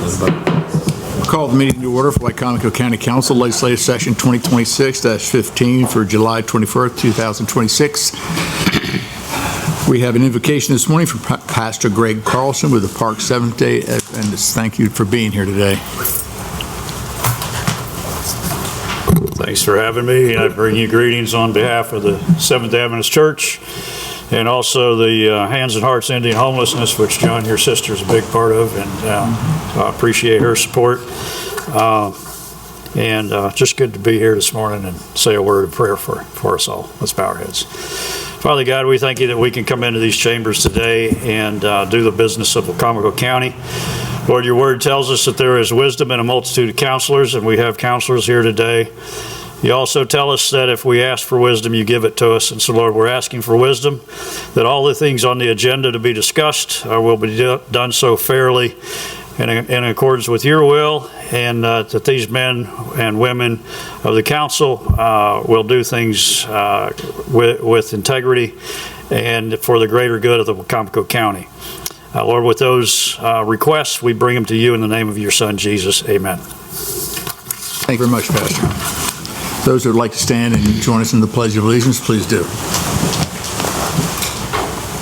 Call the meeting to order for Wicomico County Council Legislative Session 2026-15 for July 21st, 2026. We have an invocation this morning from Pastor Greg Carlson with the Park Seventh-day Adventists. Thank you for being here today. Thanks for having me. I bring you greetings on behalf of the Seventh-day Adventist Church and also the Hands and Hearts Indian Homelessness, which John, your sister, is a big part of, and I appreciate her support. Just good to be here this morning and say a word of prayer for us all. Let's bow our heads. Father God, we thank you that we can come into these chambers today and do the business of Wicomico County. Lord, your word tells us that there is wisdom in a multitude of counselors, and we have counselors here today. You also tell us that if we ask for wisdom, you give it to us. And so, Lord, we're asking for wisdom, that all the things on the agenda to be discussed will be done so fairly and in accordance with your will, and that these men and women of the council will do things with integrity and for the greater good of the Wicomico County. Lord, with those requests, we bring them to you in the name of your Son, Jesus. Amen. Thank you very much, Pastor. Those who would like to stand and join us in the Pledge of Allegiance, please do.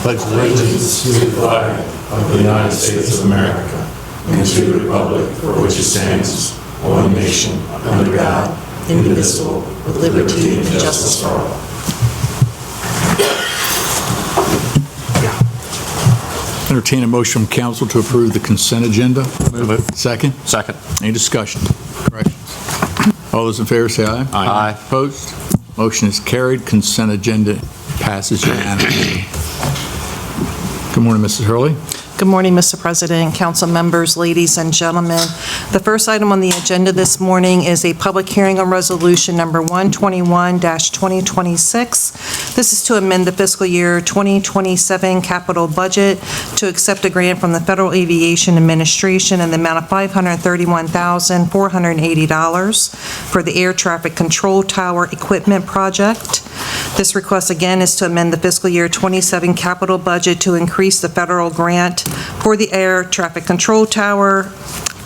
Pledge allegiance to the flag of the United States of America and to the republic for which it stands, one nation, under God, indivisible, with liberty and justice for all. Entertain a motion from council to approve the consent agenda. Move it. Second? Second. Any discussion? Corrections? All those in favor say aye. Aye. Opposed? Motion is carried. Consent agenda passes unanimously. Good morning, Mrs. Hurley. Good morning, Mr. President, council members, ladies and gentlemen. The first item on the agenda this morning is a public hearing on resolution number 121-2026. This is to amend the fiscal year 2027 capital budget to accept a grant from the Federal Aviation Administration in the amount of $531,480 for the air traffic control tower equipment project. This request again is to amend the fiscal year 27 capital budget to increase the federal grant for the air traffic control tower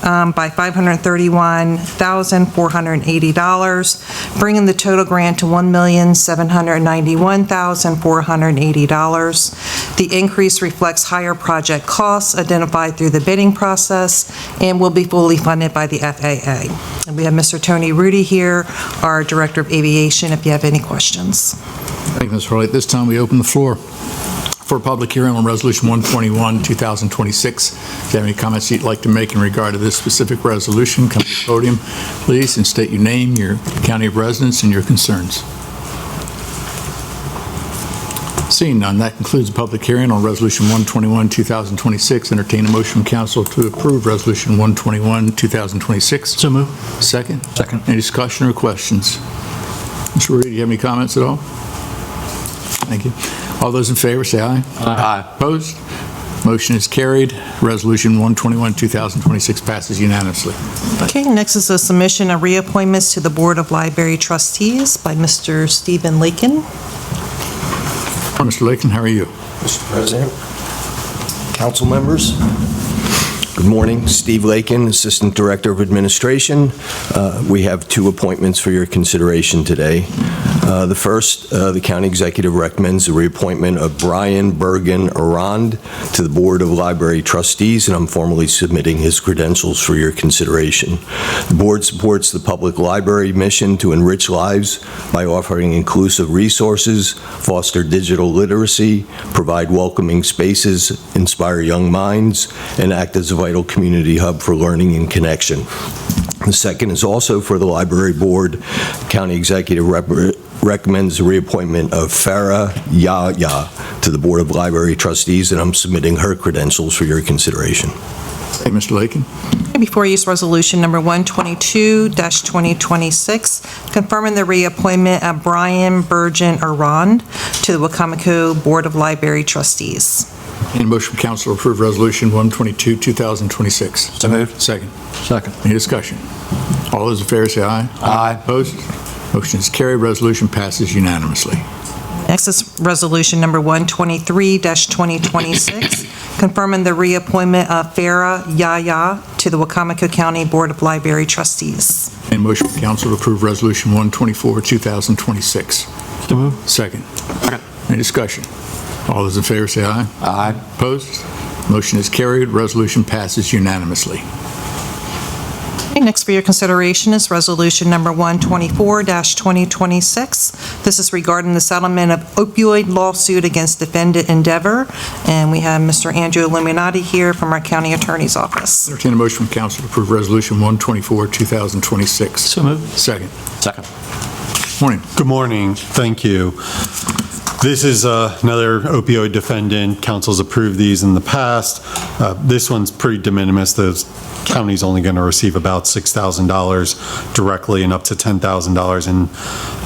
by $531,480, bringing the total grant to $1,791,480. The increase reflects higher project costs identified through the bidding process and will be fully funded by the FAA. And we have Mr. Tony Rudy here, our Director of Aviation, if you have any questions. Thank you, Ms. Hurley. At this time, we open the floor for a public hearing on Resolution 121-2026. If you have any comments you'd like to make in regard to this specific resolution, come to the podium, please, and state your name, your county of residence, and your concerns. Seeing none, that concludes the public hearing on Resolution 121-2026. Entertain a motion from council to approve Resolution 121-2026. So move. Second? Second. Any discussion or questions? Mr. Rudy, do you have any comments at all? Thank you. All those in favor say aye. Aye. Opposed? Motion is carried. Resolution 121-2026 passes unanimously. Okay, next is a submission of reappointments to the Board of Library Trustees by Mr. Stephen Lakin. Mr. Lakin, how are you? Mr. President, council members, good morning. Steve Lakin, Assistant Director of Administration. We have two appointments for your consideration today. The first, the County Executive recommends the reappointment of Brian Bergen Arand to the Board of Library Trustees, and I'm formally submitting his credentials for your consideration. The board supports the public library mission to enrich lives by offering inclusive resources, foster digital literacy, provide welcoming spaces, inspire young minds, and act as a vital community hub for learning and connection. The second is also for the library board. County Executive recommends the reappointment of Farah Yahya to the Board of Library Trustees, and I'm submitting her credentials for your consideration. Hey, Mr. Lakin. Before you is resolution number 122-2026, confirming the reappointment of Brian Bergen Arand to the Wicomico Board of Library Trustees. Any motion from council to approve Resolution 122-2026? So moved. Second. Second. Any discussion? All those in favor say aye. Aye. Opposed? Motion is carried. Resolution passes unanimously. Next is resolution number 123-2026, confirming the reappointment of Farah Yahya to the Wicomico County Board of Library Trustees. And motion for council to approve Resolution 124, 2026. So move. Second. Any discussion? All those in favor say aye. Aye. Opposed? Motion is carried. Resolution passes unanimously. Okay, next for your consideration is Resolution Number 124-2026. This is regarding the settlement of opioid lawsuit against defendant Endeavor, and we have Mr. Andrew Illuminati here from our County Attorney's Office. Entertain a motion from council to approve Resolution 124, 2026. So move. Second. Second. Morning. Good morning. Thank you. This is another opioid defendant. Council's approved these in the past. This one's pretty de minimis. The county's only going to receive about $6,000 directly and up to $10,000 in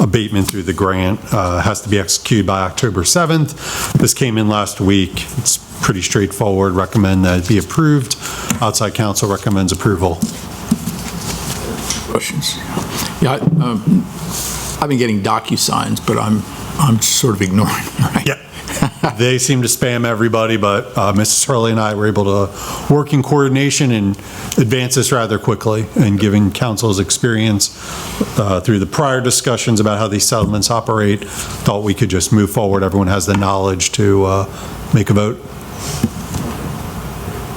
abatement through the grant. Has to be executed by October 7th. This came in last week. It's pretty straightforward. Recommend that it be approved. Outside counsel recommends approval. Questions? Yeah, I've been getting DocuSigns, but I'm just sort of ignoring them, right? Yeah. They seem to spam everybody, but Mrs. Hurley and I were able to work in coordination and advance this rather quickly. And given council's experience through the prior discussions about how these settlements operate, thought we could just move forward. Everyone has the knowledge to make a vote.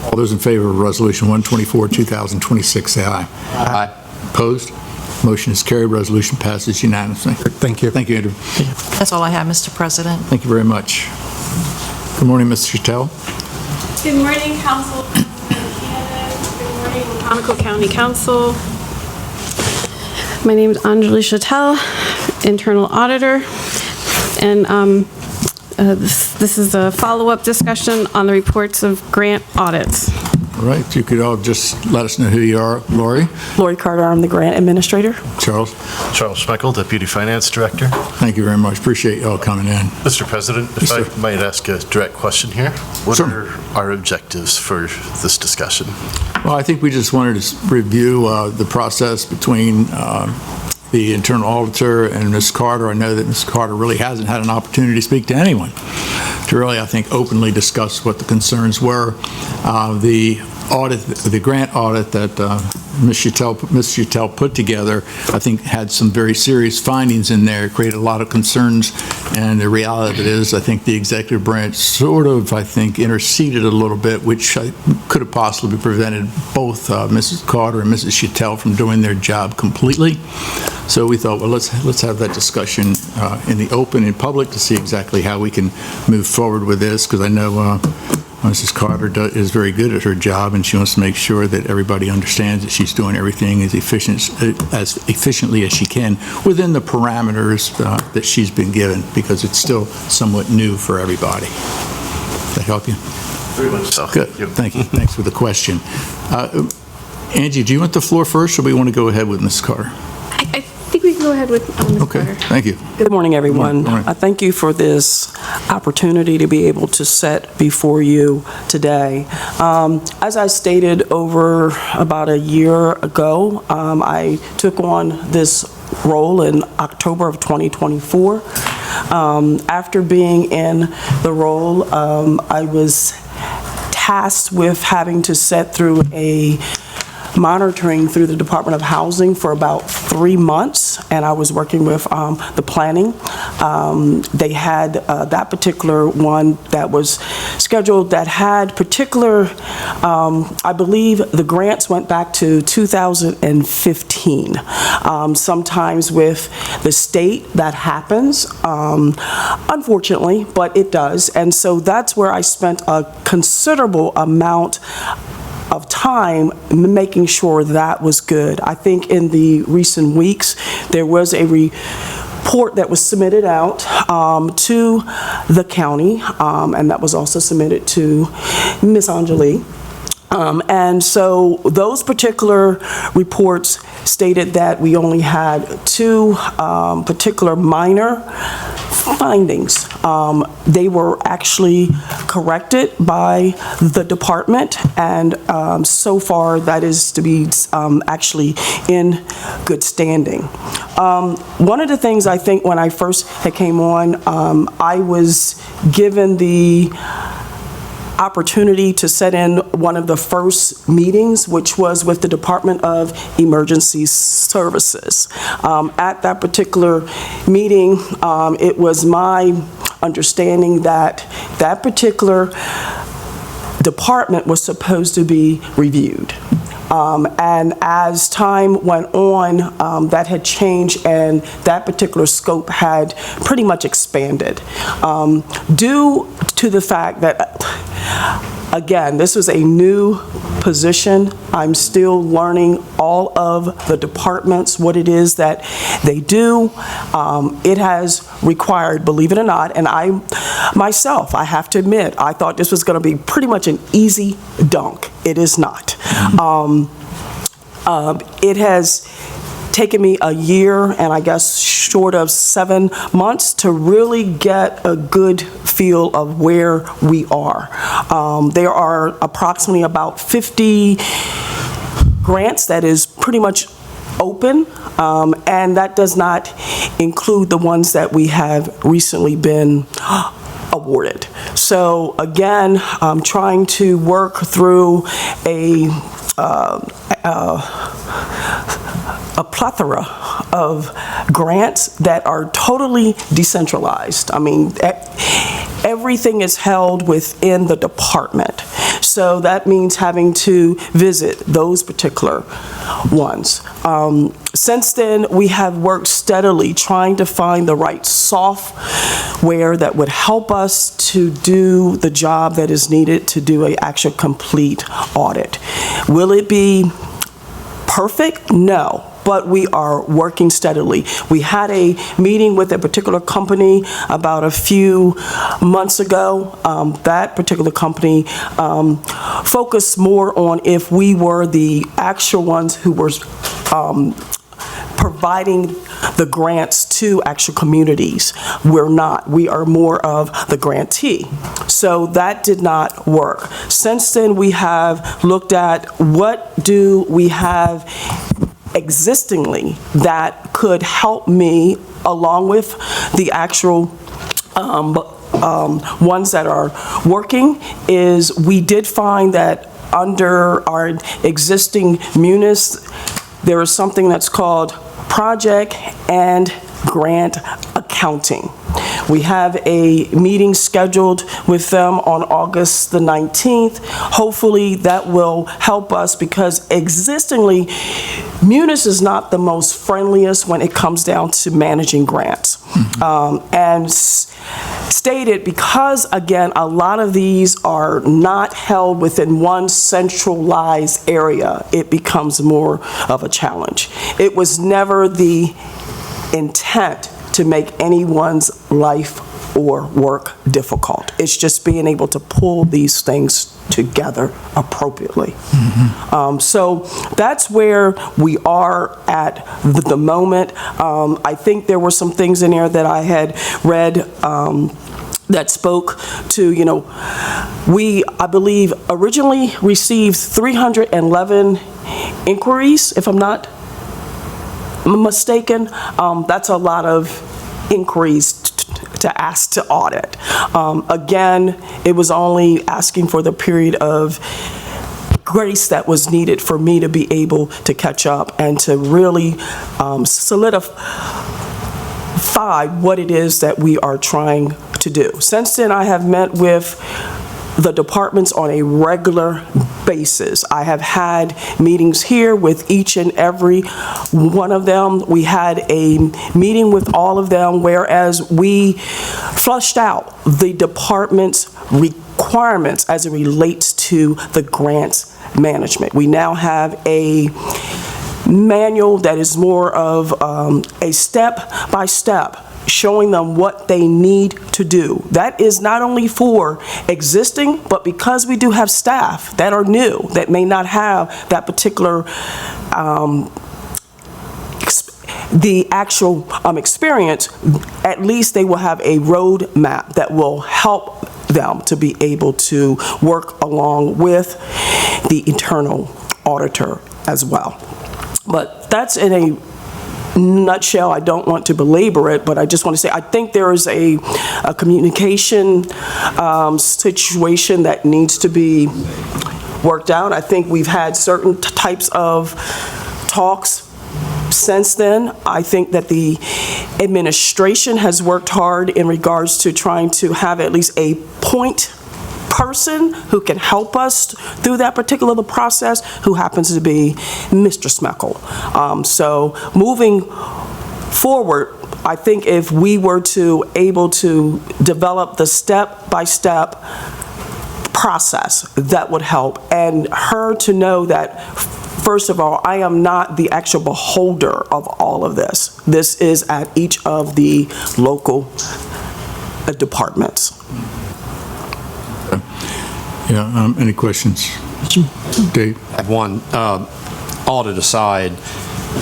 All those in favor of Resolution 124, 2026, say aye. Aye. Opposed? Motion is carried. Resolution passes unanimously. Thank you. Thank you, Andrew. That's all I have, Mr. President. Thank you very much. Good morning, Mr. Chattel. Good morning, Council President Cannon. Good morning, Wicomico County Council. My name is Anjali Chattel, Internal Auditor, and this is a follow-up discussion on the reports of grant audits. All right, if you could all just let us know who you are. Lori? Lori Carter, I'm the Grant Administrator. Charles? Charles Schmeckel, Deputy Finance Director. Thank you very much. Appreciate you all coming in. Mr. President, if Yes, I sir. might ask a direct question here. What Sure. are our objectives for this discussion? Well, I think we just wanted to review the process between the internal auditor and Ms. Carter. I know that Ms. Carter really hasn't had an opportunity to speak to anyone, to really, I think, openly discuss what the concerns were. The audit, the grant audit that Ms. Chattel put together, I think had some very serious findings in there, created a lot of concerns, and the reality of it is, I think the executive branch sort of, I think, interceded a little bit, which could have possibly prevented both Mrs. Carter and Mrs. Chattel from doing their job completely. So we thought, well, let's have that discussion in the open, in public, to see exactly how we can move forward with this, because I know Mrs. Carter is very good at her job, and she wants to make sure that everybody understands that she's doing everything as efficiently as she can within the parameters that she's been given, because it's still somewhat new for everybody. Does that help you? Very much so. Good. Thank you. Thanks for the question. Angie, do you want the floor first, or we want to go ahead with Mrs. Carter? I think we can go ahead with Ms. Okay, Carter. thank you. Good morning, everyone. Good morning. I thank you for this opportunity to be able to set before you today. As I stated over about a year ago, I took on this role in October of 2024. After being in the role, I was tasked with having to set through a monitoring through the Department of Housing for about 3 months, and I was working with the planning. They had that particular one that was scheduled that had particular, I believe the grants went back to 2015. Sometimes with the state that happens, unfortunately, but it does. And so that's where I spent a considerable amount of time making sure that was good. I think in the recent weeks, there was a report that was submitted out to the county, and that was also submitted to Ms. Anjali. And so those particular reports stated that we only had 2 particular minor findings. They were actually corrected by the department, and so far that is to be actually in good standing. One of the things I think when I first had came on, I was given the opportunity to sit in one of the first meetings, which was with the Department of Emergency Services. At that particular meeting, it was my understanding that that particular department was supposed to be reviewed. And as time went on, that had changed and that particular scope had pretty much expanded. Due to the fact that, again, this was a new position, I'm still learning all of the departments, what it is that they do. It has required, believe it or not, and I myself, I have to admit, I thought this was going to be pretty much an easy dunk. It is not. It has taken me a year and I guess short of 7 months to really get a good feel of where we are. There are approximately about 50 grants that is pretty much open, and that does not include the ones that we have recently been awarded. So again, I'm trying to work through a plethora of grants that are totally decentralized. I mean, everything is held within the department. So that means having to visit those particular ones. Since then, we have worked steadily trying to find the right software that would help us to do the job that is needed to do an actual complete audit. Will it be perfect? No. But we are working steadily. We had a meeting with a particular company about a few months ago. That particular company focused more on if we were the actual ones who were providing the grants to actual communities. We're not. We are more of the grantee. So that did not work. Since then, we have looked at what do we have existingly that could help me along with the actual ones that are working. Is we did find that under our existing munis, there is something that's called project and grant accounting. We have a meeting scheduled with them on August the 19th. Hopefully that will help us because existingly, Munis is not the most friendliest when it comes down to managing grants. And stated because, again, a lot of these are not held within one centralized area, it becomes more of a challenge. It was never the intent to make anyone's life or work difficult. It's just being able to pull these things together appropriately. So that's where we are at the moment. I think there were some things in there that I had read that spoke to, you know, we, I believe, originally received 311 inquiries, if I'm not mistaken. That's a lot of inquiries to ask to audit. Again, it was only asking for the period of grace that was needed for me to be able to catch up and to really solidify what it is that we are trying to do. Since then, I have met with the departments on a regular basis. I have had meetings here with each and every one of them. We had a meeting with all of them, whereas we flushed out the department's requirements as it relates to the grants management. We now have a manual that is more of a step-by-step showing them what they need to do. That is not only for existing, but because we do have staff that are new, that may not have that particular, the actual experience, at least they will have a road map that will help them to be able to work along with the internal auditor as well. But that's in a nutshell, I don't want to belabor it, but I just want to say, I think there is a communication situation that needs to be worked out. I think we've had certain types of talks since then. I think that the administration has worked hard in regards to trying to have at least a point person who can help us through that particular process, who happens to be Mr. Smeckel. So moving forward, I think if we were to able to develop the step-by-step process, that would help. And her to know that, first of all, I am not the actual beholder of all of this. This is at each of the local departments. Yeah, any questions? Dave? I have one. Audit aside,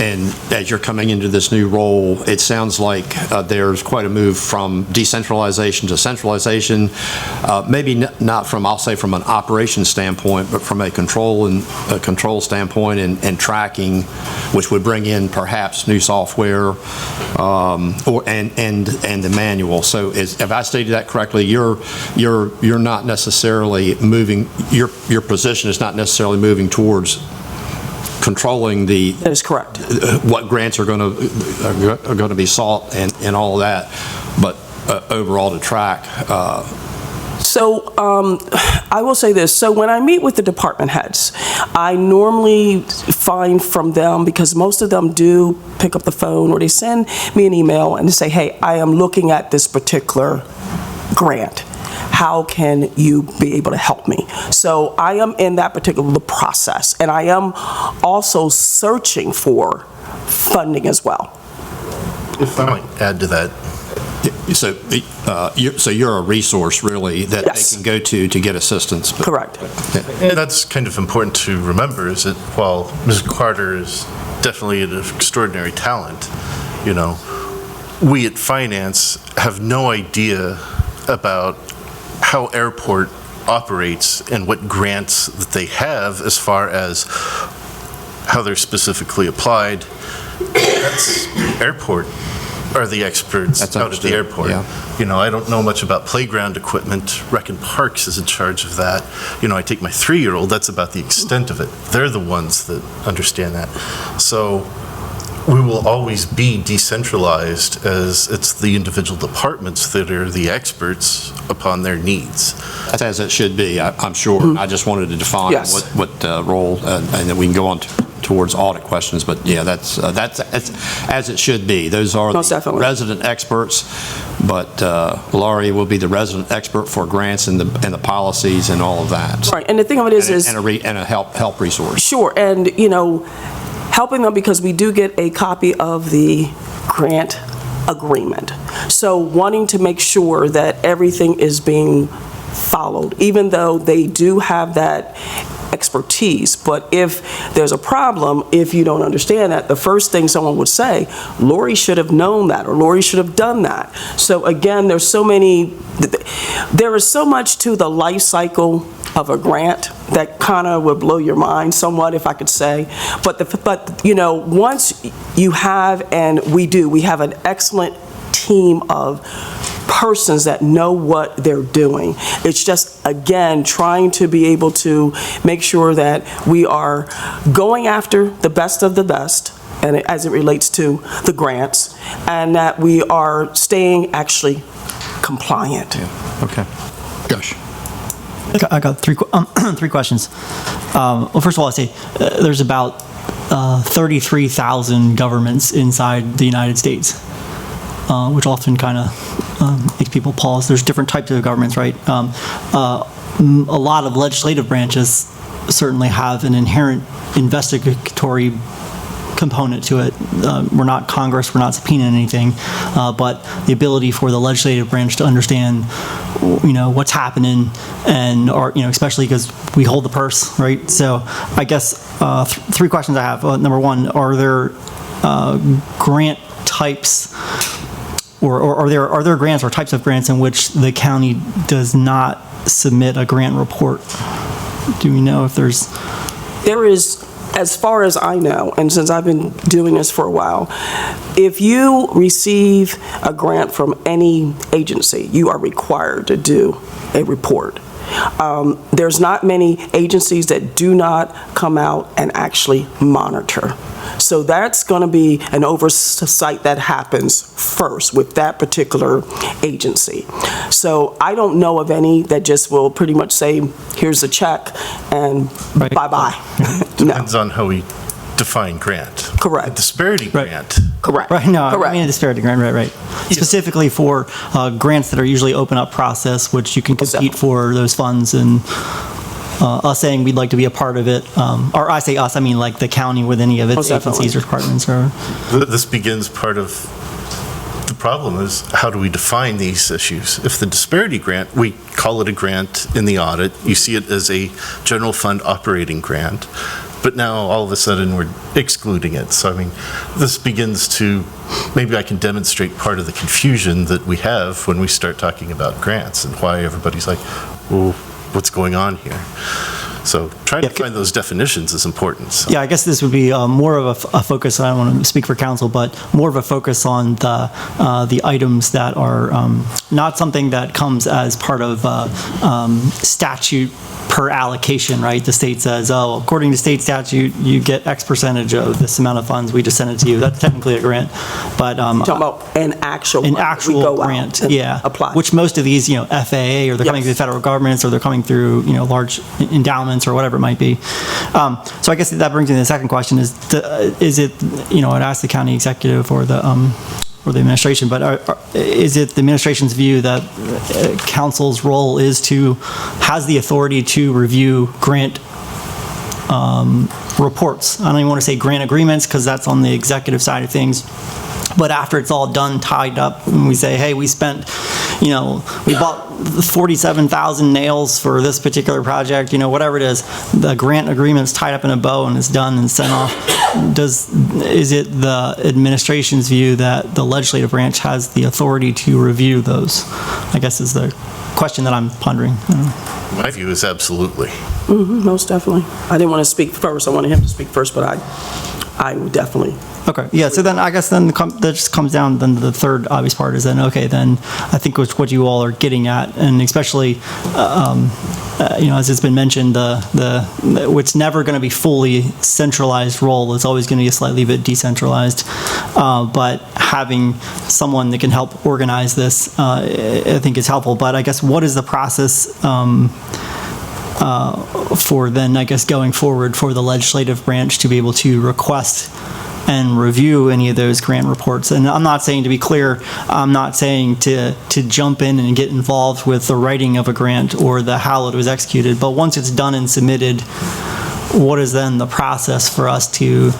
and as you're coming into this new role, it sounds like there's quite a move from decentralization to centralization, maybe not from, I'll say, from an operations standpoint, but from a control standpoint and tracking, which would bring in perhaps new software and the manual. So have I stated that correctly? You're not necessarily moving, your position is not necessarily moving towards controlling That is correct. what grants are going to be sought and all of that, but overall to track. So I will say this. So when I meet with the department heads, I normally find from them, because most of them do pick up the phone or they send me an email and they say, hey, I am looking at this particular grant. How can you be able to help me? So I am in that particular process, and I am also searching for funding as well. If I might add to that. So you're a resource, really, that Yes. they can go to get assistance. Correct. And that's kind of important to remember, is that while Ms. Carter is definitely an extraordinary talent, you know, we at Finance have no idea about how airport operates and what grants that they have as far as how they're specifically applied. That's airport are the experts That's out at the understood, airport. yeah. You know, I don't know much about playground equipment. Reckin Parks is in charge of that. You know, I take my 3-year-old, that's about the extent of it. They're the ones that understand that. So we will always be decentralized, as it's the individual departments that are the experts upon their needs. That's as it should be, I'm sure. I just wanted to define Yes. what role, and then we can go on towards audit questions, but yeah, that's as it should be. Those are Most the definitely. resident experts, but Laurie will be the resident expert for grants and the policies and all of that. Right, and the thing of it is, And a help resource. Sure, and, you know, helping them, because we do get a copy of the grant agreement. So wanting to make sure that everything is being followed, even though they do have that expertise. But if there's a problem, if you don't understand that, the first thing someone would say, Lori should have known that, or Lori should have done that. So again, there is so much to the life cycle of a grant that kind of would blow your mind somewhat, if I could say. But you know, once you have, and we have an excellent team of persons that know what they're doing. It's just, again, trying to be able to make sure that we are going after the best of the best, and as it relates to the grants, and that we are staying actually compliant. Okay. Gosh. I got three questions. Well, first of all, I say there's about 33,000 governments inside the United States, which often kind of makes people pause. There's different types of governments, right? A lot of legislative branches certainly have an inherent investigatory component to it. We're not Congress, we're not subpoenaing anything, but the ability for the legislative branch to understand, you know, what's happening, and, or, you know, especially because we hold the purse, right? So I guess three questions I have. Number one, are there grant types, or are there grants or types of grants in which the county does not submit a grant report? Do we know if there's... There is as far as I know, and since I've been doing this for a while, if you receive a grant from any agency, you are required to do a report. There's not many agencies that do not come out and actually monitor. So that's going to be an oversight that happens first with that particular agency. So I don't know of any that just will pretty much say, here's a check and Right. bye-bye. No. Depends on how we define grant. Correct. A disparity Right. grant. Correct. Right, no, I Correct. mean a disparity grant, right. Specifically for grants that are usually open up process, which you can compete for those funds, and us saying we'd like to be a part of it, or I say us, I mean like the county with any of its Most definitely. agencies or departments or. This begins part of the problem is how do we define these issues? If the disparity grant, we call it a grant in the audit, you see it as a general fund operating grant, but now all of a sudden we're excluding it. So I mean, this begins to, maybe I can demonstrate part of the confusion that we have when we start talking about grants and why everybody's like, well, what's going on here? So trying to find those definitions is important. So. Yeah, I guess this would be more of a focus, I don't want to speak for council, but more of a focus on the items that are not something that comes as part of statute per allocation, right? The state says, oh, according to state statute, you get X percentage of this amount of funds, we just send it to you. That's technically a grant. But Talking about an actual an one that we actual go out grant, and yeah. apply. Which most of these, FAA, or they're coming Yes. through federal governments, or they're coming through, large endowments or whatever it might be. So I guess that brings me to the second question: is it, I'd ask the county executive or the administration, but is it the administration's view that council's role has the authority to review grant reports? I don't even want to say grant agreements because that's on the executive side of things. But after it's all done, tied up, and we say, hey, we spent, we bought 47,000 nails for this particular project, whatever it is, the grant agreement's tied up in a bow and it's done and sent off. Is it the administration's view that the legislative branch has the authority to review those? I guess is the question that I'm pondering. My view is absolutely. Most definitely. I didn't want to speak first. I wanted him to speak first, but I would definitely. Okay, yeah, so then I guess that just comes down, then the third obvious part is then, okay, then I think what you all are getting at, and especially, as it's been mentioned, it's never going to be fully centralized role. It's always going to be a slightly bit decentralized, but having someone that can help organize this, I think is helpful. But I guess what is the process for then, I guess, going forward for the legislative branch to be able to request and review any of those grant reports? And I'm not saying, to be clear, I'm not saying to jump in and get involved with the writing of a grant or how it was executed, but once it's done and submitted, what is then the process for us to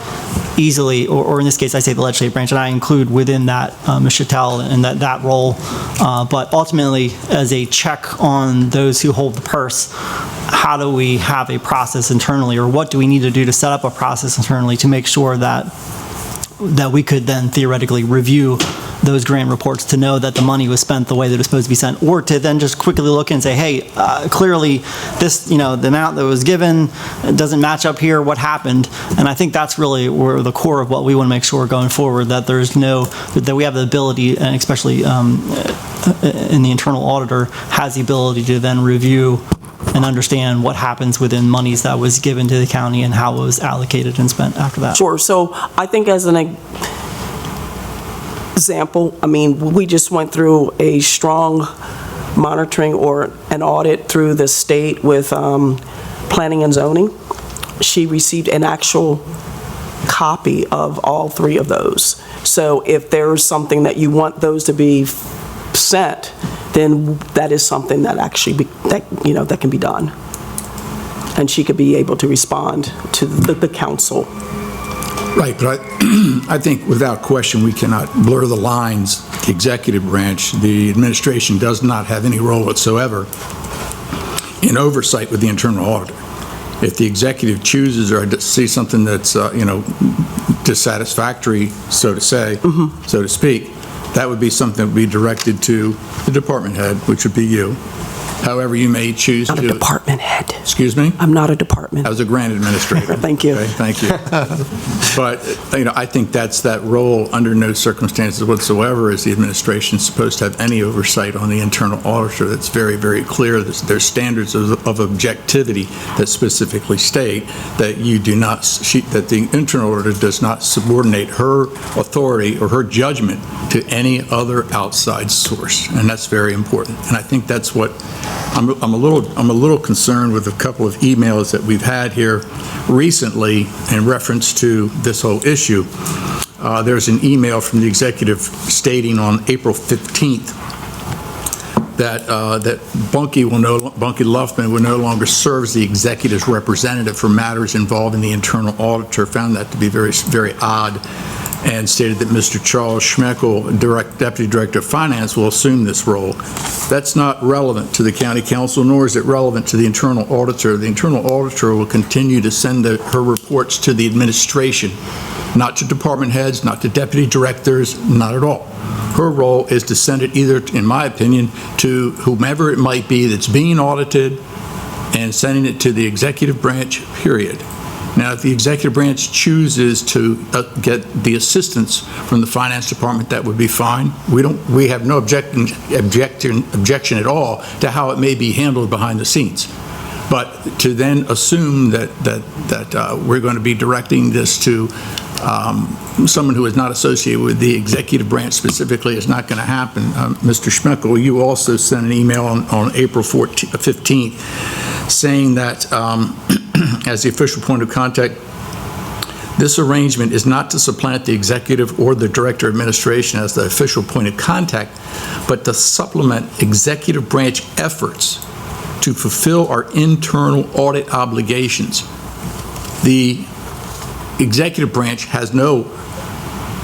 easily, or in this case, I say the legislative branch, and I include within that Ms. Chattel and that role, but ultimately, as a check on those who hold the purse, how do we have a process internally, or what do we need to do to set up a process internally to make sure that we could then theoretically review those grant reports to know that the money was spent the way that it was supposed to be spent, or to then just quickly look and say, hey, clearly this, the amount that was given doesn't match up here, what happened? And I think that's really where the core of what we want to make sure going forward, that that we have the ability, and especially in the internal auditor, has the ability to then review and understand what happens within monies that was given to the county and how it was allocated and spent after that. Sure. So I think as an example, we just went through a strong monitoring or an audit through the state with planning and zoning. She received an actual copy of all three of those. So if there's something that you want those to be sent, then that is something that actually that can be done, and she could be able to respond to the council. Right, but I think without question, we cannot blur the lines. The executive branch, the administration does not have any role whatsoever in oversight with the internal auditor. If the executive chooses or sees something that's, dissatisfactory, so to say, so to speak, that would be something that would be directed to the department head, which would be you, however you may choose to. Not a department head. Excuse me? I'm not a department I was a grant administrator. Thank you. Okay, thank you. But, I think that's that role. Under no circumstances whatsoever is the administration supposed to have any oversight on the internal auditor. That's very, very clear. There's standards of objectivity that specifically state that you do not, that the internal auditor does not subordinate her authority or her judgment to any other outside source, and that's very important. And I think that's what I'm a little concerned with a couple of emails that we've had here recently in reference to this whole issue. There's an email from the executive stating on April 15th that Bunky Luffman will no longer serve as the executive's representative for matters involving the internal auditor. Found that to be very, very odd, and stated that Mr. Charles Schmeckel, Deputy Director of Finance, will assume this role. That's not relevant to the County Council, nor is it relevant to the internal auditor. The internal auditor will continue to send her reports to the administration, not to department heads, not to deputy directors, not at all. Her role is to send it either, in my opinion, to whomever it might be that's being audited and sending it to the executive branch, period. Now, if the executive branch chooses to get the assistance from the finance department, that would be fine. We have no objection at all to how it may be handled behind the scenes. But to then assume that we're going to be directing this to someone who is not associated with the executive branch specifically is not going to happen. Mr. Schmeckel, you also sent an email on April 15th saying that as the official point of contact, this arrangement is not to supplant the executive or the director of administration as the official point of contact, but to supplement executive branch efforts to fulfill our internal audit obligations. The executive branch has no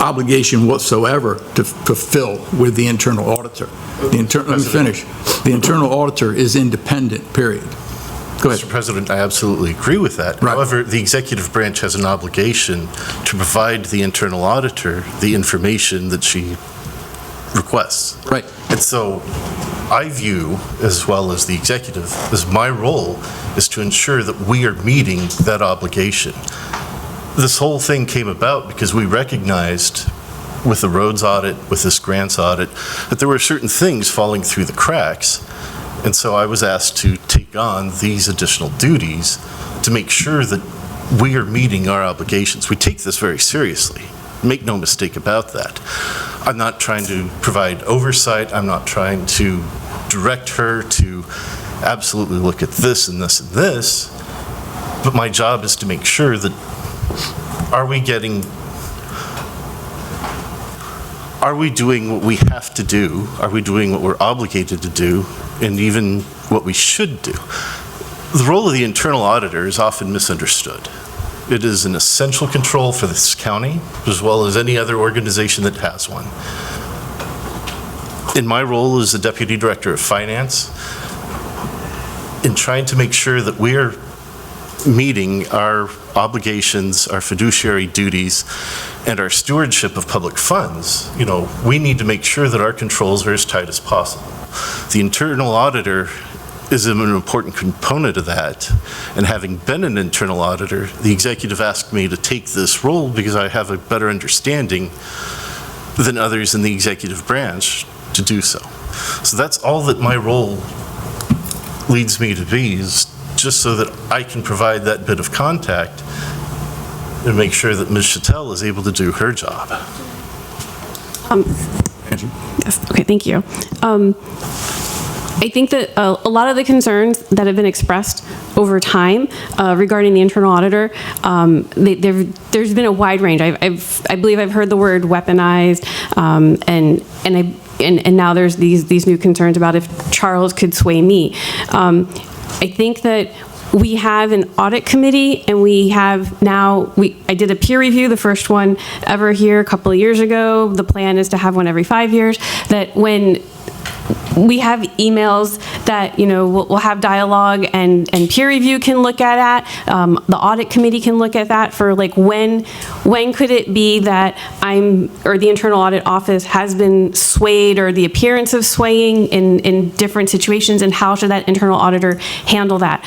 obligation whatsoever to fulfill with the internal auditor. Let me finish. The internal auditor is independent, period. Go ahead. Mr. President, I absolutely agree with that. Right. However, the executive branch has an obligation to provide the internal auditor the information that she requests. Right. And so I view, as well as the executive, as my role is to ensure that we are meeting that obligation. This whole thing came about because we recognized with the roads audit, with this grants audit, that there were certain things falling through the cracks. And so I was asked to take on these additional duties to make sure that we are meeting our obligations. We take this very seriously. Make no mistake about that. I'm not trying to provide oversight. I'm not trying to direct her to absolutely look at this and this and this. But my job is to make sure that are we doing what we have to do? Are we doing what we're obligated to do? And even what we should do? The role of the internal auditor is often misunderstood. It is an essential control for this county, as well as any other organization that has one. In my role as the Deputy Director of Finance, in trying to make sure that we are meeting our obligations, our fiduciary duties, and our stewardship of public funds, we need to make sure that our controls are as tight as possible. The internal auditor is an important component of that, and having been an internal auditor, the executive asked me to take this role because I have a better understanding than others in the executive branch to do so. So that's all that my role leads me to be, is just so that I can provide that bit of contact and make sure that Ms. Chattel is able to do her job. Yes, okay, thank you. I think that a lot of the concerns that have been expressed over time regarding the internal auditor, there's been a wide range. I believe I've heard the word weaponized, and now there's these new concerns about if Charles could sway me. I think that we have an audit committee, and we have now, I did a peer review, the first one ever here a couple of years ago. The plan is to have one every 5 years, that when we have emails that, we'll have dialogue and peer review can look at it. The audit committee can look at that for like when could it be that or the internal audit office has been swayed or the appearance of swaying in different situations, and how should that internal auditor handle that?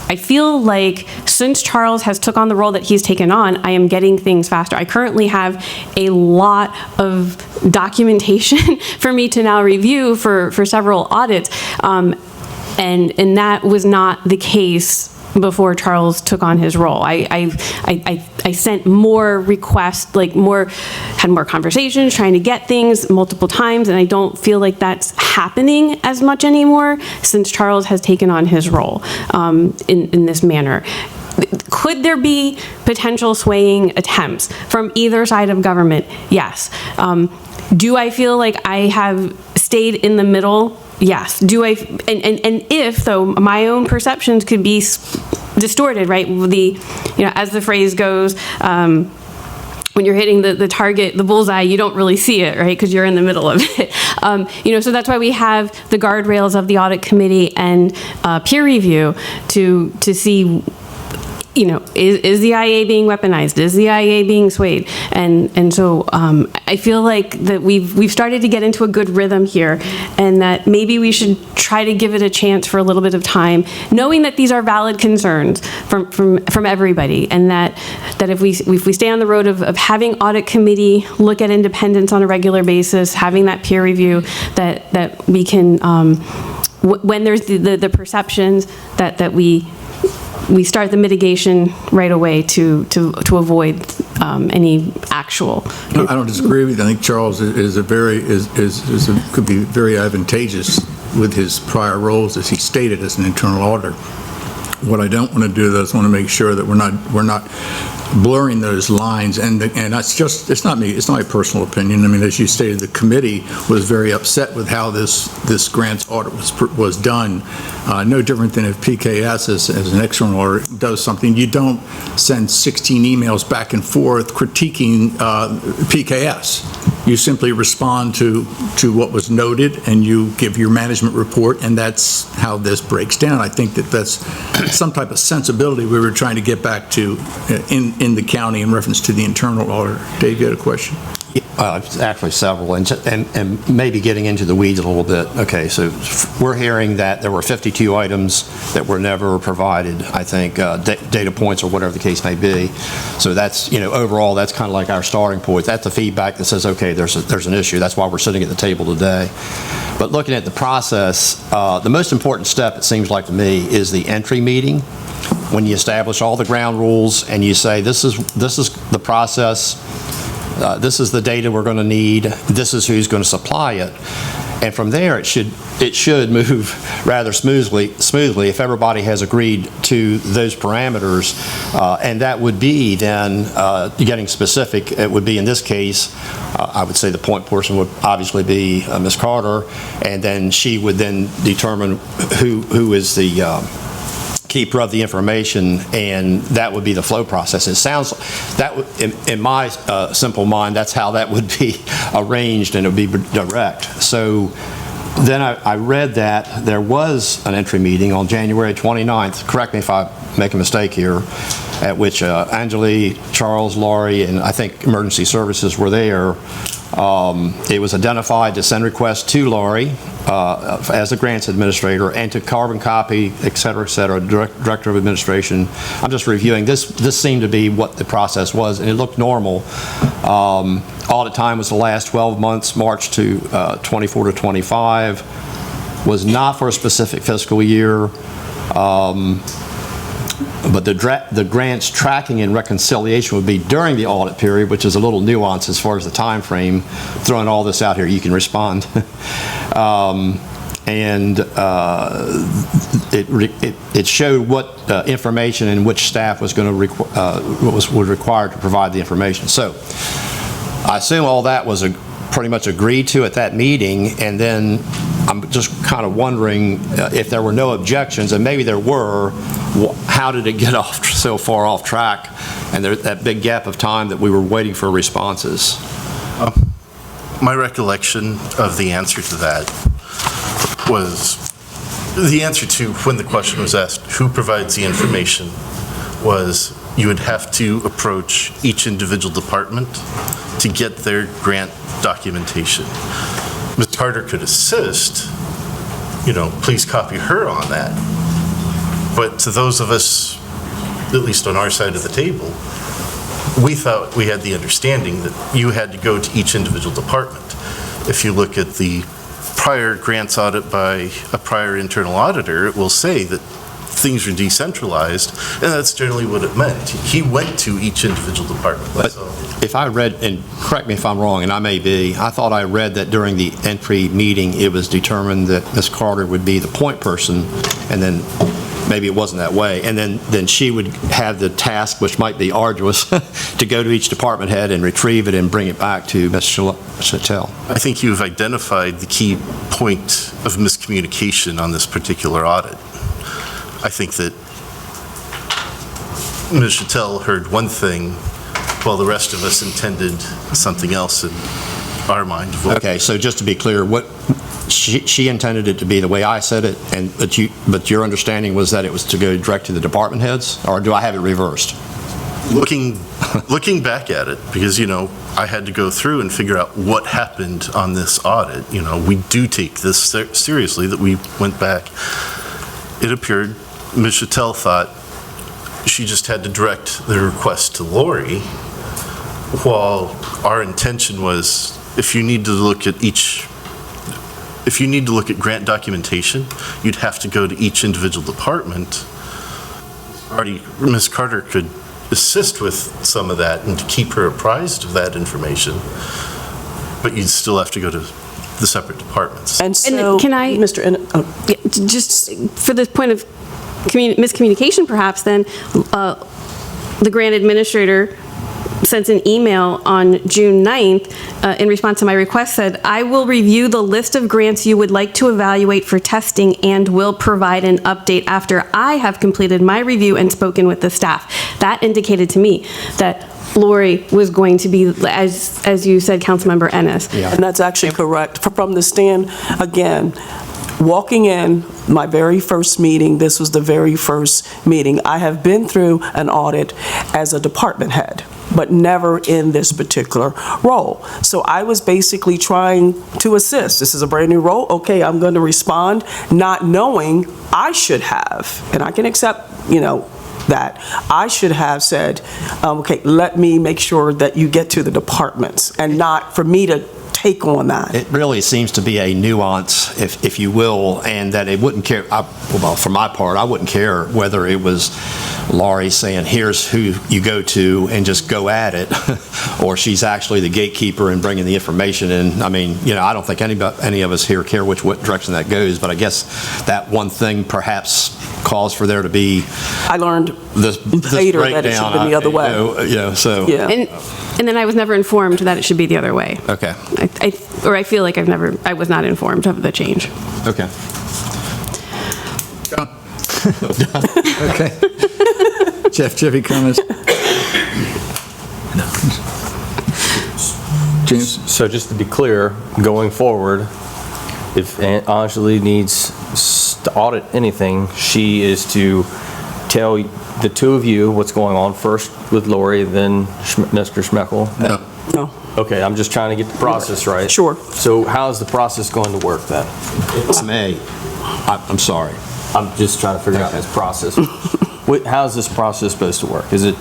I feel like since Charles has took on the role that he's taken on, I am getting things faster. I currently have a lot of documentation for me to now review for several audits, and that was not the case before Charles took on his role. I sent more requests, had more conversations, trying to get things multiple times, and I don't feel like that's happening as much anymore since Charles has taken on his role in this manner. Could there be potential swaying attempts from either side of government? Yes. Do I feel like I have stayed in the middle? Yes. Do I, and if, though, my own perceptions could be distorted, right? As the phrase goes, when you're hitting the target, the bullseye, you don't really see it, right? Because you're in the middle of it. So that's why we have the guardrails of the audit committee and peer review to see, is the IA being weaponized? Is the IA being swayed? And so I feel like that we've started to get into a good rhythm here, and that maybe we should try to give it a chance for a little bit of time, knowing that these are valid concerns from everybody, and that if we stay on the road of having audit committee look at independence on a regular basis, having that peer review, that we can, when there's the perceptions that we start the mitigation right away to avoid any actual. I don't disagree with you. I think Charles could be very advantageous with his prior roles, as he stated, as an internal auditor. What I don't want to do, though, is want to make sure that we're not blurring those lines, and it's not me, it's not my personal opinion. I mean, as you stated, the committee was very upset with how this grants audit was done. No different than if PKS as an external auditor does something. You don't send 16 emails back and forth critiquing PKS. You simply respond to what was noted, and you give your management report, and that's how this breaks down. I think that's some type of sensibility we were trying to get back to in the county in reference to the internal auditor. Dave, you had a question? Actually several, and maybe getting into the weeds a little bit. Okay, so we're hearing that there were 52 items that were never provided, I think, data points or whatever the case may be. So that's, overall, that's kind of like our starting point. That's the feedback that says, okay, there's an issue. That's why we're sitting at the table today. But looking at the process, the most important step, it seems like to me, is the entry meeting, when you establish all the ground rules and you say, this is the process, this is the data we're going to need, this is who's going to supply it. And from there, it should move rather smoothly if everybody has agreed to those parameters. And that would be then, getting specific, it would be in this case, I would say the point person would obviously be Ms. Carter, and then she would then determine who is the keeper of the information, and that would be the flow process. It sounds that in my simple mind, that's how that would be arranged, and it would be direct. So then I read that there was an entry meeting on January 29th, correct me if I make a mistake here, at which Angeli, Charles, Laurie, and I think emergency services were there. It was identified to send requests to Laurie as the grants administrator, and to carbon copy, et cetera, director of administration. I'm just reviewing. This seemed to be what the process was, and it looked normal. Audit time was the last 12 months, March to 24 to 25. Was not for a specific fiscal year. But the grants tracking and reconciliation would be during the audit period, which is a little nuanced as far as the time frame. Throwing all this out here, you can respond. It showed what information and which staff was going to was required to provide the information. So I assume all that was pretty much agreed to at that meeting, and then I'm just kind of wondering if there were no objections, and maybe there were, how did it get so far off track, and that big gap of time that we were waiting for responses? my recollection of the answer to that was, the answer to when the question was asked, who provides the information, was you would have to approach each individual department to get their grant documentation. Ms. Carter could assist, please copy her on that. But to those of us, at least on our side of the table, we thought we had the understanding that you had to go to each individual department. If you look at the prior grants audit by a prior internal auditor, it will say that things are decentralized, and that's generally what it meant. He went to each individual department. But if I read, and correct me if I'm wrong, and I may be, I thought I read that during the entry meeting, it was determined that Ms. Carter would be the point person, and then maybe it wasn't that way, and then she would have the task, which might be arduous, to go to each department head and retrieve it and bring it back to Ms. Chattel. I think you've identified the key point of miscommunication on this particular audit. I think that Ms. Chattel heard one thing while the rest of us intended something else in our mind. Okay, so just to be clear, what she intended it to be the way I said it, but your understanding was that it was to go direct to the department heads, or do I have it reversed? Looking back at it, because, I had to go through and figure out what happened on this audit. We do take this seriously, that we went back. It appeared Ms. Chattel thought she just had to direct the request to Lori, while our intention was, if you need to look at grant documentation, you'd have to go to each individual department. Ms. Carter could assist with some of that and to keep her apprised of that information, but you'd still have to go to the separate departments. And so, can I, Mr. Yeah, just for the point of miscommunication, perhaps, then the grant administrator sent an email on June 9th in response to my request, said, I will review the list of grants you would like to evaluate for testing and will provide an update after I have completed my review and spoken with the staff. That indicated to me that Lori was going to be, as you said, Councilmember Ennis. Yeah. And that's actually correct. From the stand, again, walking in my very first meeting, this was the very first meeting. I have been through an audit as a department head, but never in this particular role. So I was basically trying to assist. This is a brand new role. Okay, I'm going to respond, not knowing I should have, and I can accept, that I should have said, okay, let me make sure that you get to the departments, and not for me to take on that. It really seems to be a nuance, if you will, and that it wouldn't care, well, for my part, I wouldn't care whether it was Laurie saying, here's who you go to and just go at it, or she's actually the gatekeeper and bringing the information in. I mean, I don't think any of us here care what direction that goes, but I guess that one thing perhaps calls for there to be. I learned this later breakdown, that it should have been the other way. So. Yeah. And then I was never informed that it should be the other way. Okay. I feel like I was not informed of the change. Okay. John? Okay. Jeff, any comments? James? So just to be clear, going forward, if Anjali needs to audit anything, she is to tell the two of you what's going on, first with Lori, then Mr. Schmeckel? No. Okay, I'm just trying to get the process right. Sure. So how's the process going to work then? I'm sorry. I'm just trying to figure out this process. How's this process supposed to work? Is it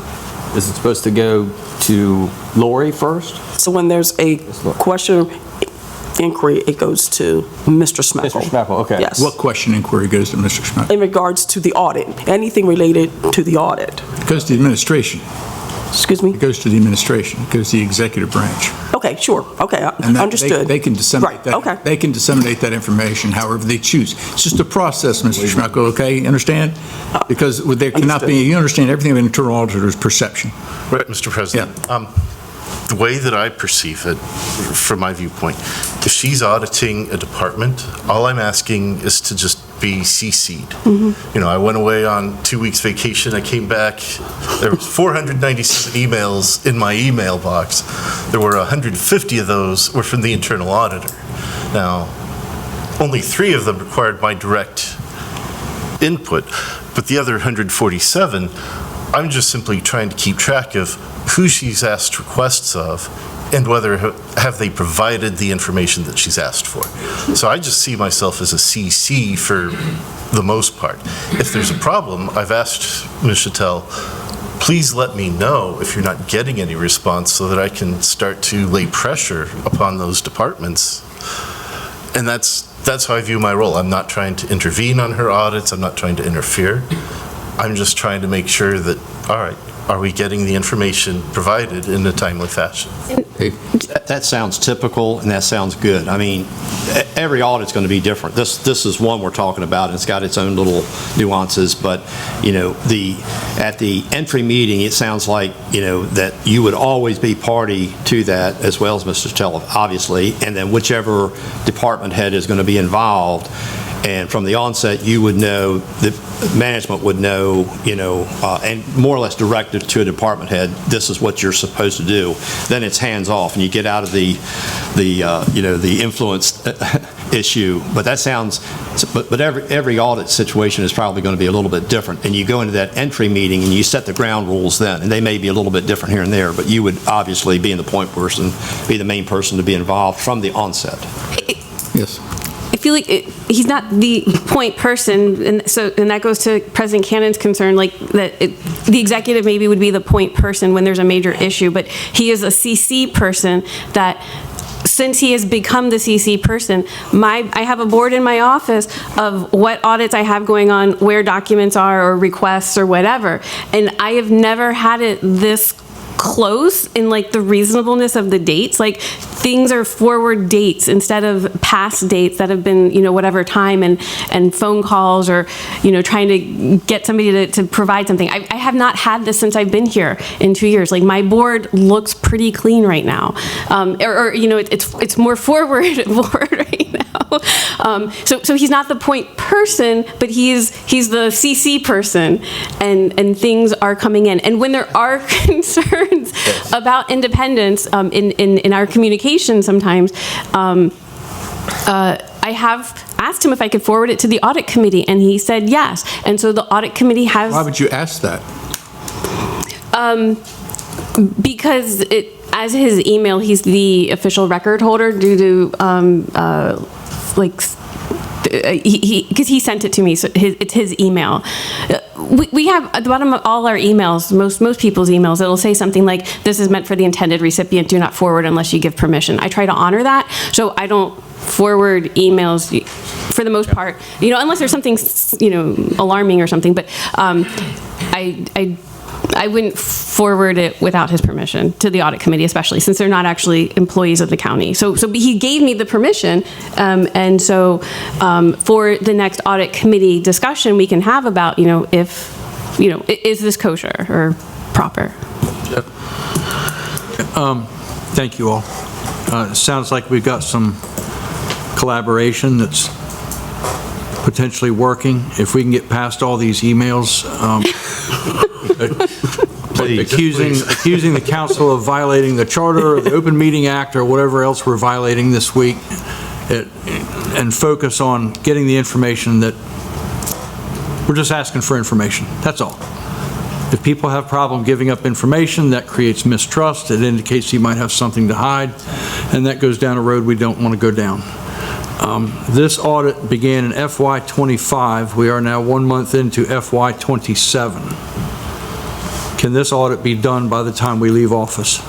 supposed to go to Lori first? So when there's a question inquiry, it goes to Mr. Schmeckel. Mr. Schmeckel, okay. Yes. What question inquiry goes to Mr. Schmeckel? In regards to the audit, anything related to the audit. It goes to the administration. Excuse me? It goes to the administration. It goes to the executive branch. Okay, sure. Okay, And that- understood. They can disseminate Right, that. okay. They can disseminate that information however they choose. It's just a process, Mr. Schmeckel, okay? Understand? Because there cannot be, you understand, everything of an internal auditor's perception. Right, Mr. President. The way that I perceive it, from my viewpoint, if she's auditing a department, all I'm asking is to just be CC'd. You know, I went away on 2 weeks vacation, I came back, there was 497 emails in my email box. There were 150 of those were from the internal auditor. Now, only 3 of them required my direct input, but the other 147, I'm just simply trying to keep track of who she's asked requests of and whether have they provided the information that she's asked for. So I just see myself as a CC for the most part. If there's a problem, I've asked Ms. Chattel, please let me know if you're not getting any response so that I can start to lay pressure upon those departments. And that's how I view my role. I'm not trying to intervene on her audits. I'm not trying to interfere. I'm just trying to make sure that, all right, are we getting the information provided in a timely fashion? That sounds typical, and that sounds good. I mean, every audit's going to be different. This is one we're talking about, and it's got its own little nuances, but, you know, at the entry meeting, it sounds like, you know, that you would always be party to that, as well as Mr. Chattel, obviously, and then whichever department head is going to be involved. And from the onset, you would know, the management would know, you know, and more or less direct it to a department head, this is what you're supposed to do. Then it's hands off, and you get out of the you know, the influence issue. But that sounds, but every audit situation is probably going to be a little bit different. And you go into that entry meeting and you set the ground rules then, and they may be a little bit different here and there, but you would obviously, being the point person, be the main person to be involved from the onset. Yes. I feel like he's not the point person, and that goes to President Cannon's concern, like that the executive maybe would be the point person when there's a major issue, but he is a CC person that, since he has become the CC person, I have a board in my office of what audits I have going on, where documents are, or requests, or whatever, and I have never had it this close in like the reasonableness of the dates. Like, things are forward dates instead of past dates that have been, you know, whatever time, and phone calls, or, you know, trying to get somebody to provide something. I have not had this since I've been here in 2 years. Like, my board looks pretty clean right now. Or you know, it's more forward right now. So he's not the point person, but he's the CC person, and things are coming in. And when there are concerns about independence in our communication sometimes, I have asked him if I could forward it to the audit committee, and he said yes. And so the audit committee has... Why would you ask that? Because as his email, he's the official record holder due to because he sent it to me, so it's his email. We have at the bottom of all our emails, most people's emails, it'll say something like, this is meant for the intended recipient, do not forward unless you give permission. I try to honor that, so I don't forward emails for the most part, you know, unless there's something, you know, alarming or something, but I wouldn't forward it without his permission to the audit committee, especially since they're not actually employees of the county. So he gave me the permission, and so for the next audit committee discussion, we can have about, you know, if, you know, is this kosher or proper? Yep. Thank you all. It sounds like we've got some collaboration that's potentially working. If we can get past all these emails, accusing the council of violating the charter or the Open Meeting Act or whatever else we're violating this week, and focus on getting the information that we're just asking for information. That's all. If people have problem giving up information, that creates mistrust. It indicates you might have something to hide, and that goes down a road we don't want to go down. This audit began in FY25. We are now 1 month into FY27. Can this audit be done by the time we leave office?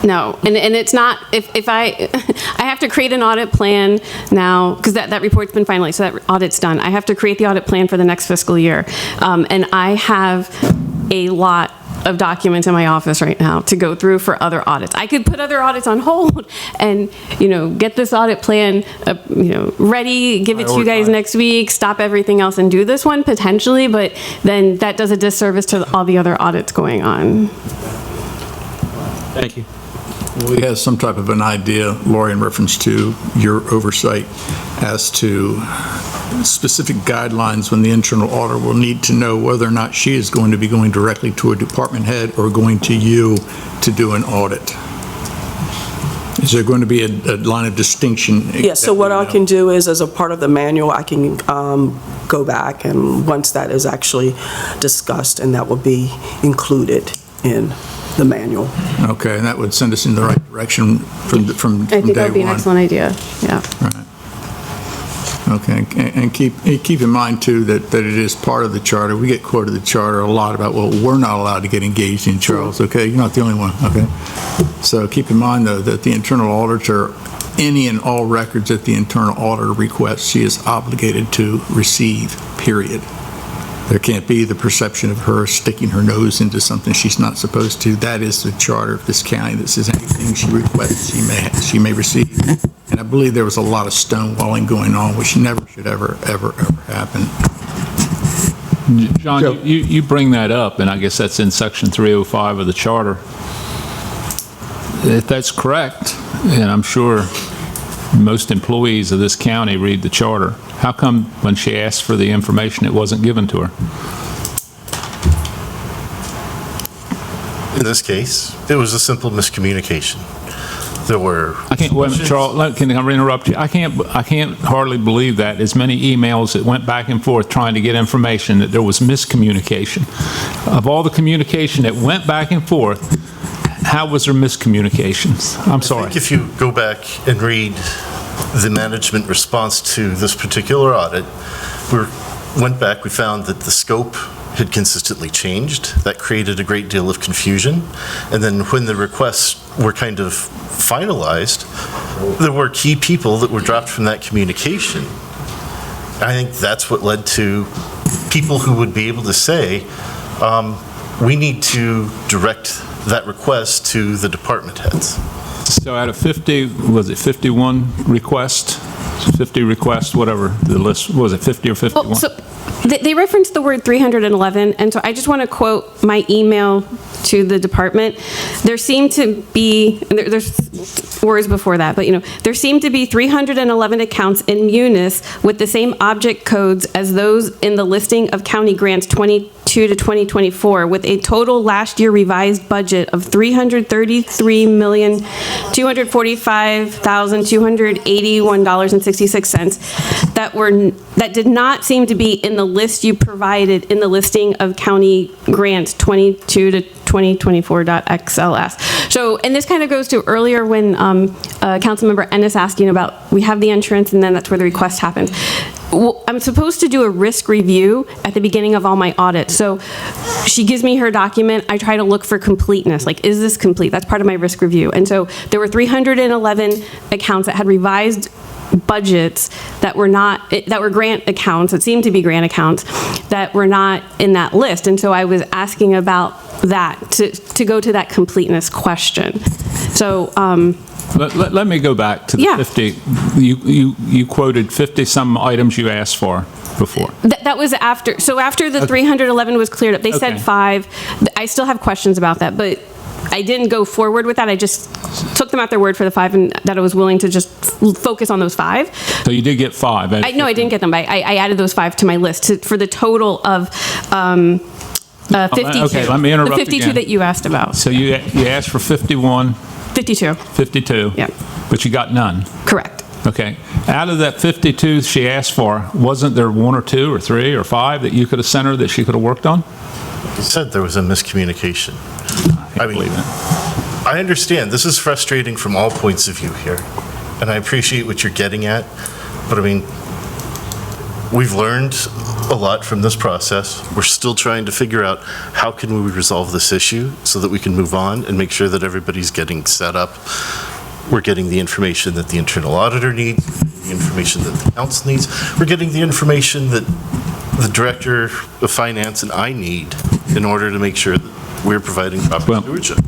No, and it's not, if I have to create an audit plan now, because that report's been finalized, so that audit's done. I have to create the audit plan for the next fiscal year. And I have a lot of documents in my office right now to go through for other audits. I could put other audits on hold and, you know, get this audit plan, you know, ready, give it to you guys next week, stop everything else and do this one potentially, but then that does a disservice to all the other audits going on. Thank you. We have some type of an idea, Lori, in reference to your oversight as to specific guidelines when the internal auditor will need to know whether or not she is going to be going directly to a department head or going to you to do an audit? Is there going to be a line of distinction? Yes, so what I can do is, as a part of the manual, I can go back, and once that is actually discussed, and that will be included in the manual. Okay, and that would send us in the right direction from day one. I think that would be an excellent idea, yeah. Right. Okay, and keep in mind, too, that it is part of the charter. We get quoted the charter a lot about, well, we're not allowed to get engaged in, Charles, okay? You're not the only one, okay? So keep in mind, though, that the internal auditor, any and all records that the internal auditor requests, she is obligated to receive, period. There can't be the perception of her sticking her nose into something she's not supposed to. That is the charter of this county that says anything she requests, she may receive. And I believe there was a lot of stonewalling going on, which never should ever happen. John, you bring that up, and I guess that's in Section 305 of the charter. If that's correct, and I'm sure most employees of this county read the charter, how come when she asked for the information, it wasn't given to her? In this case, it was a simple miscommunication. There were... Wait a minute, Charles, can I interrupt you? I can't hardly believe that as many emails that went back and forth trying to get information, that there was miscommunication. Of all the communication that went back and forth, how was there miscommunications? I'm sorry. I think if you go back and read the management response to this particular audit, we went back, we found that the scope had consistently changed. That created a great deal of confusion. And then when the requests were kind of finalized, there were key people that were dropped from that communication. I think that's what led to people who would be able to say, we need to direct that request to the department heads. So out of 50, was it 51 requests? 50 requests, whatever the list, was it 50 or 51? Well, so they referenced the word 311, and so I just want to quote my email to the department. There seemed to be, and there's words before that, but there seemed to be 311 accounts in Munis with the same object codes as those in the listing of county grants 22 to 2024, with a total last year revised budget of $333,245,281.66 that did not seem to be in the list you provided in the listing of county grants 22 to 2024.xls. So, and this kind of goes to earlier when Councilmember Ennis asking about, we have the entrance and then that's where the request happens. Well, I'm supposed to do a risk review at the beginning of all my audits. So she gives me her document. I try to look for completeness. Like, is this complete? That's part of my risk review. And so there were 311 accounts that had revised budgets that were not, that were grant accounts, that seemed to be grant accounts, that were not in that list. And so I was asking about that, to go to that completeness question. So, Let me go back to the 50. You quoted 50-some items you asked for before. That was after. So after the 311 was cleared up, they said 5. I still have questions about that, but I didn't go forward with that. I just took them at their word for the 5, and that I was willing to just focus on those 5. So you did get 5. No, I didn't get them. I added those 5 to my list for the total of 52. Okay, let me interrupt the 52 again. that you asked about. So you asked for 51. 52. 52. Yeah. But you got none. Correct. Okay. Out of that 52 she asked for, wasn't there 1 or 2 or 3 or 5 that you could have sent her that she could have worked on? You said there was a miscommunication. I believe it. I understand. This is frustrating from all points of view here, and I appreciate what you're getting at, but I mean, we've learned a lot from this process. We're still trying to figure out how can we resolve this issue so that we can move on and make sure that everybody's getting set up. We're getting the information that the internal auditor needs, the information that the council needs. We're getting the information that the director of finance and I need in order to make sure that we're providing proper stewardship.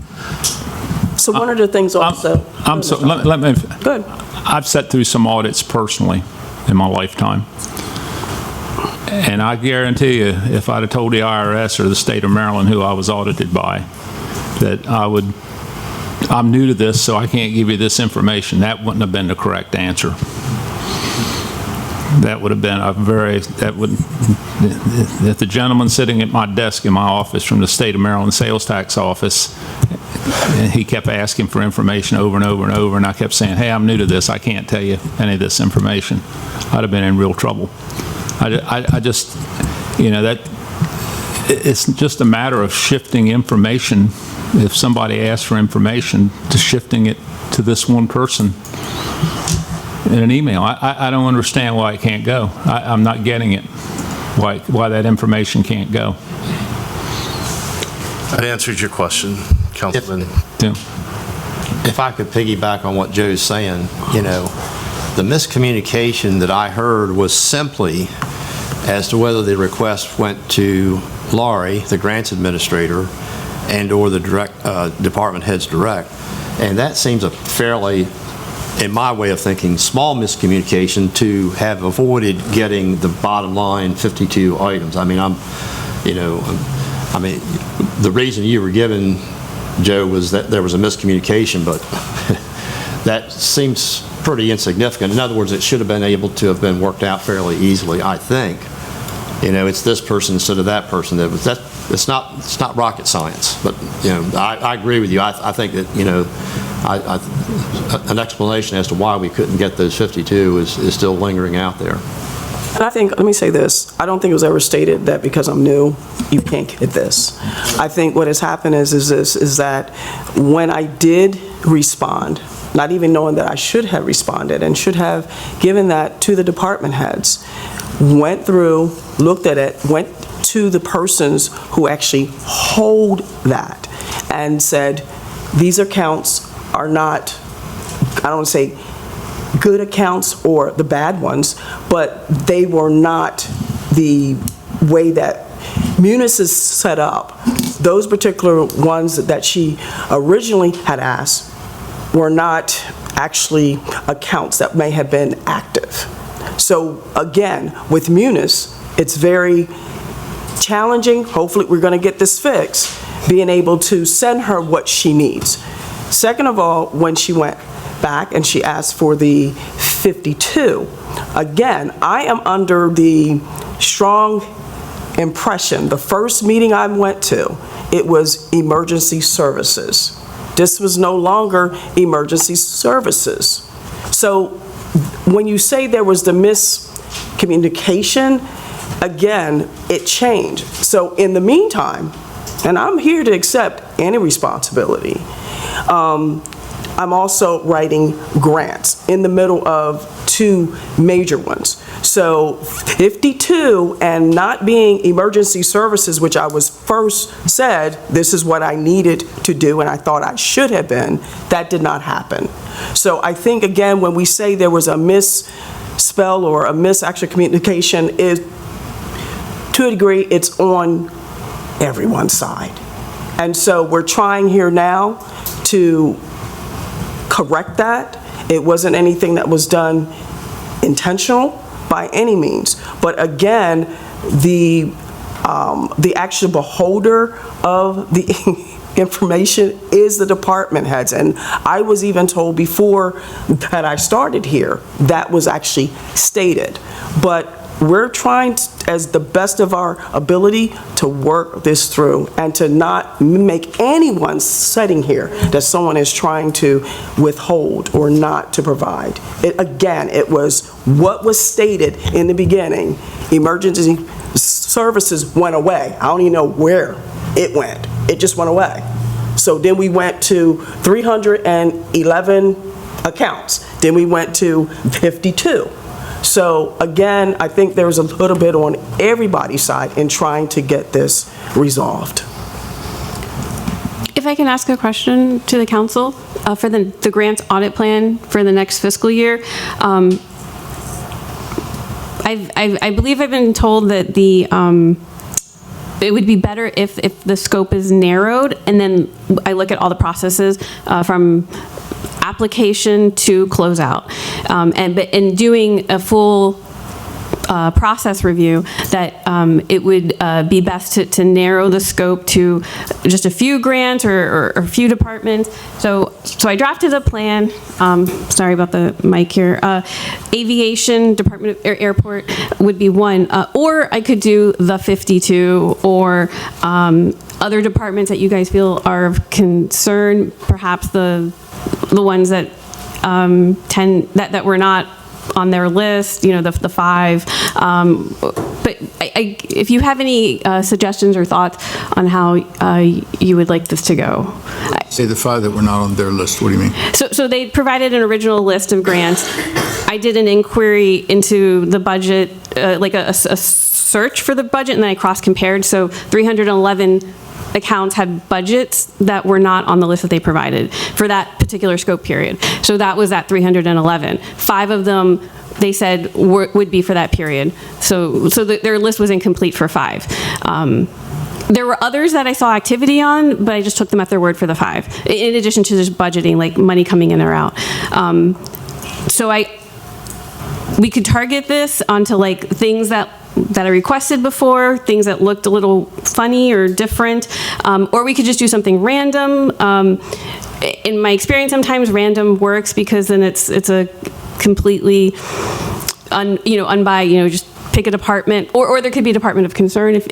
So one of the things also... let me... Good. I've sat through some audits personally in my lifetime. And I guarantee you, if I'd have told the IRS or the state of Maryland who I was audited by, that I I'm new to this, so I can't give you this information. That wouldn't have been the correct answer. That would have been if the gentleman sitting at my desk in my office from the state of Maryland sales tax office, he kept asking for information over and over and over, and I kept saying, hey, I'm new to this, I can't tell you any of this information, I'd have been in real trouble. I just, that it's just a matter of shifting information. If somebody asks for information, to shifting it to this one person in an email. I don't understand why it can't go. I'm not getting it, why that information can't go. That answered your question, Councilman. If I could piggyback on what Joe's saying, the miscommunication that I heard was simply as to whether the request went to Laurie, the grants administrator, and/or the department heads direct. And that seems a fairly, in my way of thinking, small miscommunication to have avoided getting the bottom line 52 items. I mean, the reason you were given, Joe, was that there was a miscommunication, but that seems pretty insignificant. In other words, it should have been able to have been worked out fairly easily, I think. It's this person instead of that person. It's not rocket science, but I agree with you. I think that an explanation as to why we couldn't get those 52 is still lingering out there. And I think, let me say this, I don't think it was ever stated that because I'm new, you can't get this. I think what has happened is that when I did respond, not even knowing that I should have responded and should have given that to the department heads, went through, looked at it, went to the persons who actually hold that and said, these accounts are not, I don't want to say good accounts or the bad ones, but they were not the way that Munis is set up. Those particular ones that she originally had asked were not actually accounts that may have been active. So again, with Munis, it's very challenging. Hopefully we're going to get this fixed, being able to send her what she needs. Second of all, when she went back and she asked for the 52, again, I am under the strong impression, the first meeting I went to, it was emergency services. This was no longer emergency services. So when you say there was the miscommunication, again, it changed. So in the meantime, and I'm here to accept any responsibility, I'm also writing grants in the middle of 2 major ones. So 52 and not being emergency services, which I was first said, this is what I needed to do and I thought I should have been, that did not happen. So I think, again, when we say there was a misspell or a misactual communication, is to a degree, it's on everyone's side. And so we're trying here now to correct that. It wasn't anything that was done intentional by any means. But again, the actual beholder of the information is the department heads. And I was even told before that I started here, that was actually stated. But we're trying to, as the best of our ability, to work this through and to not make anyone sitting here that someone is trying to withhold or not to provide. Again, it was what was stated in the beginning. Emergency services went away. I don't even know where it went. It just went away. So then we went to 311 accounts. Then we went to 52. So again, I think there was a little bit on everybody's side in trying to get this resolved. If I can ask a question to the council for the grants audit plan for the next fiscal year. I believe I've been told that it would be better if the scope is narrowed, and then I look at all the processes from application to closeout, and doing a full process review, that it would be best to narrow the scope to just a few grants or a few departments. So I drafted a plan. Sorry about the mic here. Aviation, Department of Airport would be one, or I could do the 52 or other departments that you guys feel are of concern, perhaps the ones that that were not on their list, the 5. But if you have any suggestions or thoughts on how you would like this to go. Say the 5 that were not on their list, what do you mean? So they provided an original list of grants. I did an inquiry into the budget, like a search for the budget, and then I cross-compared. So 311 accounts had budgets that were not on the list that they provided for that particular scope period. So that was that 311. 5 of them, they said, would be for that period. So their list was incomplete for 5. There were others that I saw activity on, but I just took them at their word for the 5, in addition to just budgeting, like money coming in or out. So we could target this onto like things that I requested before, things that looked a little funny or different, or we could just do something random. In my experience, sometimes random works because then it's a completely unbiased, just pick a department, or there could be a department of concern. If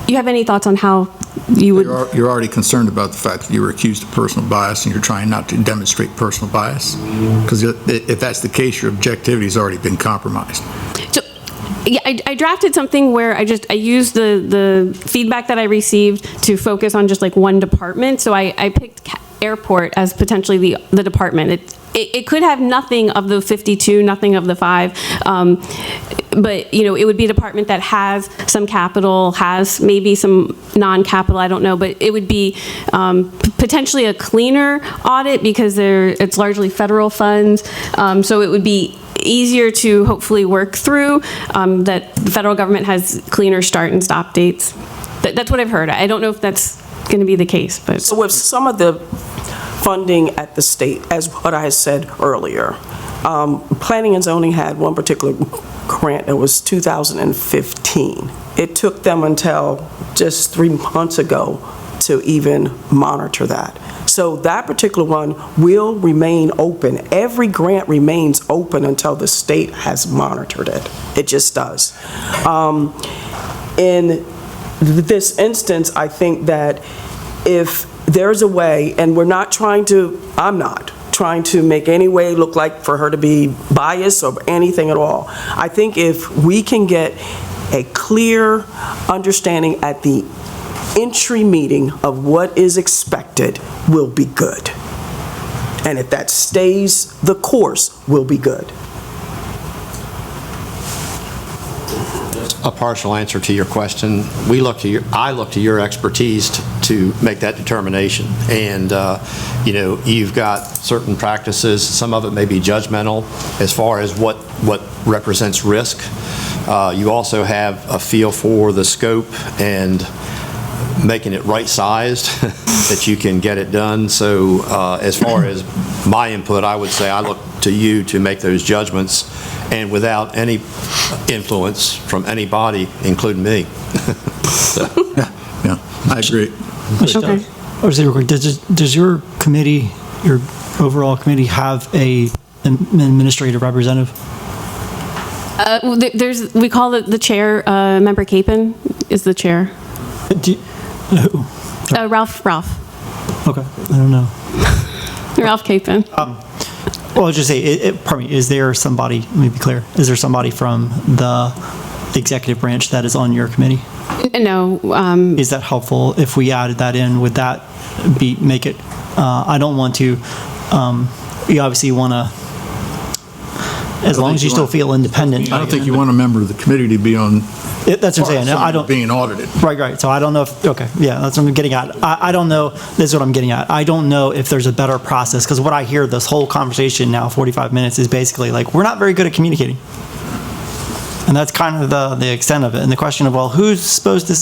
you have any thoughts on how you would... You're already concerned about the fact that you were accused of personal bias and you're trying not to demonstrate personal bias? Because if that's the case, your objectivity has already been compromised. So, yeah, I drafted something where I used the feedback that I received to focus on just like one department. So I picked airport as potentially the department. It could have nothing of the 52, nothing of the 5, but it would be a department that has some capital, has maybe some non-capital, I don't know, but it would be potentially a cleaner audit because it's largely federal funds, so it would be easier to hopefully work through, that the federal government has cleaner start and stop dates. That's what I've heard. I don't know if that's going to be the case, but... So with some of the funding at the state, as what I said earlier, planning and zoning had one particular grant that was 2015. It took them until just 3 months ago to even monitor that. So that particular one will remain open. Every grant remains open until the state has monitored it. It just does. In this instance, I think that if there's a way, and I'm not trying to make any way look like for her to be biased or anything at all. I think if we can get a clear understanding at the entry meeting of what is expected, will be good. And if that stays the course, will be good. A partial answer to your question. I look to your expertise to make that determination. And, you've got certain practices, some of it may be judgmental as far as what represents risk. You also have a feel for the scope and making it right-sized that you can get it done. So as far as my input, I would say I look to you to make those judgments, and without any influence from anybody, including me. Yeah, I agree. Okay. Does your committee, your overall committee, have an administrative representative? We call it the chair, Member Capon is the chair. Who? Ralph. Okay, I don't know. Ralph Capon. Well, I'll just say, pardon me, is there somebody, let me be clear, is there somebody from the executive branch that is on your committee? No. Is that helpful? If we added that in, would that make it, I don't want to, you obviously want to, as long as you still feel independent. I don't think you want a member of the committee to be on. That's what I'm saying. I don't. Being audited. Right. So I don't know if, okay, yeah, that's what I'm getting at. I don't know, this is what I'm getting at. I don't know if there's a better process, because what I hear this whole conversation now, 45 minutes, is basically like, we're not very good at communicating. And that's kind of the extent of it. And the question of, well, who's supposed to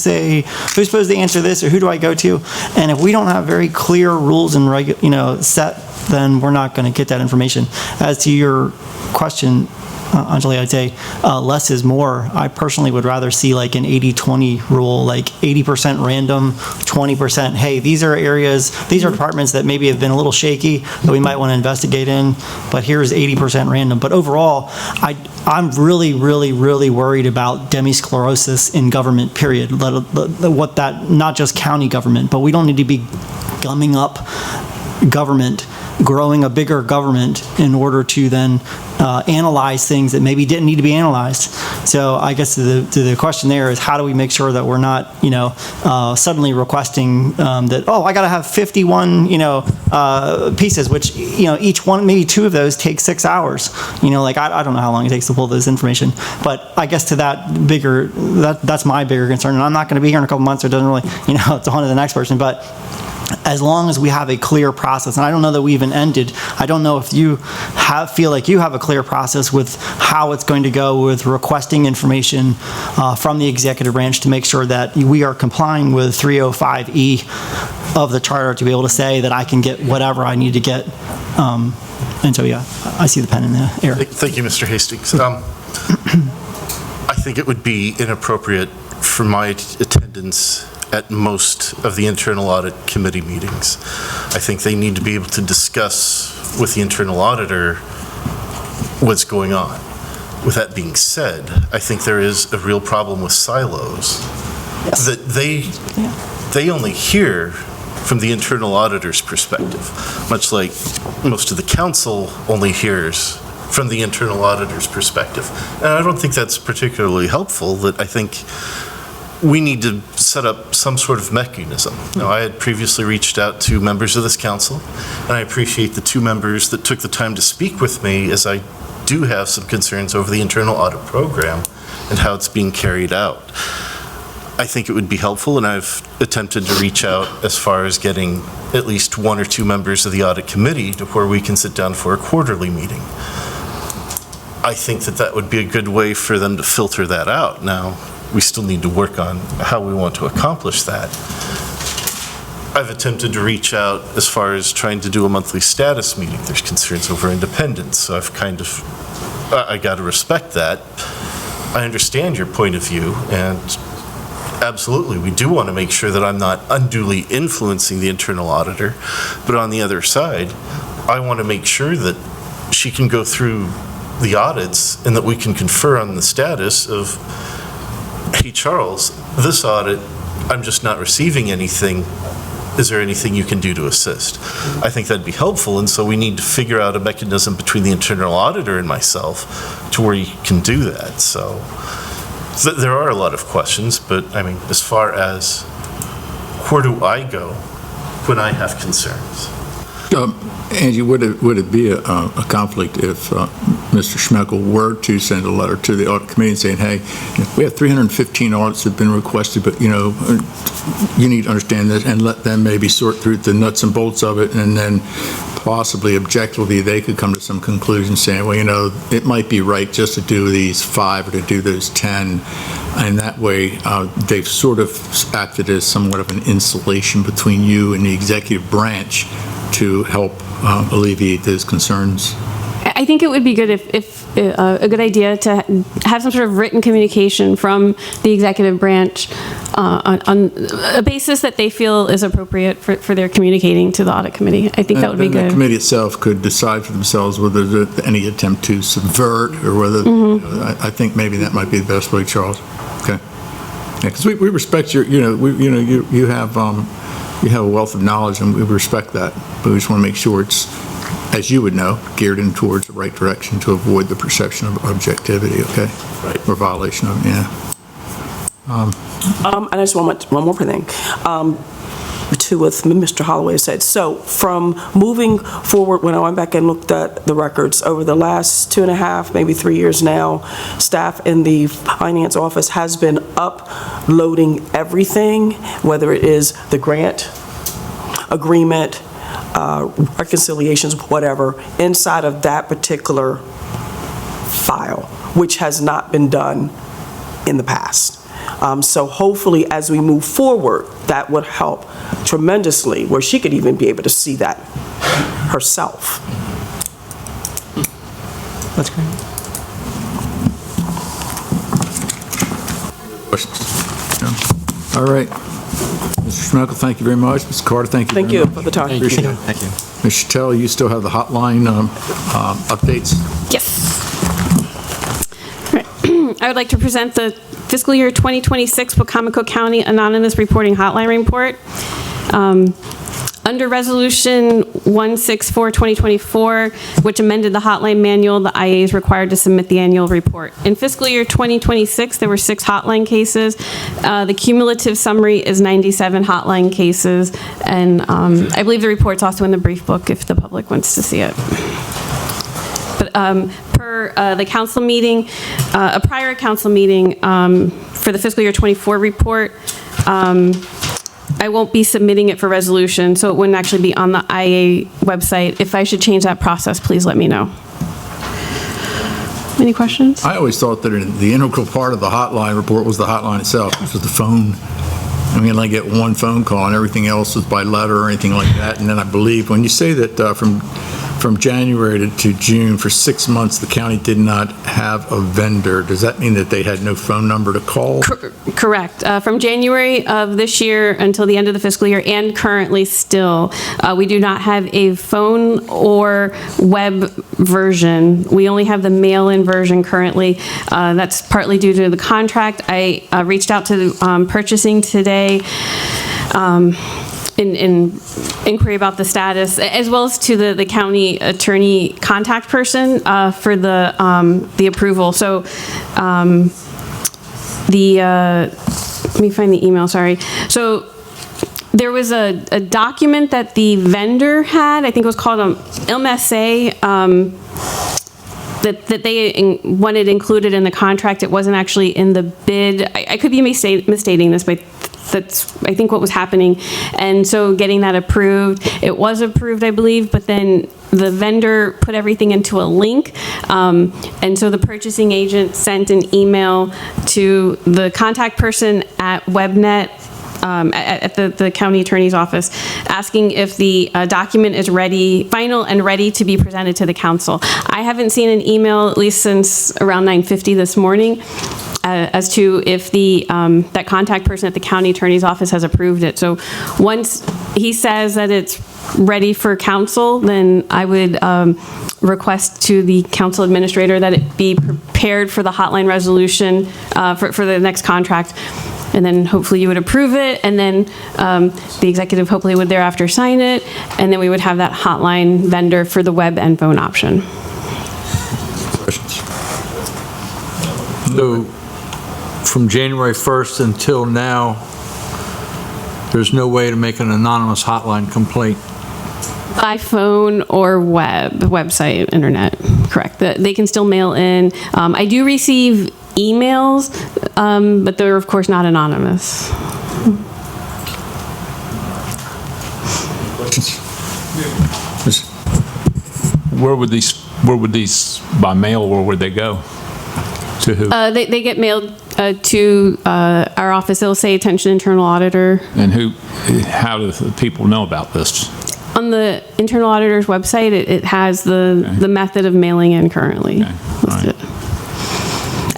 answer this, or who do I go to? And if we don't have very clear rules and set, then we're not going to get that information. As to your question, Anjali, I'd say less is more. I personally would rather see like an 80-20 rule, like 80% random, 20%, hey, these are areas, these are departments that maybe have been a little shaky that we might want to investigate in, but here's 80% random. But overall, I'm really, really, really worried about demisclerosis in government, period. What that, not just county government, but we don't need to be gumming up government, growing a bigger government in order to then analyze things that maybe didn't need to be analyzed. So I guess the question there is, how do we make sure that we're not, suddenly requesting that, oh, I got to have 51, pieces, which, each one, maybe two of those take 6 hours. I don't know how long it takes to pull this information, but I guess to that's my bigger concern. And I'm not going to be here in a couple months, so it doesn't really, it's on to the next person, but as long as we have a clear process, and I don't know that we even ended, I don't know if you feel like you have a clear process with how it's going to go with requesting information from the executive branch to make sure that we are complying with 305E of the charter to be able to say that I can get whatever I need to get. And so, yeah, I see the pen in the air. Thank you, Mr. Hastings. I think it would be inappropriate for my attendance at most of the internal audit committee meetings. I think they need to be able to discuss with the internal auditor what's going on. With that being said, I think there is a real problem with silos. Yes. That they only hear from the internal auditor's perspective, much like most of the council only hears from the internal auditor's perspective. And I don't think that's particularly helpful. That I think we need to set up some sort of mechanism. Now, I had previously reached out to members of this council, and I appreciate the two members that took the time to speak with me, as I do have some concerns over the internal audit program and how it's being carried out. I think it would be helpful, and I've attempted to reach out as far as getting at least one or two members of the audit committee to where we can sit down for a quarterly meeting. I think that would be a good way for them to filter that out. Now, we still need to work on how we want to accomplish that. I've attempted to reach out as far as trying to do a monthly status meeting. There's concerns over independence, so I got to respect that. I understand your point of view, and absolutely, we do want to make sure that I'm not unduly influencing the internal auditor, but on the other side, I want to make sure that she can go through the audits and that we can confer on the status of, hey, Charles, this audit, I'm just not receiving anything. Is there anything you can do to assist? I think that'd be helpful, and so we need to figure out a mechanism between the internal auditor and myself to where you can do that. So there are a lot of questions, but I mean, as far as where do I go when I have concerns? Angie, would it be a conflict if Mr. Schmeckel were to send a letter to the audit committee saying, hey, we have 315 audits that have been requested, but you need to understand this, and let them maybe sort through the nuts and bolts of it, and then possibly objectively they could come to some conclusion saying, well, it might be right just to do these 5 or to do those 10, and that way they've sort of acted as somewhat of an insulation between you and the executive branch to help alleviate those concerns. I think it would be good if a good idea to have some sort of written communication from the executive branch on a basis that they feel is appropriate for their communicating to the audit committee. I think that would be good. The committee itself could decide for themselves whether there's any attempt to subvert or whether, I think maybe that might be the best way, Charles. Okay. Yeah, because we respect your, you have a wealth of knowledge, and we respect that, but we just want to make sure it's, as you would know, geared in towards the right direction to avoid the perception of objectivity, okay? Right. Or violation of, And I just want one more thing. To what Mr. Holloway said. So from moving forward, when I went back and looked at the records over the last 2.5, maybe 3 years now, staff in the finance office has been uploading everything, whether it is the grant agreement, reconciliations, whatever, inside of that particular file, which has not been done in the past. So hopefully, as we move forward, that would help tremendously, where she could even be able to see that herself. That's great. All right. Mr. Schmeichel, thank you very much. Mr. Carter, thank you Thank very you much. for the time. Appreciate it. Thank you. Ms. Chattel, you still have the hotline updates? Yes. Right. I would like to present the fiscal year 2026 Wicomico County Anonymous Reporting Hotline Report. Under Resolution 164-2024, which amended the hotline manual, the IA is required to submit the annual report. In fiscal year 2026, there were 6 hotline cases. The cumulative summary is 97 hotline cases, and I believe the report's also in the brief book if the public wants to see it. But per the council meeting, a prior council meeting for the fiscal year 24 report, I won't be submitting it for resolution, so it wouldn't actually be on the IA website. If I should change that process, please let me know. Any questions? I always thought that the integral part of the hotline report was the hotline itself, which was the phone. I mean, I get one phone call and everything else was by letter or anything like that. And then I believe when you say that from January to June, for 6 months, the county did not have a vendor, does that mean that they had no phone number to call? Correct. From January of this year until the end of the fiscal year, and currently still, we do not have a phone or web version. We only have the mail-in version currently. That's partly due to the contract. I reached out to purchasing today in inquiry about the status, as well as to the county attorney contact person for the approval. So let me find the email, sorry. So there was a document that the vendor had, I think it was called an MSA, that they wanted included in the contract. It wasn't actually in the bid. I could be misstating this, but that's, I think, what was happening. And so getting that approved, it was approved, I believe, but then the vendor put everything into a link. And so the purchasing agent sent an email to the contact person at WebNet, at the county attorney's office, asking if the document is ready, final and ready to be presented to the council. I haven't seen an email, at least since around 9:50 this morning, as to if the that contact person at the county attorney's office has approved it. So once he says that it's ready for council, then I would request to the council administrator that it be prepared for the hotline resolution for the next contract. And then hopefully you would approve it, and then the executive hopefully would thereafter sign it, and then we would have that hotline vendor for the web and phone option. Questions? So, from January 1st until now, there's no way to make an anonymous hotline complaint? By phone or website, internet, correct. They can still mail in. I do receive emails, but they're of course not anonymous. Questions? Where would these by mail, where would they go? To who? They get mailed to our office. It'll say attention internal auditor. And how do the people know about this? On the internal auditor's website, it has the method of mailing in currently listed.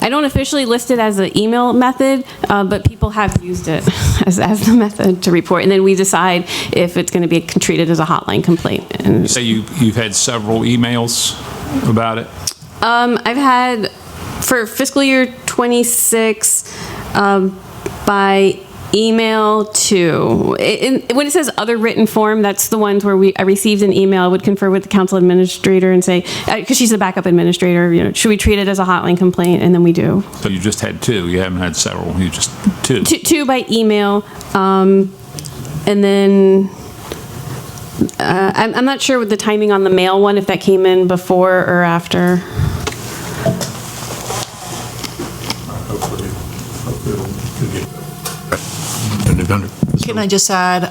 I don't officially list it as an email method, but people have used it as the method to report, and then we decide if it's going to be treated as a hotline complaint. And You say you've had several emails about it? I've had, for fiscal year 26, by email to, when it says other written form, that's the ones where I received an email, would confer with the council administrator and say, because she's the backup administrator, should we treat it as a hotline complaint? And then we do. So you just had 2, you haven't had several, you just 2? Two by email, and then I'm not sure with the timing on the mail one, if that came in before or after. Can I just add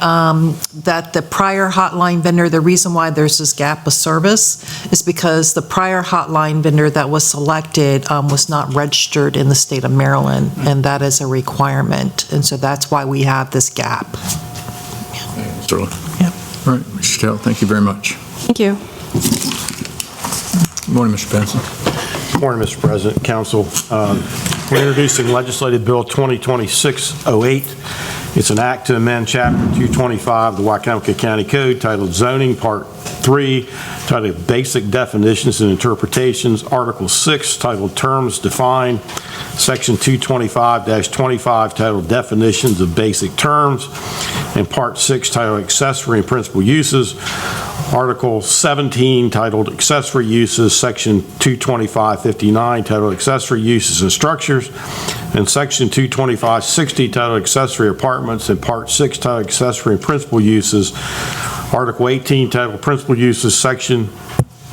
that the prior hotline vendor, the reason why there's this gap of service is because the prior hotline vendor that was selected was not registered in the state of Maryland, and that is a requirement. And so that's why we have this gap. Certainly. Yeah. All right, Ms. Chattel, thank you very much. Thank you. Good morning, Mr. Benson. Good morning, Mr. President, Council. We're introducing Legislative Bill 2026-08. It's an act to amend Chapter 225 of the Wicomico County Code titled Zoning, Part 3, titled Basic Definitions and Interpretations, Article 6, titled Terms Defined, Section 225-25, titled Definitions of Basic Terms, and Part 6, titled Accessory and Principal Uses, Article 17, titled Accessory Uses, Section 225-59, titled Accessory Uses and Structures, and Section 225-60, titled Accessory Apartments, and Part 6, titled Accessory and Principal Uses, Article 18, titled Principal Uses, Section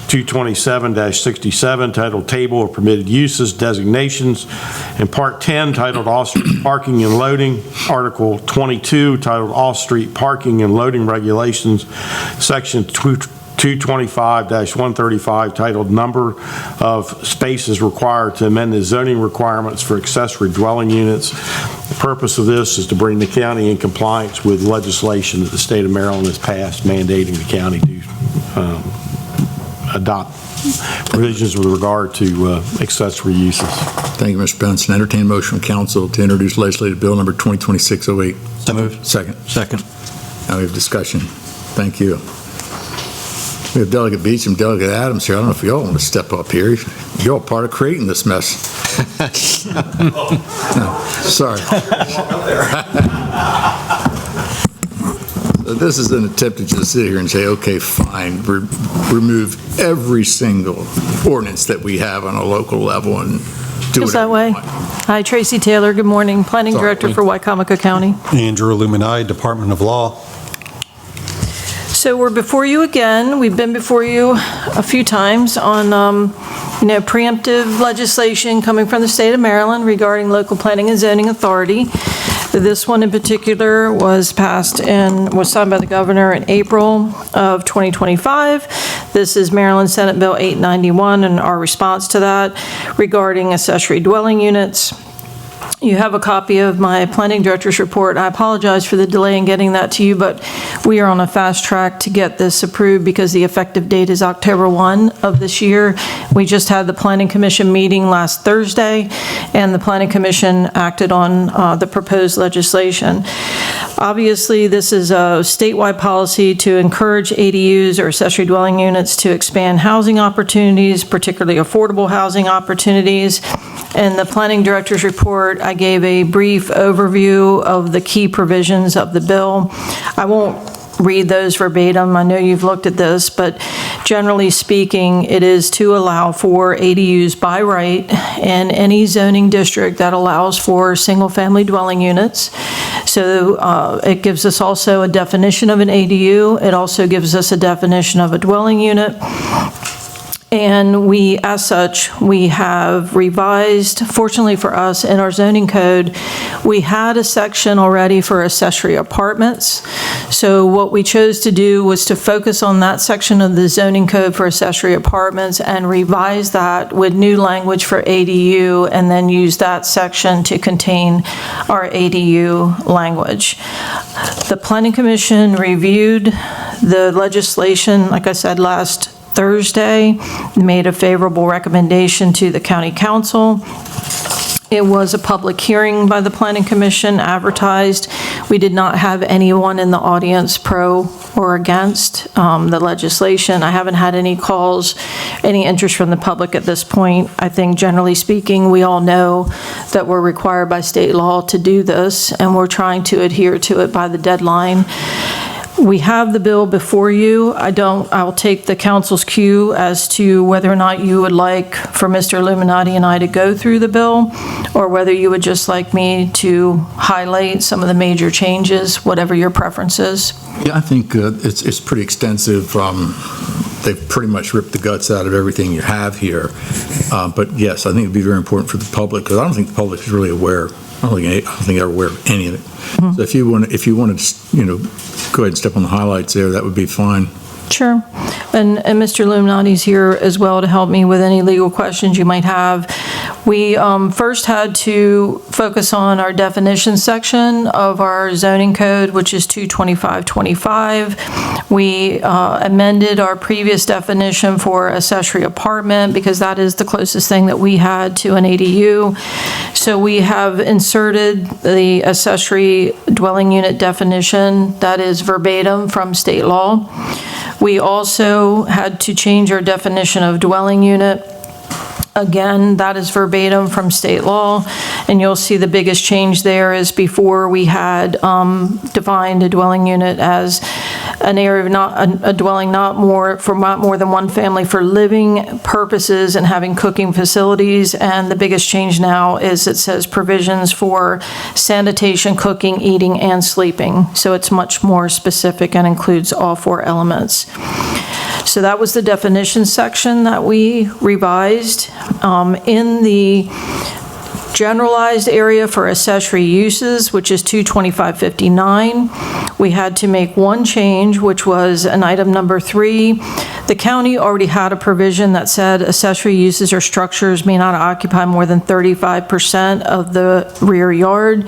227-67, titled Table of Permitted Uses, Designations, and Part 10, titled Off-Street Parking and Loading, Article 22, titled Off-Street Parking and Loading Regulations, Section 225-135, titled Number of Spaces Required to Amend the Zoning Requirements for Accessory Dwelling Units. The purpose of this is to bring the county in compliance with legislation that the state of Maryland has passed mandating the county to adopt provisions with regard to accessory uses. Thank you, Mr. Benson. Entertain a motion from council to introduce legislative bill number 2026-08. So moved. Second. Second. Now we have discussion. Thank you. We have Delegate Beach and Delegate Adams here. I don't know if y'all want to step up here. You're all part of creating this mess. No, sorry. This is an attempt to just sit here and say, okay, fine, remove every single ordinance that we have on a local level and do it. Is that way? Hi, Tracy Taylor. Good morning. Planning Director for Wicomico County. Andrew Illuminati, Department of Law. So we're before you again. We've been before you a few times on, preemptive legislation coming from the state of Maryland regarding local planning and zoning authority. This one in particular was passed and was signed by the governor in April of 2025. This is Maryland Senate Bill 891 and our response to that regarding accessory dwelling units. You have a copy of my planning director's report. I apologize for the delay in getting that to you, but we are on a fast track to get this approved because the effective date is October 1 of this year. We just had the Planning Commission meeting last Thursday, and the Planning Commission acted on the proposed legislation. Obviously, this is a statewide policy to encourage ADUs or accessory dwelling units to expand housing opportunities, particularly affordable housing opportunities. In the planning director's report, I gave a brief overview of the key provisions of the bill. I won't read those verbatim. I know you've looked at this, but generally speaking, it is to allow for ADUs by right in any zoning district that allows for single-family dwelling units. So it gives us also a definition of an ADU. It also gives us a definition of a dwelling unit. And we, as such, we have revised, fortunately for us, in our zoning code, we had a section already for accessory apartments. So what we chose to do was to focus on that section of the zoning code for accessory apartments and revise that with new language for ADU, and then use that section to contain our ADU language. The Planning Commission reviewed the legislation, like I said, last Thursday, made a favorable recommendation to the county council. It was a public hearing by the Planning Commission, advertised. We did not have anyone in the audience pro or against the legislation. I haven't had any calls, any interest from the public at this point. I think generally speaking, we all know that we're required by state law to do this, and we're trying to adhere to it by the deadline. We have the bill before you. I'll take the council's cue as to whether or not you would like for Mr. Illuminati and I to go through the bill, or whether you would just like me to highlight some of the major changes, whatever your preference is. Yeah, I think it's pretty extensive. They've pretty much ripped the guts out of everything you have here. But yes, I think it'd be very important for the public, because I don't think the public is really aware. I don't think they're aware of any of it. Mm-hmm. So if you want to, go ahead and step on the highlights there, that would be fine. Sure. And Mr. Illuminati's here as well to help me with any legal questions you might have. We first had to focus on our definition section of our zoning code, which is 22525. We amended our previous definition for accessory apartment because that is the closest thing that we had to an ADU. So we have inserted the accessory dwelling unit definition that is verbatim from state law. We also had to change our definition of dwelling unit. Again, that is verbatim from state law, and you'll see the biggest change there is before we had defined a dwelling unit as an area of a dwelling not more than one family for living purposes and having cooking facilities, and the biggest change now is it says provisions for sanitation, cooking, eating, and sleeping. So it's much more specific and includes all four elements. So that was the definition section that we revised. In the generalized area for accessory uses, which is 22559, we had to make one change, which was an item number 3. The county already had a provision that said accessory uses or structures may not occupy more than 35% of the rear yard.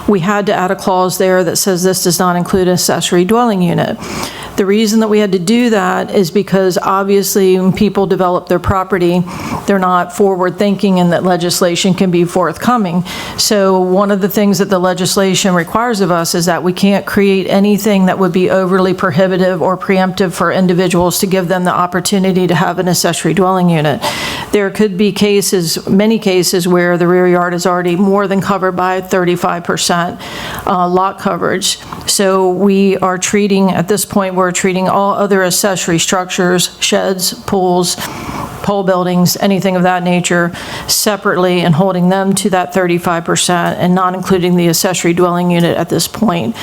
We had to add a clause there that says this does not include an accessory dwelling unit. The reason that we had to do that is because obviously when people develop their property, they're not forward-thinking and that legislation can be forthcoming. So one of the things that the legislation requires of us is that we can't create anything that would be overly prohibitive or preemptive for individuals to give them the opportunity to have an accessory dwelling unit. There could be cases, many cases, where the rear yard is already more than covered by 35% lot coverage. So we are treating, at this point, we're treating all other accessory structures, sheds, pools, pole buildings, anything of that nature, separately and holding them to that 35% and not including the accessory dwelling unit at this point.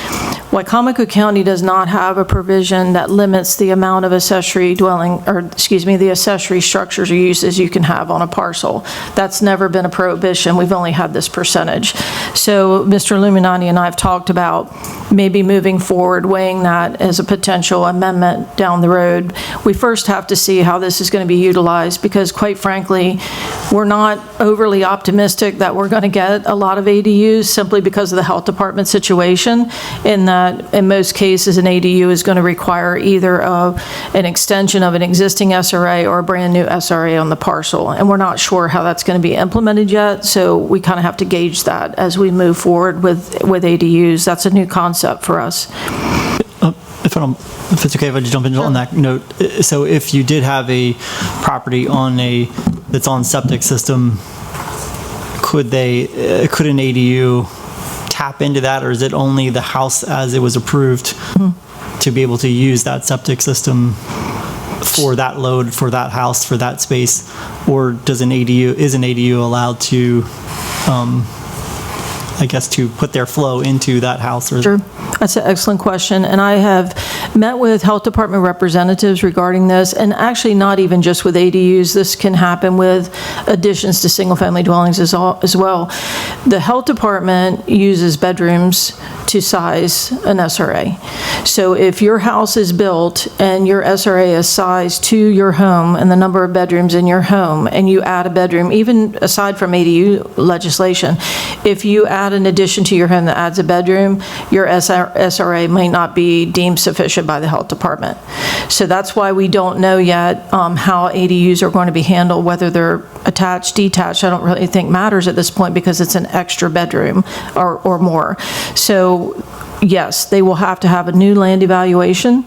Wicomico County does not have a provision that limits the amount of accessory the accessory structures or uses you can have on a parcel. That's never been a prohibition. We've only had this percentage. So Mr. Illuminati and I have talked about maybe moving forward, weighing that as a potential amendment down the road. We first have to see how this is going to be utilized because, quite frankly, we're not overly optimistic that we're going to get a lot of ADUs simply because of the health department situation, in that in most cases an ADU is going to require either an extension of an existing SRA or a brand new SRA on the parcel, and we're not sure how that's going to be implemented yet, so we kind of have to gauge that as we move forward with ADUs. That's a new concept for us. If it's okay if I just jump in on that note, so if you did have a property that's on septic system, could an ADU tap into that, or is it only the house as it was approved to be able to use that septic system for that load, for that house, for that space, or is an ADU allowed to to put their flow into that house? Sure. That's an excellent question. And I have met with health department representatives regarding this, and actually not even just with ADUs. This can happen with additions to single-family dwellings as well. The health department uses bedrooms to size an SRA. So if your house is built and your SRA is sized to your home and the number of bedrooms in your home, and you add a bedroom, even aside from ADU legislation, if you add an addition to your home that adds a bedroom, your SRA might not be deemed sufficient by the health department. So that's why we don't know yet how ADUs are going to be handled, whether they're attached, detached. I don't really think matters at this point because it's an extra bedroom or more. So yes, they will have to have a new land evaluation,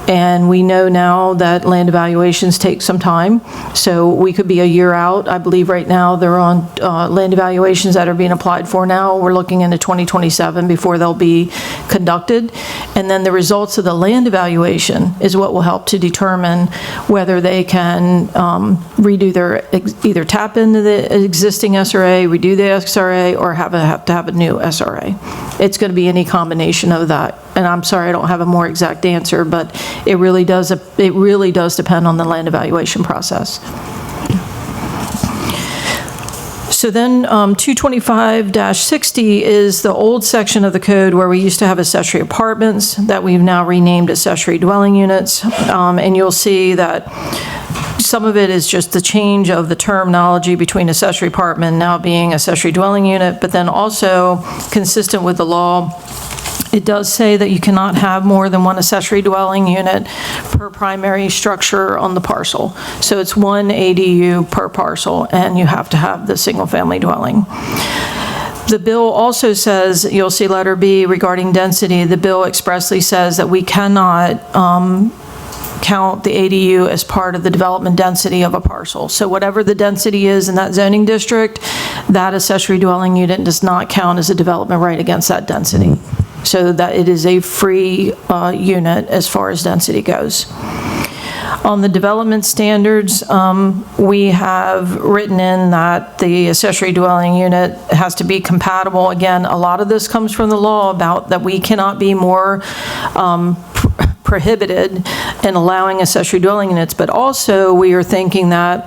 and we know now that land evaluations take some time, so we could be a year out. I believe right now they're on land evaluations that are being applied for now. We're looking into 2027 before they'll be conducted, and then the results of the land evaluation is what will help to determine whether they can redo either tap into the existing SRA, redo the SRA, or have to have a new SRA. It's going to be any combination of that. And I'm sorry I don't have a more exact answer, but it really does depend on the land evaluation process. So then 225-60 is the old section of the code where we used to have accessory apartments that we've now renamed accessory dwelling units. And you'll see that some of it is just the change of the terminology between accessory apartment now being accessory dwelling unit, but then also consistent with the law, it does say that you cannot have more than one accessory dwelling unit per primary structure on the parcel. So it's one ADU per parcel, and you have to have the single-family dwelling. The bill also says, you'll see letter B regarding density, the bill expressly says that we cannot count the ADU as part of the development density of a parcel. So whatever the density is in that zoning district, that accessory dwelling unit does not count as a development right against that density. So that it is a free unit as far as density goes. On the development standards, we have written in that the accessory dwelling unit has to be compatible. Again, a lot of this comes from the law about that we cannot be more prohibited in allowing accessory dwelling units, but also we are thinking that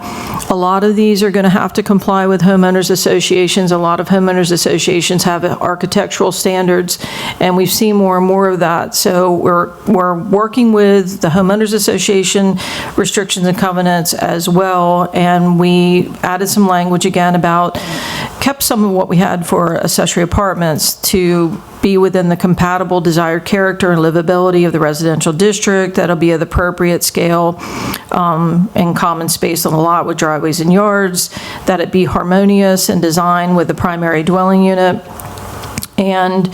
a lot of these are going to have to comply with homeowners associations. A lot of homeowners associations have architectural standards, and we've seen more and more of that. So we're working with the homeowners association restrictions and covenants as well, and we added some language again about, kept some of what we had for accessory apartments to be within the compatible desired character and livability of the residential district. That'll be of the appropriate scale and common space on the lot with driveways and yards, that it be harmonious and designed with the primary dwelling unit. And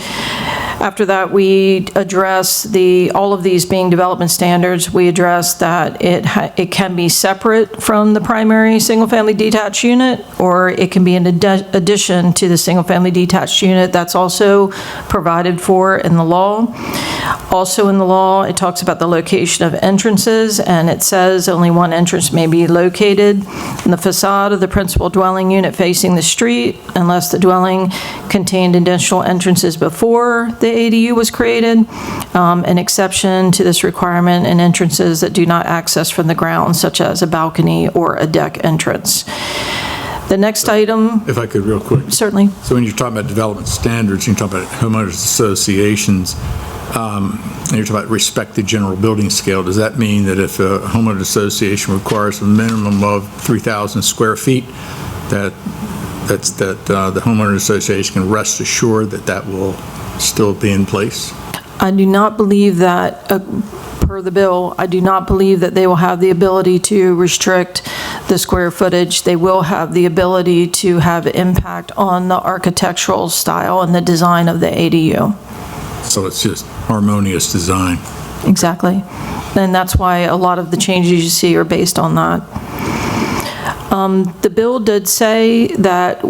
after that, we address all of these being development standards. We address that it can be separate from the primary single-family detached unit, or it can be in addition to the single-family detached unit. That's also provided for in the law. Also in the law, it talks about the location of entrances, and it says only one entrance may be located in the facade of the principal dwelling unit facing the street, unless the dwelling contained additional entrances before the ADU was created. An exception to this requirement and entrances that do not access from the ground, such as a balcony or a deck entrance. The next item. If I could real quick. Certainly. So when you're talking about development standards, you're talking about homeowners associations, and you're talking about respect the general building scale. Does that mean that if a homeowner association requires a minimum of 3,000 square feet, that the homeowner association can rest assured that that will still be in place? I do not believe that, per the bill, I do not believe that they will have the ability to restrict the square footage. They will have the ability to have impact on the architectural style and the design of the ADU. So it's just harmonious design. Exactly. And that's why a lot of the changes you see are based on that. The bill did say that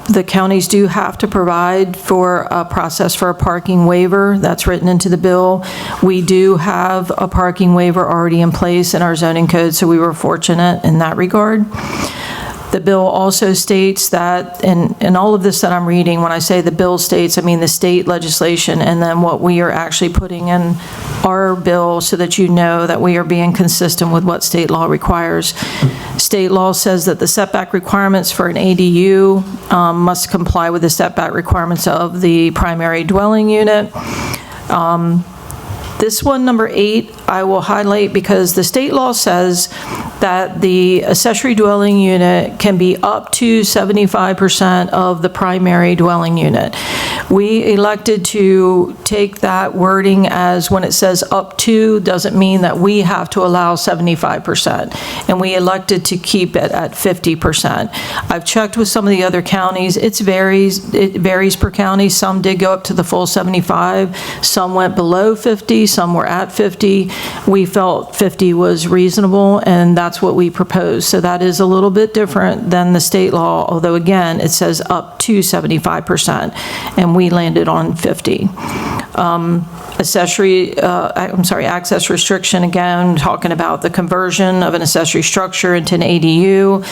the counties do have to provide for a process for a parking waiver. That's written into the bill. We do have a parking waiver already in place in our zoning code, so we were fortunate in that regard. The bill also states that, and all of this that I'm reading, when I say the bill states, I mean the state legislation, and then what we are actually putting in our bill so that you know that we are being consistent with what state law requires. State law says that the setback requirements for an ADU must comply with the setback requirements of the primary dwelling unit. This one, number 8, I will highlight because the state law says that the accessory dwelling unit can be up to 75% of the primary dwelling unit. We elected to take that wording as when it says up to doesn't mean that we have to allow 75%, and we elected to keep it at 50%. I've checked with some of the other counties. It varies per county. Some did go up to the full 75, some went below 50, some were at 50. We felt 50 was reasonable, and that's what we proposed. So that is a little bit accessory than the state law, although again, it says up to 75%, and we landed on 50. Access restriction, again, talking about the conversion of an accessory structure into an ADU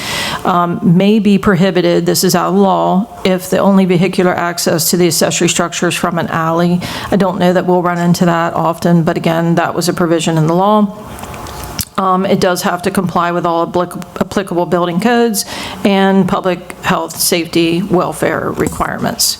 may be prohibited, this is out of law, if the only vehicular access to the accessory structure is from an alley. I don't know that we'll run into that often, but again, that was a provision in the law. It does have to comply with all applicable building codes and public health, safety, welfare requirements.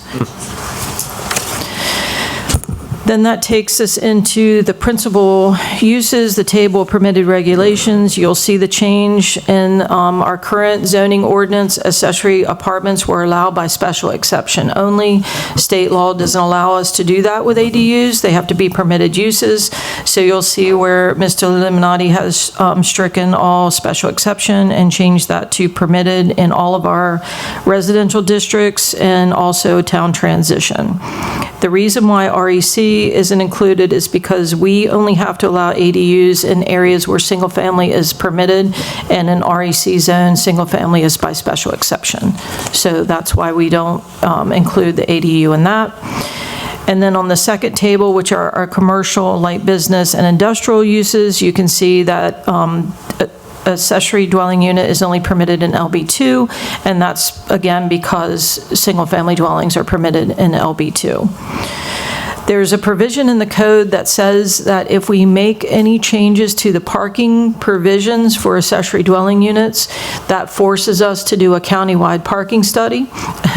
Then that takes us into the principal uses, the table of permitted regulations. You'll see the change in our current zoning ordinance. Accessory apartments were allowed by special exception only. State law doesn't allow us to do that with ADUs. They have to be permitted uses. So you'll see where Mr. Illuminati has stricken all special exception and changed that to permitted in all of our residential districts and also town transition. The reason why REC isn't included is because we only have to allow ADUs in areas where single-family is permitted, and in REC zone, single-family is by special exception. So that's why we don't include the ADU in that. And then on the second table, which are our commercial, light business, and industrial uses, you can see that accessory dwelling unit is only permitted in LB2, and that's, again, because single-family dwellings are permitted in LB2. There's a provision in the code that says that if we make any changes to the parking provisions for accessory dwelling units, that forces us to do a countywide parking study.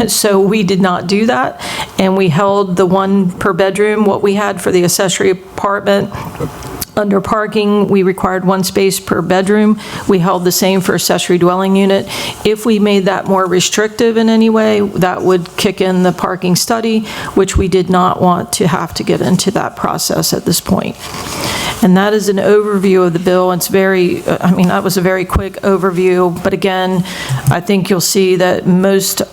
So we did not do that, and we held the one per bedroom, what we had for the accessory apartment. Under parking, we required one space per bedroom. We held the same for accessory dwelling unit. If we made that more restrictive in any way, that would kick in the parking study, which we did not want to have to get into that process at this point. And that is an overview of the bill. It's that was a very quick overview, but again, I think you'll see that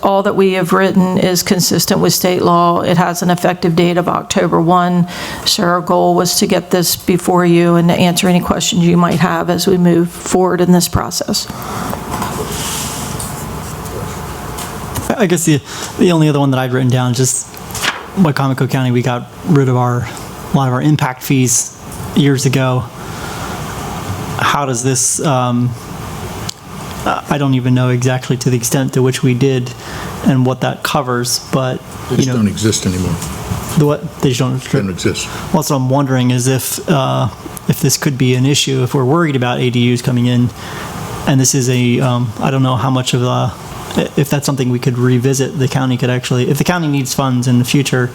all that we have written is consistent with state law. It has an effective date of October 1, so our goal was to get this before you and to answer any questions you might have as we move forward in this process. I guess the only other one that I'd written down, just Wicomico County, we got rid of a lot of our impact fees years ago. How does this, I don't even know exactly to the extent to which we did and what that covers, but, They just don't exist anymore. The what? They just don't exist. Well, so I'm wondering is if this could be an issue, if we're worried about ADUs coming in, and this is I don't know how much of if that's something we could revisit, the county could actually, if the county needs funds in the future,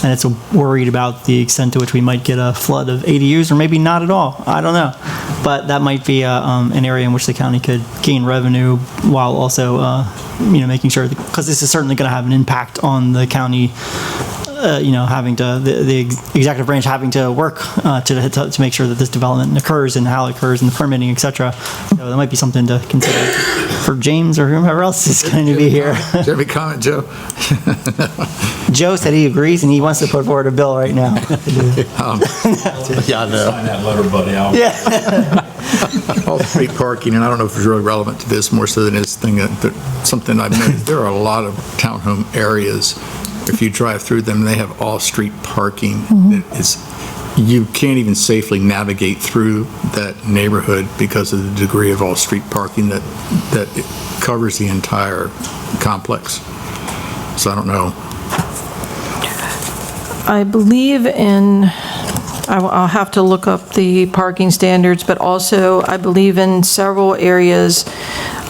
and it's worried about the extent to which we might get a flood of ADUs, or maybe not at all, I don't know. But that might be an area in which the county could gain revenue while also, making sure, because this is certainly going to have an impact on the county, having to, the executive branch having to work to make sure that this development occurs and how it occurs and the permitting, et cetera. So that might be something to consider for James or whomever else is going to be here. Do you have any comment, Joe? Joe said he agrees and he wants to put forward a bill right now. Yeah, I know. Sign that letter, buddy. Yeah. Off-street parking, and I don't know if it's really relevant to this more so than this thing, something I've noticed, there are a lot of townhome areas. If you drive through them, they have off-street parking. You can't even safely navigate through that neighborhood because of the degree of off-street parking that it covers the entire complex. So I don't know. I believe I'll have to look up the parking standards, but also I believe in several areas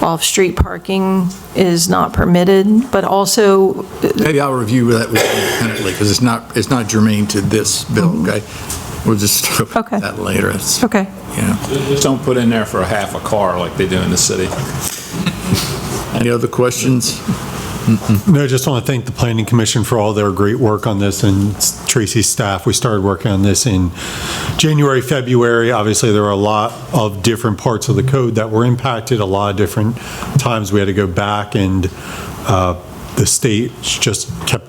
off-street parking is not permitted, but also... Maybe I'll review that with you independently, because it's not germane to this bill, okay? We'll just talk about that later. Okay. Just don't put in there for a half a car like they do in the city. Any other questions? No, I just want to thank the Planning Commission for all their great work on this and Tracy's staff. We started working on this in January, February. Obviously, there were a lot of different parts of the code that were impacted. A lot of different times we had to go back, and the state just kept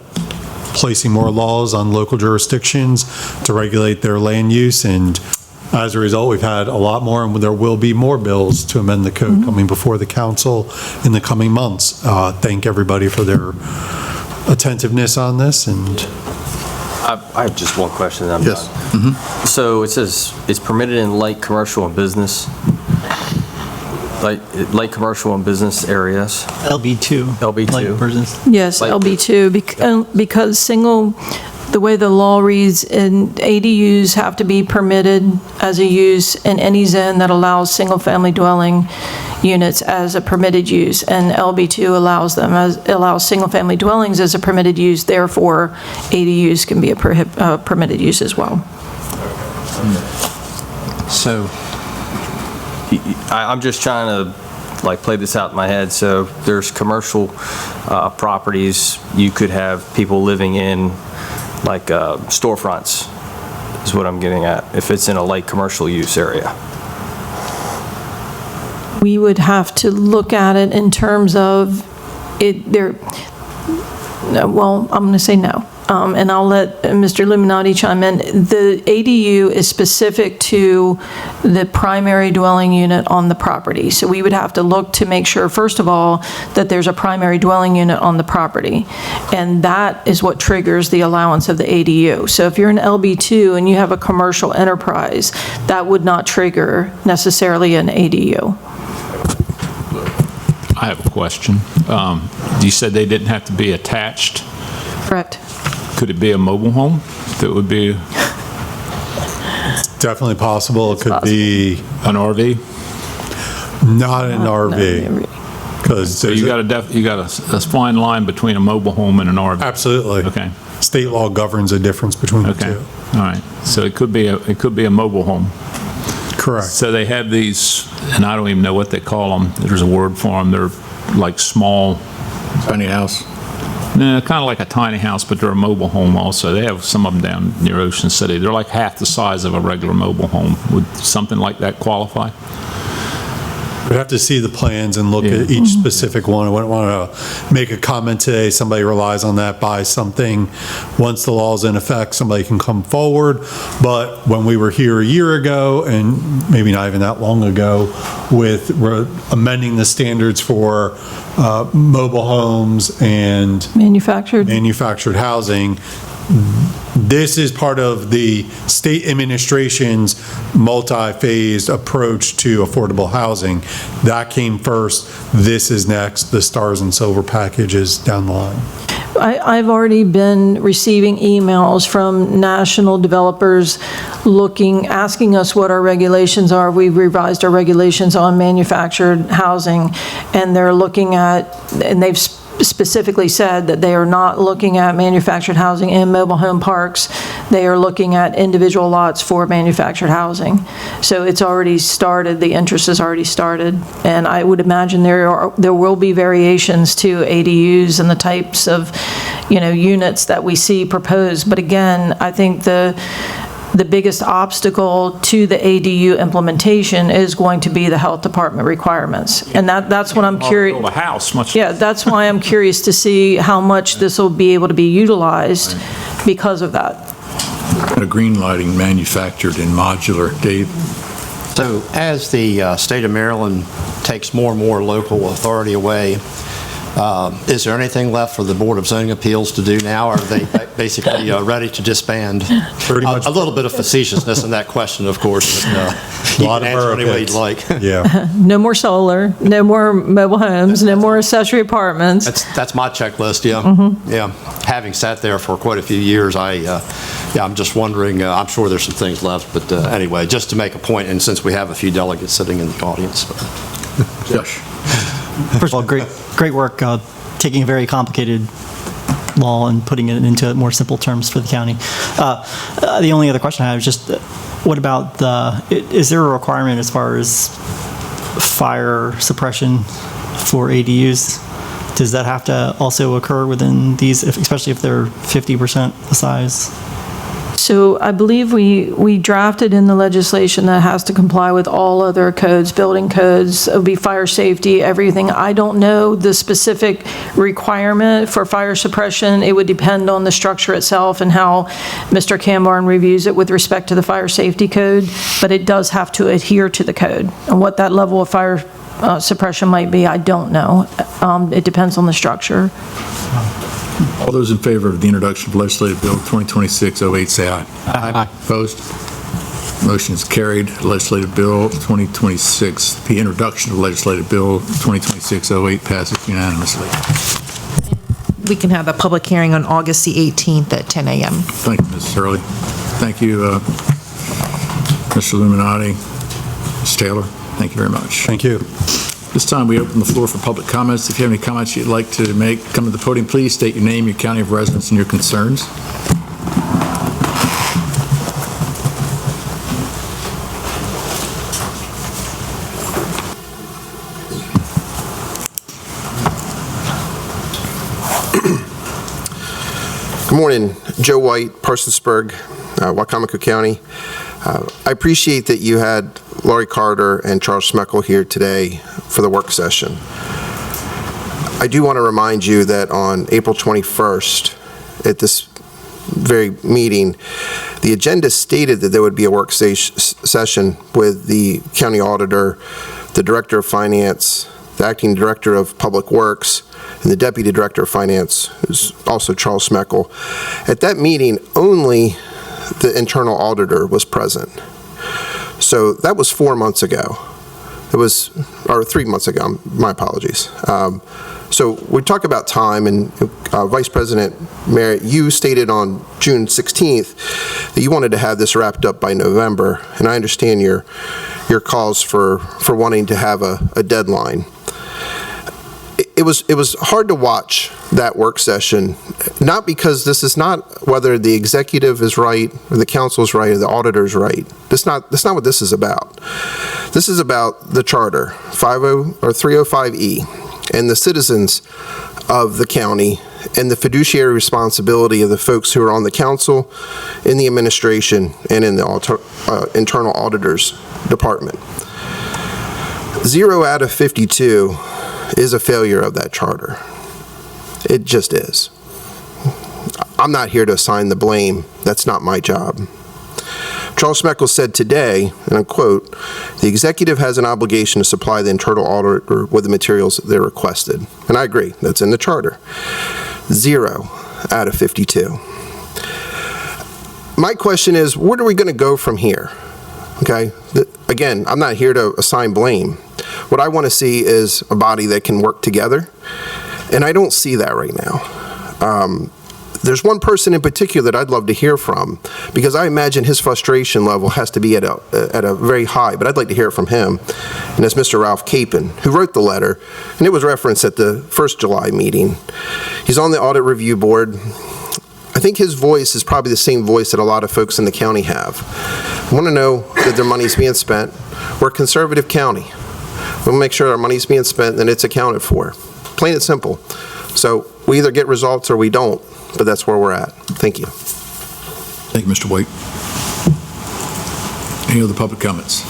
placing more laws on local jurisdictions to regulate their land use, and as a result, we've had a lot more, and there will be more bills to amend the code coming before the council in the coming months. Thank everybody for their attentiveness on this. And I have just one question. And I'm Yes. done. So it says it's permitted in light commercial and business, light commercial and business areas. LB2. LB2. Light business. Yes, Like- LB2, because the way the law reads, ADUs have to be permitted as a use in any zone that allows single-family dwelling units as a permitted use, and LB2 allows single-family dwellings as a permitted use. Therefore, ADUs can be a permitted use as well. So, I'm just trying to like play this out in my head. So there's commercial properties you could have people living in, like storefronts is what I'm getting at, if it's in a light commercial use area. We would have to look at it in terms of it. Well, I'm going to say no. And I'll let Mr. Illuminati chime in. The ADU is specific to the primary dwelling unit on the property. So we would have to look to make sure, first of all, that there's a primary dwelling unit on the property. And that is what triggers the allowance of the ADU. So if you're an LB2 and you have a commercial enterprise, that would not trigger necessarily an ADU. I have a question. You said they didn't have to be attached. Correct. Could it be a mobile home that would be? Definitely possible. It could be an RV. Not an RV, because so you got a fine line between a mobile home and an RV. Absolutely. Okay. State law governs a difference between the two. All right. So it could be a mobile home. Correct. So they have these, and I don't even know what they call them. There's a word for them. They're like small. Tiny house. No, kind of like a tiny house, but they're a mobile home also. They have some of them down near Ocean City. They're like half the size of a regular mobile home. Would something like that qualify? We'd have to see the plans and look at each specific one. I wouldn't want to make a comment today, somebody relies on that, buy something. Once the law's in effect, somebody can come forward. But when we were here a year ago, and maybe not even that long ago, with amending the standards for mobile homes and manufactured housing, this is part of the state administration's multi-phased approach to affordable housing. That came first. This is next. The Stars and Silver package is down the line. I've already been receiving emails from national developers asking us what our regulations are. We've revised our regulations on manufactured housing, and they're looking at, and they've specifically said that they are not looking at manufactured housing in mobile home parks. They are looking at individual lots for manufactured housing. So it's already started, the interest has already started, and I would imagine there will be variations to ADUs and the types of, units that we see proposed. But again, I think the biggest obstacle to the ADU implementation is going to be the health department requirements. And that's what I'm curious. Build a house much. Yeah, that's why I'm curious to see how much this will be able to be utilized because of that. A green lighting manufactured in modular, Dave. So as the state of Maryland takes more and more local authority away, is there anything left for the Board of Zoning Appeals to do now? Or are they basically ready to disband? Pretty much. A little bit of facetiousness in that question, of course. But, you can answer any way you'd like. Yeah. No more solar, no more mobile homes, no more accessory apartments. That's my checklist, yeah. Yeah. Having sat there for quite a few years, I'm just wondering, I'm sure there's some things left, but anyway, just to make a point, and since we have a few delegates sitting in the audience. Josh. First of all, great work taking a very complicated law and putting it into more simple terms for the county. The only other question I have is just, what about is there a requirement as far as fire suppression for ADUs? Does that have to also occur within these, especially if they're 50% the size? So I believe we drafted in the legislation that has to comply with all other codes, building codes, it would be fire safety, everything. I don't know the specific requirement for fire suppression. It would depend on the structure itself and how Mr. Cambarn reviews it with respect to the fire safety code, but it does have to adhere to the code. And what that level of fire suppression might be, I don't know. It depends on the structure. All those in favor of the introduction of legislative bill 2026-08, say aye. Aye. Opposed? Motion is carried. Legislative bill 2026, the introduction of legislative bill 2026-08 passes unanimously. we can have a public hearing on August the 18th at 10 a.m. Thank you, Mrs. Hurley. Thank you, Mr. Illuminati, Ms. Taylor. Thank you very much. Thank you. This time, we open the floor for public comments. If you have any comments you'd like to make, come to the podium, please state your name, your county of residence, and your concerns. Good morning. Joe White, Parsonsburg, Wicomico County. I appreciate that you had Laurie Carter and Charles Smeckel here today for the work session. I do want to remind you that on April 21st, at this very meeting, the agenda stated that there would be a work session with the county auditor, the director of finance, the acting director of public works, and the deputy director of finance, who's also Charles Smeckel. At that meeting, only the internal auditor was present. So that was 4 months ago. Or 3 months ago, my apologies. So we talk about time, and Vice President Merritt, you stated on June 16th that you wanted to have this wrapped up by November, and I understand your calls for wanting to have a deadline. It was hard to watch that work session, not because this is not whether the executive is right, or the council is right, or the auditor is right. That's not what this is about. This is about the charter, 305E, and the citizens of the county, and the fiduciary responsibility of the folks who are on the council, in the administration, and in the internal auditor's department. 0 out of 52 is a failure of that charter. It just is. I'm not here to assign the blame. That's not my job. Charles Smeckel said today, and I quote, "The executive has an obligation to supply the internal auditor with the materials that they're requested." And I agree, that's in the charter. 0 out of 52. My question is, where are we going to go from here? Okay, again, I'm not here to assign blame. What I want to see is a body that can work together, and I don't see that right now. There's one person in particular that I'd love to hear from, because I imagine his frustration level has to be at a very high, but I'd like to hear it from him, and that's Mr. Ralph Capon, who wrote the letter, and it was referenced at the first July meeting. He's on the Audit Review Board. I think his voice is probably the same voice that a lot of folks in the county have. I want to know that their money's being spent. We're a conservative county. We'll make sure our money's being spent and it's accounted for. Plain and simple. So we either get results or we don't, but that's where we're at. Thank you. Thank you, Mr. White. Any other public comments?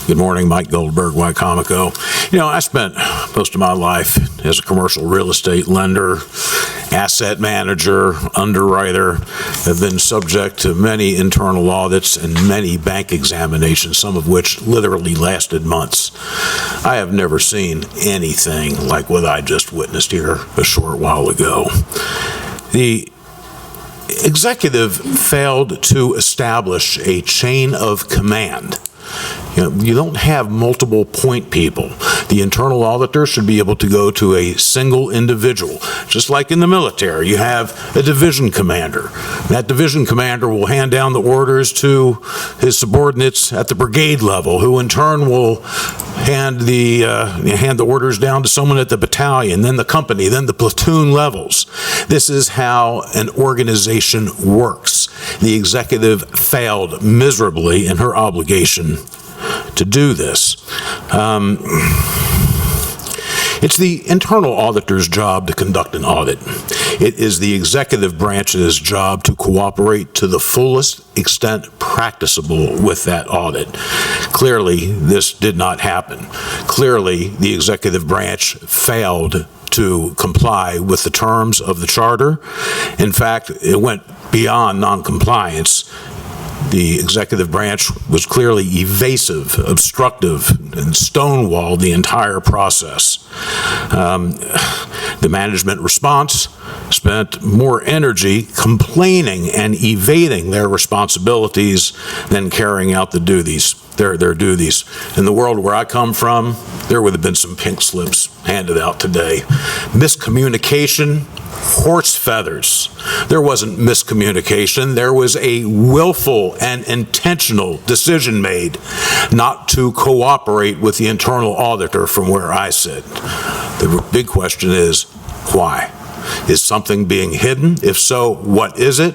Good morning, Mike Goldberg, Wicomico. You know, I spent most of my life as a commercial real estate lender, asset manager, underwriter, have been subject to many internal audits and many bank examinations, some of which literally lasted months. I have never seen anything like what I just witnessed here a short while ago. The executive failed to establish a chain of command. You don't have multiple point people. The internal auditor should be able to go to a single individual. Just like in the military, you have a division commander. That division commander will hand down the orders to his subordinates at the brigade level, who in turn will hand the orders down to someone at the battalion, then the company, then the platoon levels. This is how an organization works. The executive failed miserably in her obligation to do this. It's the internal auditor's job to conduct an audit. It is the executive branch's job to cooperate to the fullest extent practicable with that audit. Clearly, this did not happen. Clearly, the executive branch failed to comply with the terms of the charter. In fact, it went beyond noncompliance. The executive branch was clearly evasive, obstructive, and stonewalled the entire process. The management response spent more energy complaining and evading their responsibilities than carrying out the duties, their duties. In the world where I come from, there would have been some pink slips handed out today. Miscommunication, horse feathers. There wasn't miscommunication. There was a willful and intentional decision made not to cooperate with the internal auditor from where I sit. The big question is, why? Is something being hidden? If so, what is it?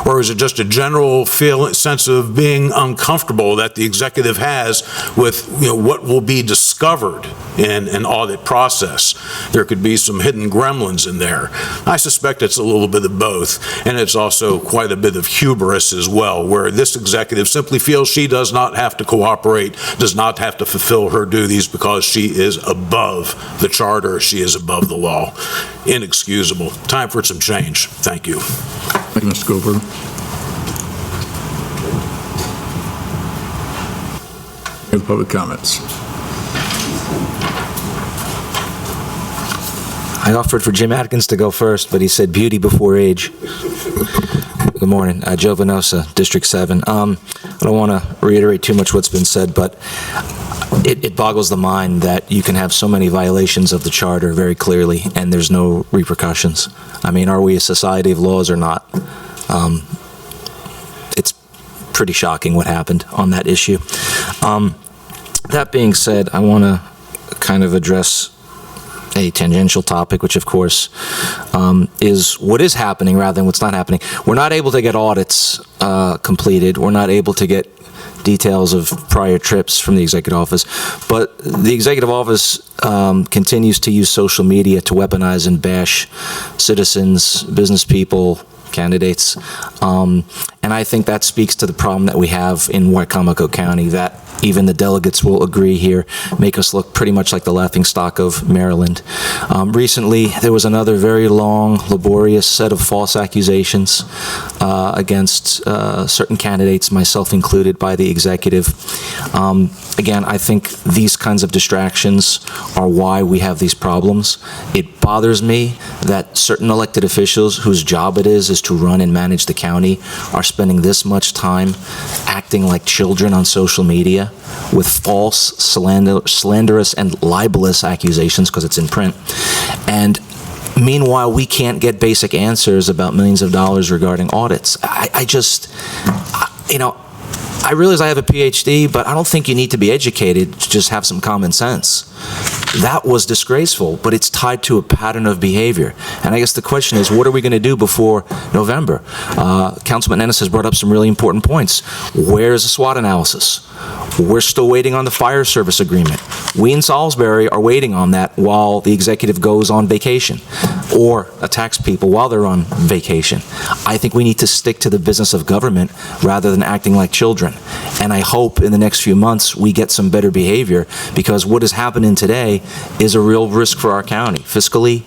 Or is it just a general sense of being uncomfortable that the executive has with what will be discovered in an audit process? There could be some hidden gremlins in there. I suspect it's a little bit of both, and it's also quite a bit of hubris as well, where this executive simply feels she does not have to cooperate, does not have to fulfill her duties because she is above the charter, she is above the law. Inexcusable. Time for some change. Thank you. Thank you, Mr. Goldberg. Any public comments? I offered for Jim Atkins to go first, but he said beauty before age. Good morning. Joe Venosa, District 7. I don't want to reiterate too much what's been said, but it boggles the mind that you can have so many violations of the charter very clearly and there's no repercussions. I mean, are we a society of laws or not? It's pretty shocking what happened on that issue. That being said, I want to kind of address a tangential topic, which of course is what is happening rather than what's not happening. We're not able to get audits completed. We're not able to get details of prior trips from the executive office, but the executive office continues to use social media to weaponize and bash citizens, business people, candidates, and I think that speaks to the problem that we have in Wicomico County, that even the delegates will agree here, make us look pretty much like the laughingstock of Maryland. Recently, there was another very long, laborious set of false accusations against certain candidates, myself included, by the executive. Again, I think these kinds of distractions are why we have these problems. It bothers me that certain elected officials whose job it is to run and manage the county are spending this much time acting like children on social media with false, slanderous, and libelous accusations, because it's in print. And meanwhile, we can't get basic answers about millions of dollars regarding audits. I realize I have a PhD, but I don't think you need to be educated to just have some common sense. That was disgraceful, but it's tied to a pattern of behavior. And I guess the question is, what are we going to do before November? Councilman Ennis has brought up some really important points. Where's the SWOT analysis? We're still waiting on the fire service agreement. We in Salisbury are waiting on that while the executive goes on vacation or attacks people while they're on vacation. I think we need to stick to the business of government rather than acting like children. And I hope in the next few months we get some better behavior, because what is happening today is a real risk for our county, fiscally,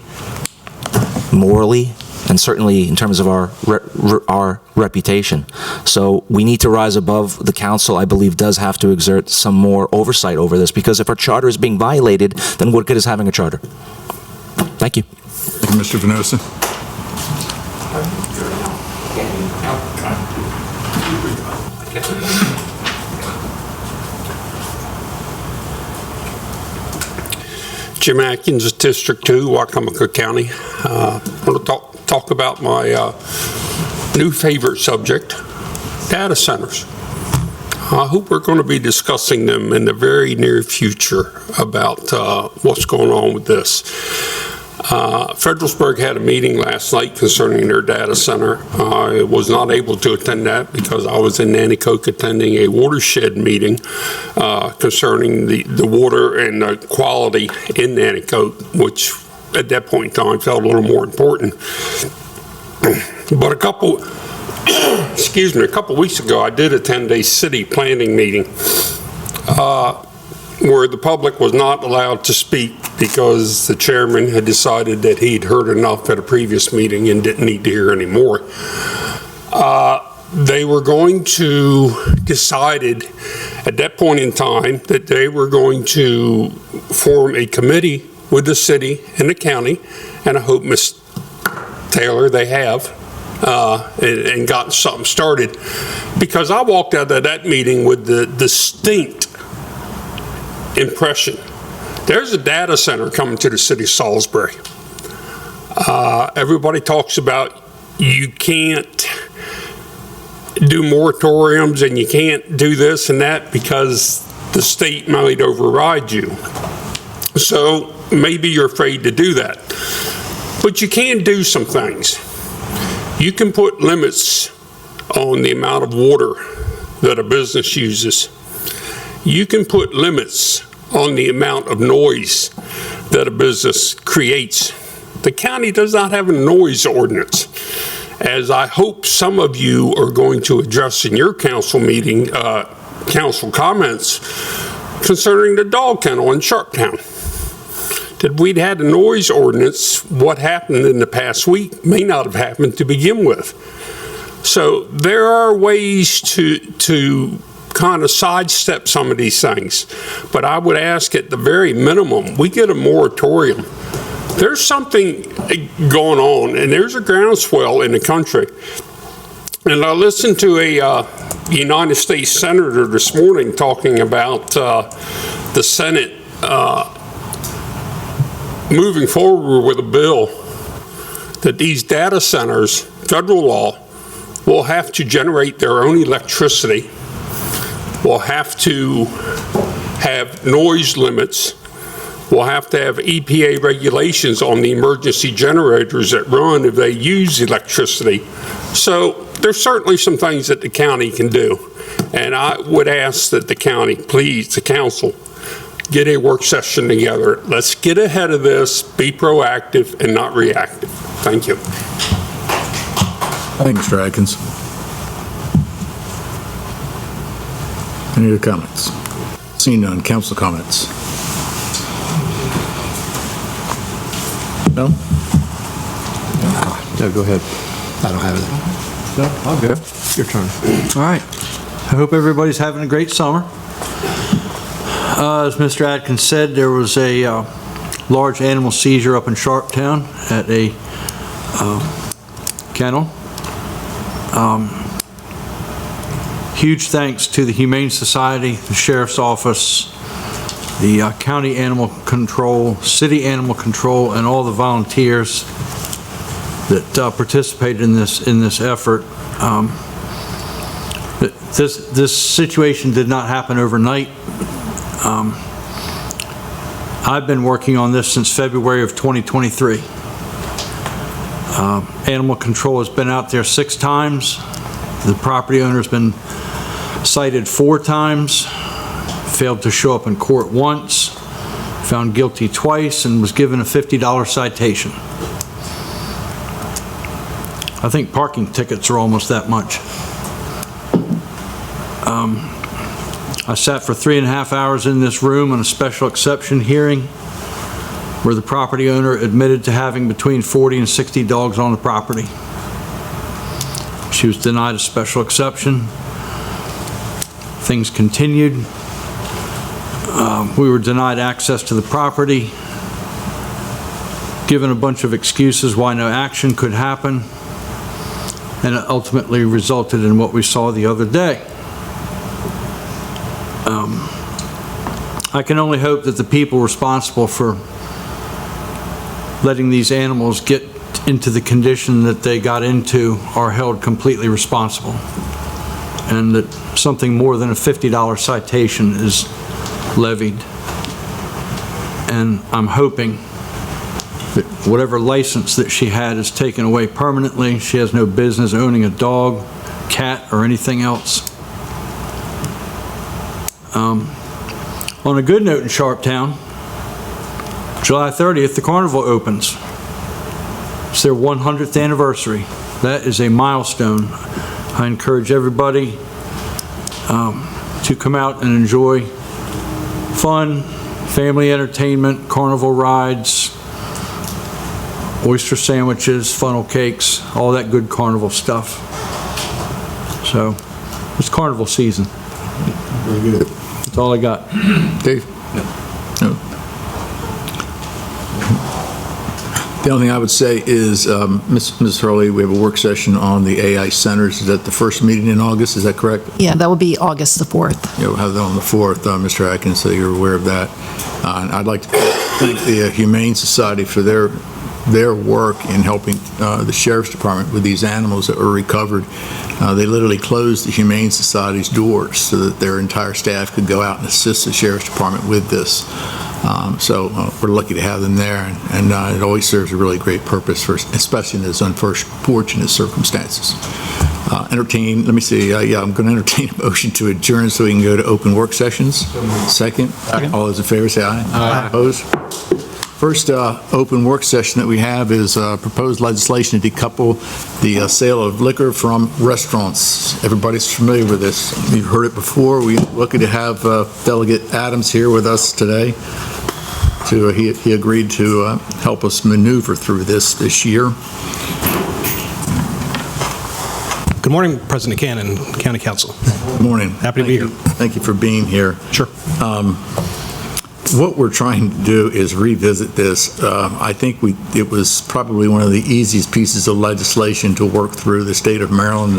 morally, and certainly in terms of our reputation. So we need to rise above. The council, I believe, does have to exert some more oversight over this, because if our charter is being violated, then what good is having a charter? Thank you. Thank you, Mr. Venosa. Jim Atkins, District 2, Wicomico County. I want to talk about my new favorite subject, data centers. I hope we're going to be discussing them in the very near future about what's going on with this. Fredericksburg had a meeting last night concerning their data center. I was not able to attend that because I was in Nanticoke attending a watershed meeting concerning the water and the quality in Nanticoke, which at that point in time felt a little more important. But a couple weeks ago, I did attend a city planning meeting where the public was not allowed to speak because the chairman had decided that he'd heard enough at a previous meeting and didn't need to hear any more. They were going to decided at that point in time that they were going to form a committee with the city and the county, and I hope Ms. Taylor, they have, and gotten something started. Because I walked out of that meeting with the distinct impression, there's a data center coming to the city of Salisbury. Everybody talks about you can't do moratoriums and you can't do this and that because the state might override you. So maybe you're afraid to do that. But you can do some things. You can put limits on the amount of water that a business uses. You can put limits on the amount of noise that a business creates. The county does not have a noise ordinance, as I hope some of you are going to address in your council meeting, council comments concerning the dog kennel in Sharptown. That we'd had a noise ordinance, what happened in the past week may not have happened to begin with. So there are ways to kind of sidestep some of these things. But I would ask at the very minimum, we get a moratorium. There's something going on, and there's a groundswell in the country. And I listened to a United States Senator this morning talking about the Senate moving forward with a bill that these data centers, federal law, will have to generate their own electricity, will have to have noise limits, will have to have EPA regulations on the emergency generators that run if they use electricity. So there's certainly some things that the county can do. And I would ask that the county, please, the council, get a work session together. Let's get ahead of this, be proactive and not reactive. Thank you. Thank you, Mr. Atkins. Any other comments? Seeing none, council comments. No? No, go ahead. I don't have it. No, I'll go. Your turn. All right. I hope everybody's having a great summer. As Mr. Atkins said, there was a large animal seizure up in Sharptown at a kennel. Huge thanks to the Humane Society, the Sheriff's Office, the County Animal Control, City Animal Control, and all the volunteers that participated in this effort. This situation did not happen overnight. I've been working on this since February of 2023. Animal Control has been out there 6 times. The property owner's been cited 4 times, failed to show up in court once, found guilty twice, and was given a $50 citation. I think parking tickets are almost that much. I sat for 3.5 hours in this room on a special exception hearing where the property owner admitted to having between 40 and 60 dogs on the property. She was denied a special exception. Things continued. We were denied access to the property, given a bunch of excuses why no action could happen, and it ultimately resulted in what we saw the other day. I can only hope that the people responsible for letting these animals get into the condition that they got into are held completely responsible, and that something more than a $50 citation is levied. And I'm hoping that whatever license that she had is taken away permanently. She has no business owning a dog, cat, or anything else. On a good note in Sharptown, July 30th, the carnival opens. It's their 100th anniversary. That is a milestone. I encourage everybody to come out and enjoy fun, family entertainment, carnival rides, oyster sandwiches, funnel cakes, all that good carnival stuff. So, it's carnival season. Very good. That's all I got. Dave? No. The only thing I would say is, Ms. Hurley, we have a work session on the AI centers. Is that the first meeting in August? Is that correct? Yeah, that will be August the 4th. Yeah, we'll have that on the 4th, Mr. Atkins, so you're aware of that. And I'd like to thank the Humane Society for their work in helping the Sheriff's Department with these animals that were recovered. They literally closed the Humane Society's doors so that their entire staff could go out and assist the Sheriff's Department with this. So we're lucky to have them there, and it always serves a really great purpose, especially in those unfortunate circumstances. Entertain, let me see, I'm going to entertain a motion to adjourn so we can go to open work sessions. Second. All those in favor say aye. Aye. Opposed? First open work session that we have is proposed legislation to decouple the sale of liquor from restaurants. Everybody's familiar with this. You've heard it before. We're lucky to have Delegate Adams here with us today. He agreed to help us maneuver through this year. Good morning, President Cannon, County Council. Good morning. Happy to be here. Thank you for being here. Sure. What we're trying to do is revisit this. I think it was probably one of the easiest pieces of legislation to work through the state of Maryland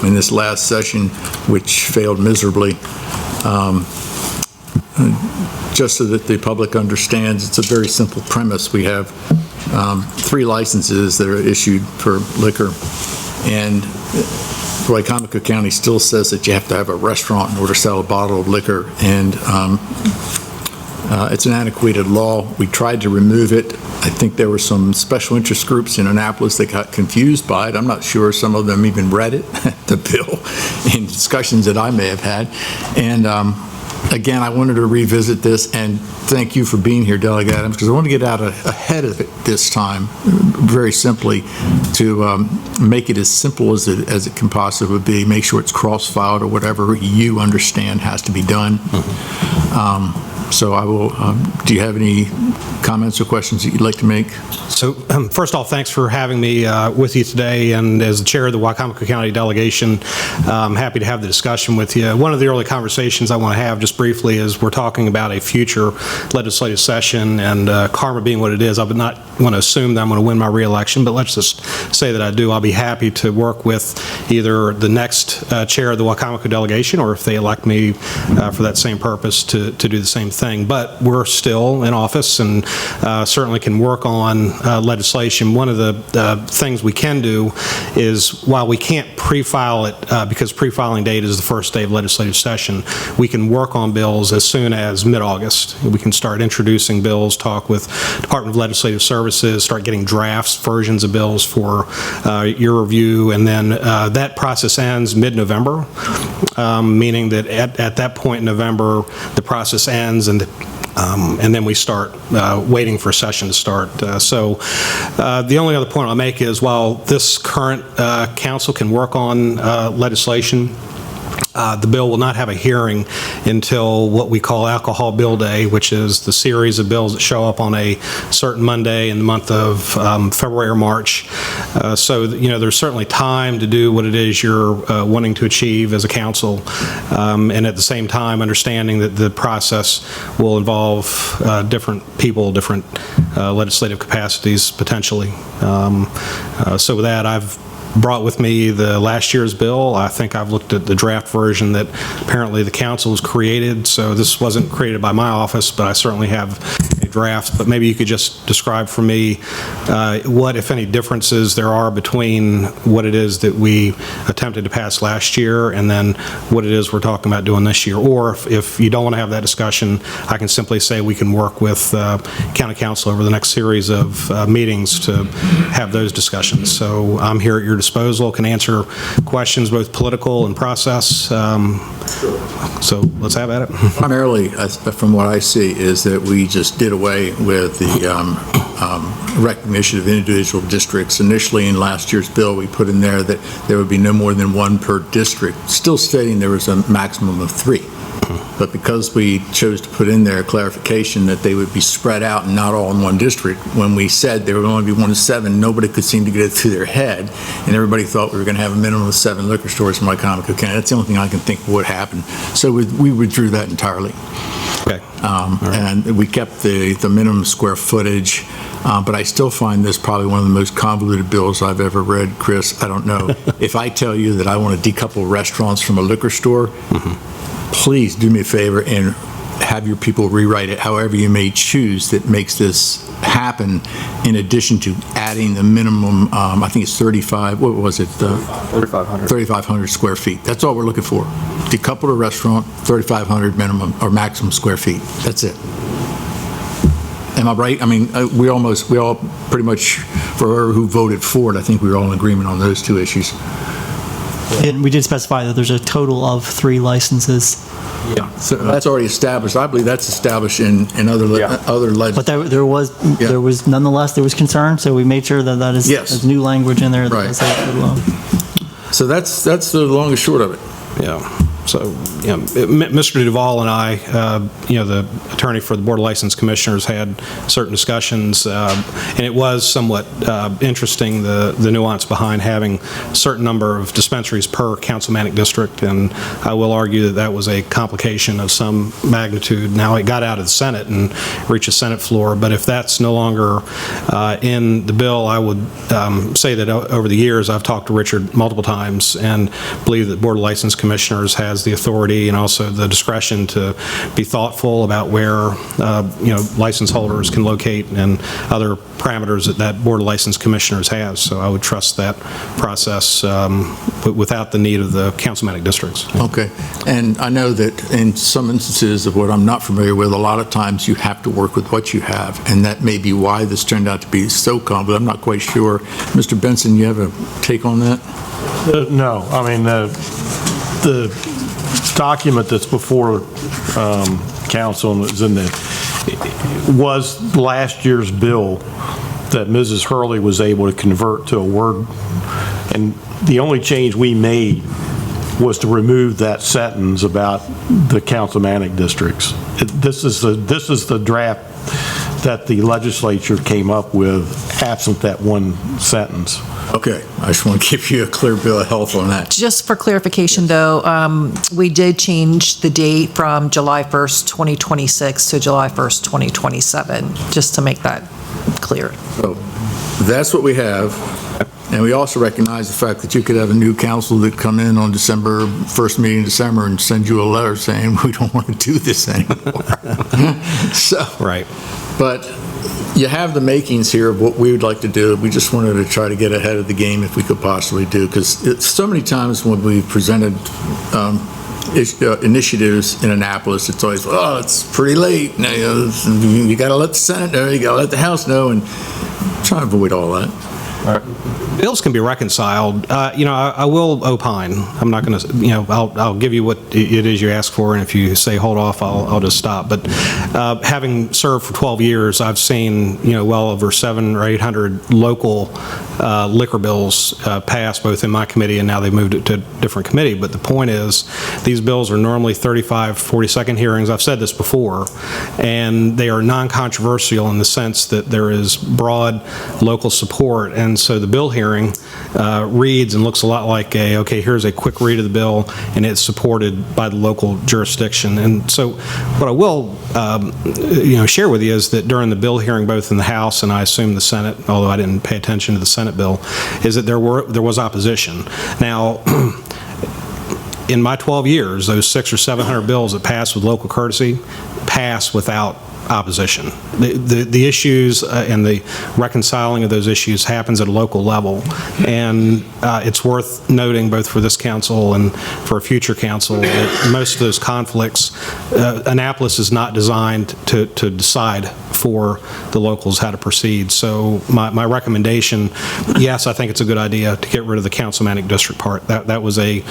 in this last session, which failed miserably. Just so that the public understands, it's a very simple premise. We have 3 licenses that are issued for liquor, and Wicomico County still says that you have to have a restaurant in order to sell a bottle of liquor, and it's an antiquated law. We tried to remove it. I think there were some special interest groups in Annapolis that got confused by it. I'm not sure some of them even read it, the bill, in discussions that I may have had. And again, I wanted to revisit this, and thank you for being here, Delegate Adams, because I want to get out ahead of it this time, very simply, to make it as simple as it can possibly be, make sure it's cross-filed or whatever you understand has to be done. So I will, do you have any comments or questions that you'd like to make? So first off, thanks for having me with you today, and as the chair of the Wicomico County delegation, I'm happy to have the discussion with you. One of the early conversations I want to have just briefly is we're talking about a future legislative session, and karma being what it is, I would not want to assume that I'm going to win my re-election, but let's just say that I do. I'll be happy to work with either the next chair of the Wicomico delegation, or if they elect me for that same purpose, to do the same thing. But we're still in office and certainly can work on legislation. One of the things we can do is, while we can't pre-file it because pre-filing date is the first day of legislative session, we can work on bills as soon as mid-August. We can start introducing bills, talk with Department of Legislative Services, start getting drafts, versions of bills for your review, and then that process ends mid-November, meaning that at that point in November, the process ends, and then we start waiting for a session to start. So the only other point I'll make is, while this current council can work on legislation, the bill will not have a hearing until what we call Alcohol Bill Day, which is the series of bills that show up on a certain Monday in the month of February or March. So, there's certainly time to do what it is you're wanting to achieve as a council, and at the same time understanding that the process will involve different people, different legislative capacities potentially. So with that, I've brought with me the last year's bill. I think I've looked at the draft version that apparently the council has created, so this wasn't created by my office, but I certainly have a draft. But maybe you could just describe for me what, if any, differences there are between what it is that we attempted to pass last year and then what it is we're talking about doing this year. Or if you don't want to have that discussion, I can simply say we can work with county council over the next series of meetings to have those discussions. So I'm here at your disposal, can answer questions both political and process. So let's have at it. Primarily, from what I see, is that we just did away with the recognition of individual districts. Initially, in last year's bill, we put in there that there would be no more than 1 per district, still stating there was a maximum of 3. But because we chose to put in there a clarification that they would be spread out and not all in one district, when we said there would only be 1 to 7, nobody could seem to get it through their head, and everybody thought we were going to have a minimum of 7 liquor stores in Wicomico County. That's the only thing I can think would happen. So we withdrew that entirely. Okay. And we kept the minimum square footage, but I still find this probably one of the most convoluted bills I've ever read, Chris. I don't know. If I tell you that I want to decouple restaurants from a liquor store, please do me a favor and have your people rewrite it however you may choose that makes this happen, in addition to adding the minimum, I think it's 35, what was it? 3,500. 3,500 square feet. That's all we're looking for. Decouple a restaurant, 3,500 minimum or maximum square feet. That's it. Am I right? I mean, we all pretty much, for who voted for it, I think we were all in agreement on those two issues. And we did specify that there's a total of 3 licenses. Yeah, so that's already established. I believe that's established in other legislation. But there was nonetheless, there was concern, so we made sure that that is there's new language in there. That Right. So that's the long and short of it. Yeah. So, Mr. Duval and I, the attorney for the Board of License Commissioners, had certain discussions, and it was somewhat interesting, the nuance behind having a certain number of dispensaries per councilmanic district, and I will argue that that was a complication of some magnitude. Now, it got out of the Senate and reached the Senate floor, but if that's no longer in the bill, I would say that over the years, I've talked to Richard multiple times and believe that the Board of License Commissioners has the authority and also the discretion to be thoughtful about where, license holders can locate and other parameters that Board of License Commissioners has. So I would trust that process without the need of the councilmanic districts. Okay. And I know that in some instances of what I'm not familiar with, a lot of times you have to work with what you have, and that may be why this turned out to be so complicated. I'm not quite sure. Mr. Benson, you have a take on that? No. I mean, the document that's before council was last year's bill that Mrs. Hurley was able to convert to a Word, and the only change we made was to remove that sentence about the councilmanic districts. This is the draft that the legislature came up with, absent that one sentence. Okay, I just want to give you a clear bill of health on that. Just for clarification, though, we did change the date from July 1st, 2026 to July 1st, 2027, just to make that clear. So that's what we have. And we also recognize the fact that you could have a new council that come in on December, first meeting in December, and send you a letter saying, we don't want to do this anymore. So, right. But you have the makings here of what we would like to do. We just wanted to try to get ahead of the game if we could possibly do, because so many times when we've presented initiatives in Annapolis, it's always, oh, it's pretty late. You got to let the Senate know, you got to let the House know, and try to avoid all that. All right. Bills can be reconciled. I will opine. I'm not going to, I'll give you what it is you ask for, and if you say hold off, I'll just stop. But having served for 12 years, I've seen, well over 700 or 800 local liquor bills passed, both in my committee and now they've moved it to a different committee. But the point is, these bills are normally 35, 40-second hearings. I've said this before, and they are non-controversial in the sense that there is broad local support. And so the bill hearing reads and looks a lot like okay, here's a quick read of the bill, and it's supported by the local jurisdiction. And so what I will, share with you is that during the bill hearing, both in the House and I assume the Senate, although I didn't pay attention to the Senate bill, is that there was opposition. Now, in my 12 years, those 600 or 700 bills that passed with local courtesy passed without opposition. The issues and the reconciling of those issues happens at a local level, and it's worth noting, both for this council and for a future council, that most of those conflicts, Annapolis is not designed to decide for the locals how to proceed. So my recommendation, yes, I think it's a good idea to get rid of the councilmanic district part. That was a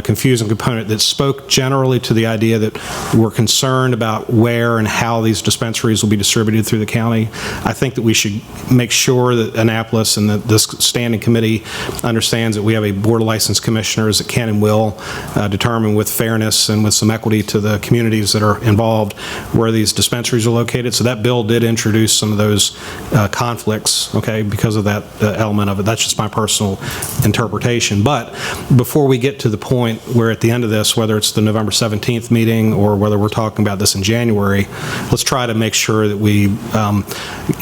confusing component that spoke generally to the idea that we're concerned about where and how these dispensaries will be distributed through the county. I think that we should make sure that Annapolis and this standing committee understands that we have a board of license commissioners that can and will determine with fairness and with some equity to the communities that are involved where these dispensaries are located. So that bill did introduce some of those conflicts, okay, because of that element of it. That's just my personal interpretation. But before we get to the point where at the end of this, whether it's the November 17th meeting or whether we're talking about this in January, let's try to make sure that we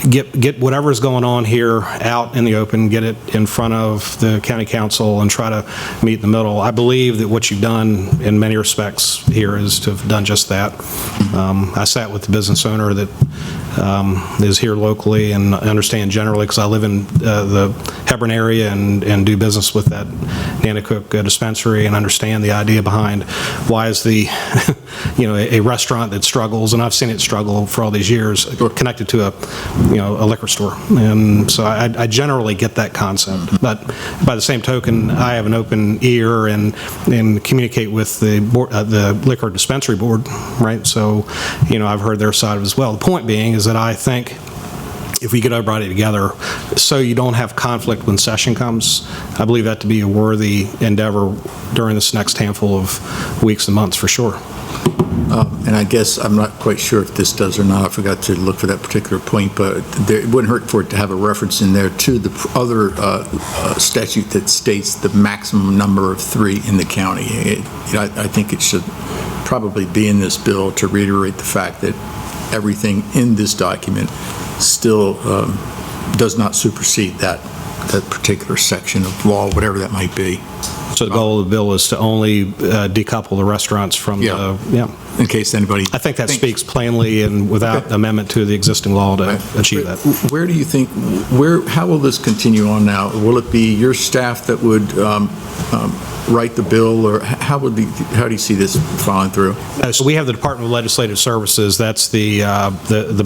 get whatever's going on here out in the open, get it in front of the county council and try to meet in the middle. I believe that what you've done in many respects here is to have done just that. I sat with the business owner that is here locally and understand generally, because I live in the Hebron area and do business with that Nanticoke dispensary and understand the idea behind why is the, a restaurant that struggles, and I've seen it struggle for all these years, connected to a liquor store. And so I generally get that concept. But by the same token, I have an open ear and communicate with the liquor dispensary board, right? So, I've heard their side as well. The point being is that I think if we get everybody together so you don't have conflict when session comes, I believe that to be a worthy endeavor during this next handful of weeks and months for sure. And I guess I'm not quite sure if this does or not. I forgot to look for that particular point, but it wouldn't hurt for it to have a reference in there to the other statute that states the maximum number of 3 in the county. I think it should probably be in this bill to reiterate the fact that everything in this document still does not supersede that particular section of law, whatever that might be. So the goal of the bill is to only decouple the restaurants from in case anybody... I think that speaks plainly and without amendment to the existing law to achieve that. Where do you think, how will this continue on now? Will it be your staff that would write the bill, or how do you see this following through? So we have the Department of Legislative Services. That's the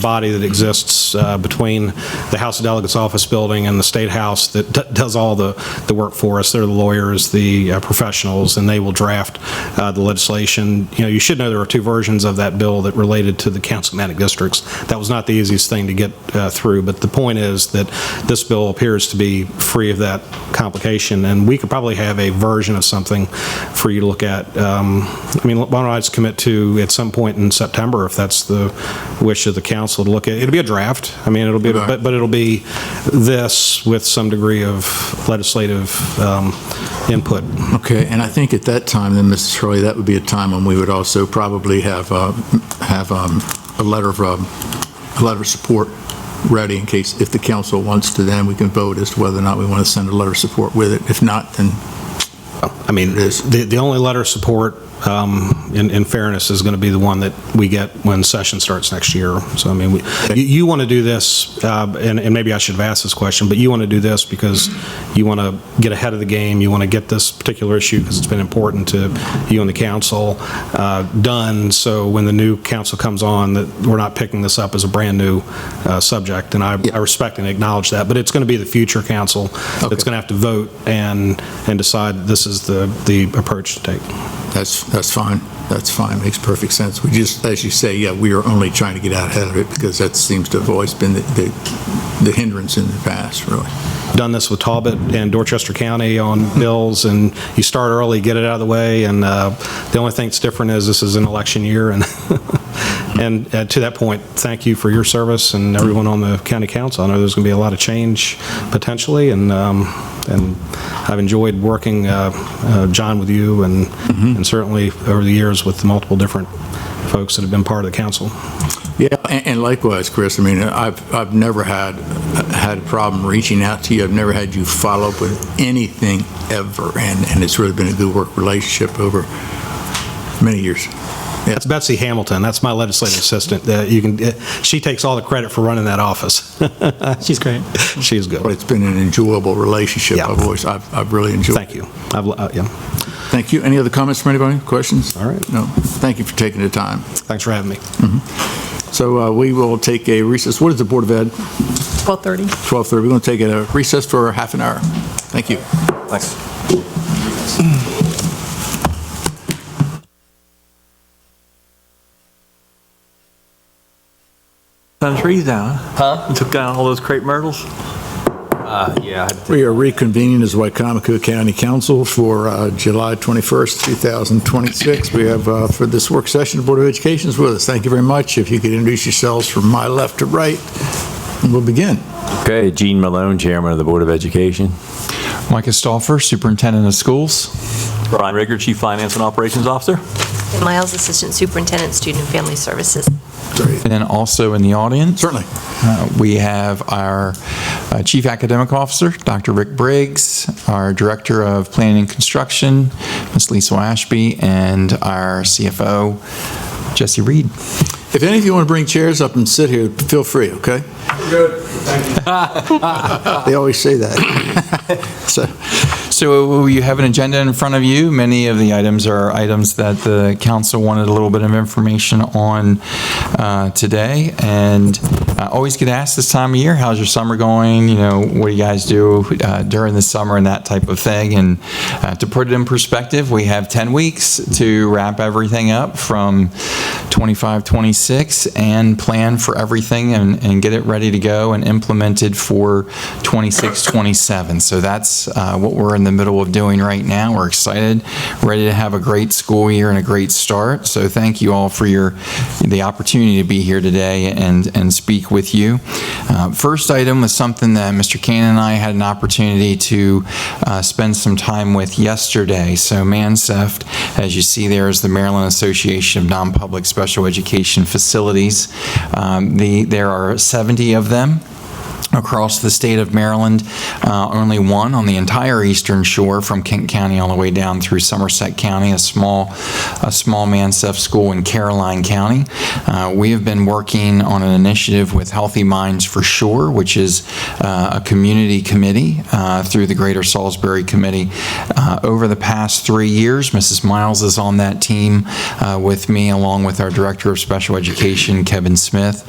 body that exists between the House of Delegates office building and the State House that does all the work for us. They're the lawyers, the professionals, and they will draft the legislation. You should know there are 2 versions of that bill that related to the councilmanic districts. That was not the easiest thing to get through, but the point is that this bill appears to be free of that complication, and we could probably have a version of something for you to look at. Why don't I just commit to at some point in September, if that's the wish of the council, to look at. It'll be a draft. It'll be, but it'll be this with some degree of legislative input. Okay, and I think at that time, then, Mrs. Hurley, that would be a time when we would also probably have a letter of support ready in case, if the council wants to, then we can vote as to whether or not we want to send a letter of support with it. If not, then the only letter of support, in fairness, is going to be the one that we get when session starts next year. So, you want to do this, and maybe I should have asked this question, but you want to do this because you want to get ahead of the game. You want to get this particular issue, because it's been important to you and the council, done, so when the new council comes on, that we're not picking this up as a brand-new subject, and I respect and acknowledge that. But it's going to be the future council that's going to have to vote and decide this is the approach to take. That's fine. That's fine. Makes perfect sense. We just, as you say, we are only trying to get out ahead of it because that seems to have always been the hindrance in the past, really. Done this with Talbot and Dorchester County on bills, and you start early, get it out of the way, and the only thing that's different is this is an election year, and and to that point, thank you for your service and everyone on the county council. I know there's going to be a lot of change potentially, and I've enjoyed working, John, with you, and certainly over the years with the multiple different folks that have been part of the council. Yeah, and likewise, Chris. I've never had a problem reaching out to you. I've never had you follow up with anything ever, and it's really been a good work relationship over many years. Yeah. That's Betsy Hamilton. That's my legislative assistant. She takes all the credit for running that office. She's great. She's good. But it's been an enjoyable relationship. Yeah. I've really enjoyed. Thank you. Thank you. Any other comments from anybody? Questions? All right. No. Thank you for taking the time. Thanks for having me. So we will take a recess. What is the Board of Ed? 12:30. 12:30. We're going to take a recess for half an hour. Thank you. Thanks. Some trees down, Huh? You took down all those crepe myrtles? Yeah. We are reconvening as Wicomico County Council for July 21st, 2026. We have, for this work session, the Board of Education is with us. Thank you very much. If you could introduce yourselves from my left to right, and we'll begin. Okay, Gene Malone, Chairman of the Board of Education. Micah Stauffer, Superintendent of Schools. Brian Rigger, Chief Finance and Operations Officer. And Miles, Assistant Superintendent, Student and Family Services. And then also in the audience, certainly, we have our Chief Academic Officer, Dr. Rick Briggs, our Director of Planning and Construction, Ms. Lisa Ashby, and our CFO, Jesse Reed. If any of you want to bring chairs up and sit here, feel free, okay? Good. Thank you. They always say that. So you have an agenda in front of you. Many of the items are items that the council wanted a little bit of information on today. And I always get asked this time of year, how's your summer going? You know, what do you guys do during the summer and that type of thing? And to put it in perspective, we have 10 weeks to wrap everything up from 25-26 and plan for everything and get it ready to go and implemented for 26-27. So that's what we're in the middle of doing right now. We're excited, ready to have a great school year and a great start. So thank you all for the opportunity to be here today and speak with you. First item was something that Mr. Cannon and I had an opportunity to spend some time with yesterday. So MANSEFT, as you see there, is the Maryland Association of Non-Public Special Education Facilities. There are 70 of them across the state of Maryland, only one on the entire eastern shore from Kent County all the way down through Somerset County, a small MANSEFT school in Caroline County. We have been working on an initiative with Healthy Minds for Shore, which is a community committee through the Greater Salisbury Committee. Over the past 3 years, Mrs. Miles is on that team with me, along with our Director of Special Education, Kevin Smith.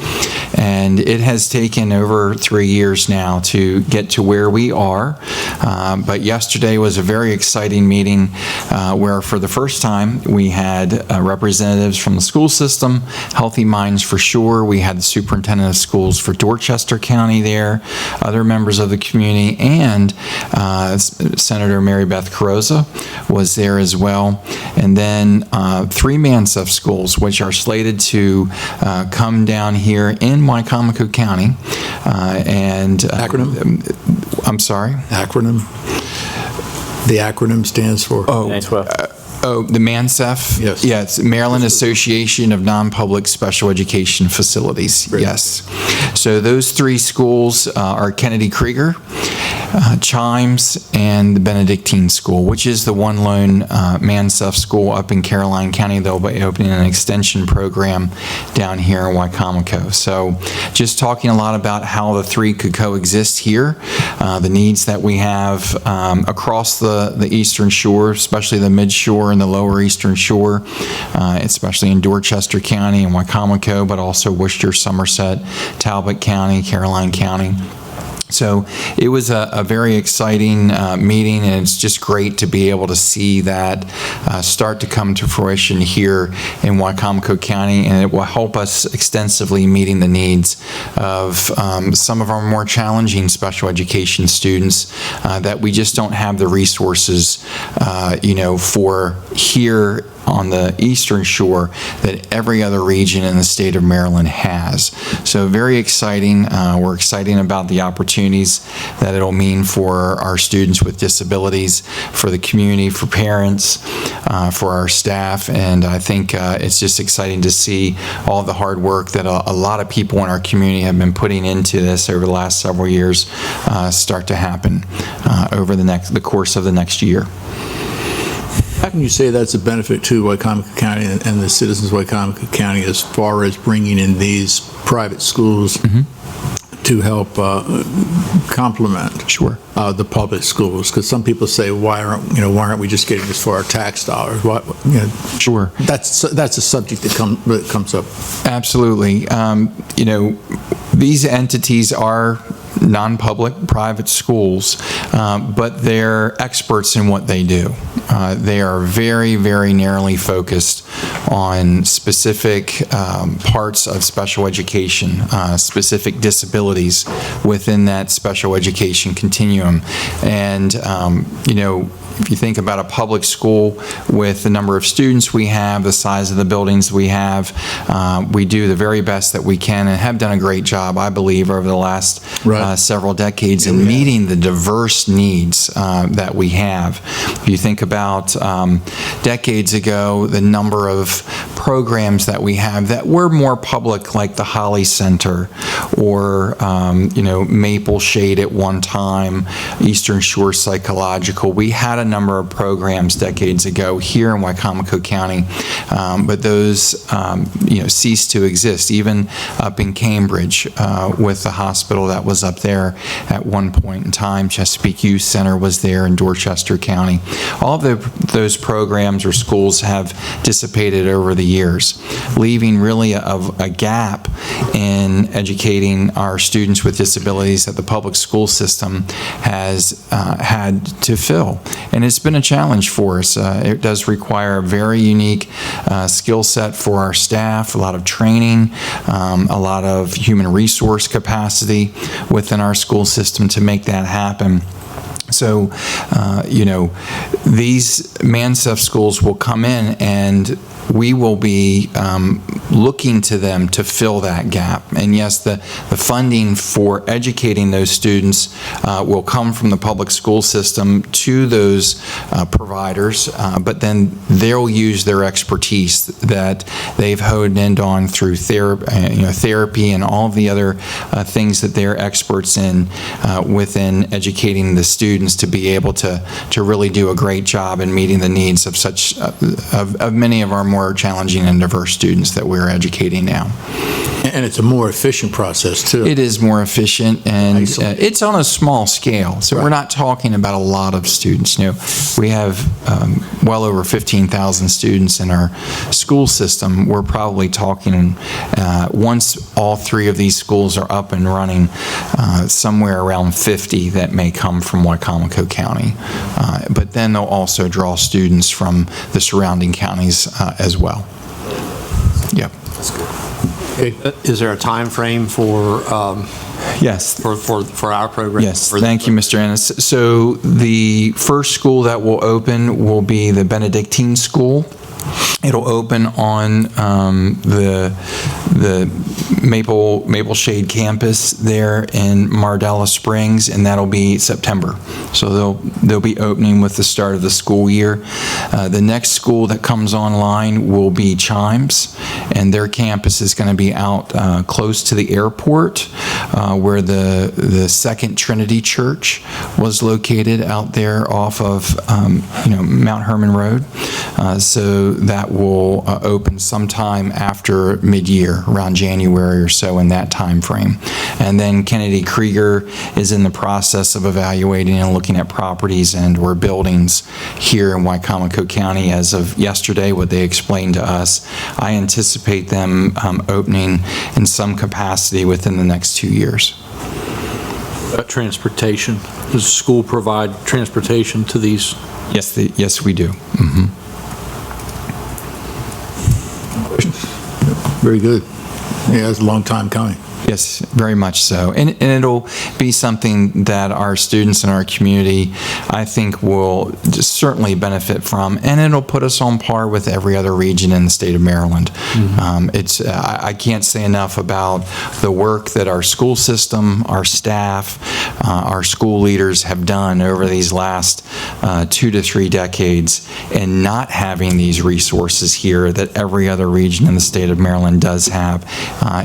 And it has taken over 3 years now to get to where we are. But yesterday was a very exciting meeting where for the first time we had representatives from the school system, Healthy Minds for Sure. We had the superintendent of schools for Dorchester County there, other members of the community, and Senator Mary Beth Carrozza was there as well. And then 3 MANSEFT schools, which are slated to come down here in Wicomico County. And acronym? I'm sorry? Acronym? The acronym stands for? The MANSEFT? Yes. Yeah, it's Maryland Association of Non-Public Special Education Facilities. Great. Yes. So those 3 schools are Kennedy Krieger, Chimes, and the Benedictine School, which is the one lone MANSEFT school up in Caroline County. They'll be opening an extension program down here in Wicomico. So just talking a lot about how the 3 could coexist here, the needs that we have across the eastern shore, especially the mid-shore and the lower eastern shore, especially in Dorchester County and Wicomico, but also Worcester, Somerset, Talbot County, Caroline County. So it was a very exciting meeting, and it's just great to be able to see that start to come to fruition here in Wicomico County, and it will help us extensively meeting the needs of some of our more challenging special education students that we just don't have the resources, for here on the eastern shore that every other region in the state of Maryland has. So very exciting. We're excited about the opportunities that it'll mean for our students with disabilities, for the community, for parents, for our staff, and I think it's just exciting to see all the hard work that a lot of people in our community have been putting into this over the last several years start to happen over the course of the next year. How can you say that's a benefit to Wicomico County and the citizens of Wicomico County as far as bringing in these private schools to help complement the public schools? Because some people say, why aren't we just getting this for our tax dollars? Sure. That's a subject that comes up. Absolutely. These entities are non-public private schools, but they're experts in what they do. They are very, very narrowly focused on specific parts of special education, specific disabilities within that special education continuum. And, if you think about a public school with the number of students we have, the size of the buildings we have, we do the very best that we can and have done a great job, I believe, over the last several decades in meeting the diverse needs that we have. If you think about decades ago, the number of programs that we have that were more public, like the Holly Center or, Maple Shade at one time, Eastern Shore Psychological. We had a number of programs decades ago here in Wicomico County, but those, ceased to exist, even up in Cambridge with the hospital that was up there at one point in time. Chesapeake Youth Center was there in Dorchester County. All of those programs or schools have dissipated over the years, leaving really a gap in educating our students with disabilities that the public school system has had to fill. And it's been a challenge for us. It does require a very unique skill set for our staff, a lot of training, a lot of human resource capacity within our school system to make that happen. So, these ManSEF schools will come in and we will be looking to them to fill that gap. And yes, the funding for educating those students will come from the public school system to those providers, but then they'll use their expertise that they've honed in on through therapy and all of the other things that they're experts in within educating the students to be able to really do a great job in meeting the needs of such of many of our more challenging and diverse students that we're educating now. And it's a more efficient process, too. It is more efficient, and it's on a small scale. So we're not talking about a lot of students. We have well over 15,000 students in our school system. We're probably talking, once all three of these schools are up and running, somewhere around 50 that may come from Wicomico County. But then they'll also draw students from the surrounding counties as well. Yep. That's good. Is there a time frame for yes for our program? Yes, thank you, Mr. Ennis. So the first school that will open will be the Benedictine School. It'll open on the Maple Shade campus there in Mardella Springs, and that'll be September. So they'll be opening with the start of the school year. The next school that comes online will be Chimes, and their campus is going to be out close to the airport, where the Second Trinity Church was located out there off of Mount Herman Road. So that will open sometime after mid-year, around January or so, in that time frame. And then Kennedy Krieger is in the process of evaluating and looking at properties and/or buildings here in Wicomico County. As of yesterday, what they explained to us, I anticipate them opening in some capacity within the next 2 years. Transportation. Does the school provide transportation to these? Yes, we do. Mm-hmm. Very good. Yeah, it's a long time coming. Yes, very much so. And it'll be something that our students in our community, I think, will just certainly benefit from, and it'll put us on par with every other region in the state of Maryland. Mm-hmm. I can't say enough about the work that our school system, our staff, our school leaders have done over these last 2 to 3 decades, and not having these resources here that every other region in the state of Maryland does have.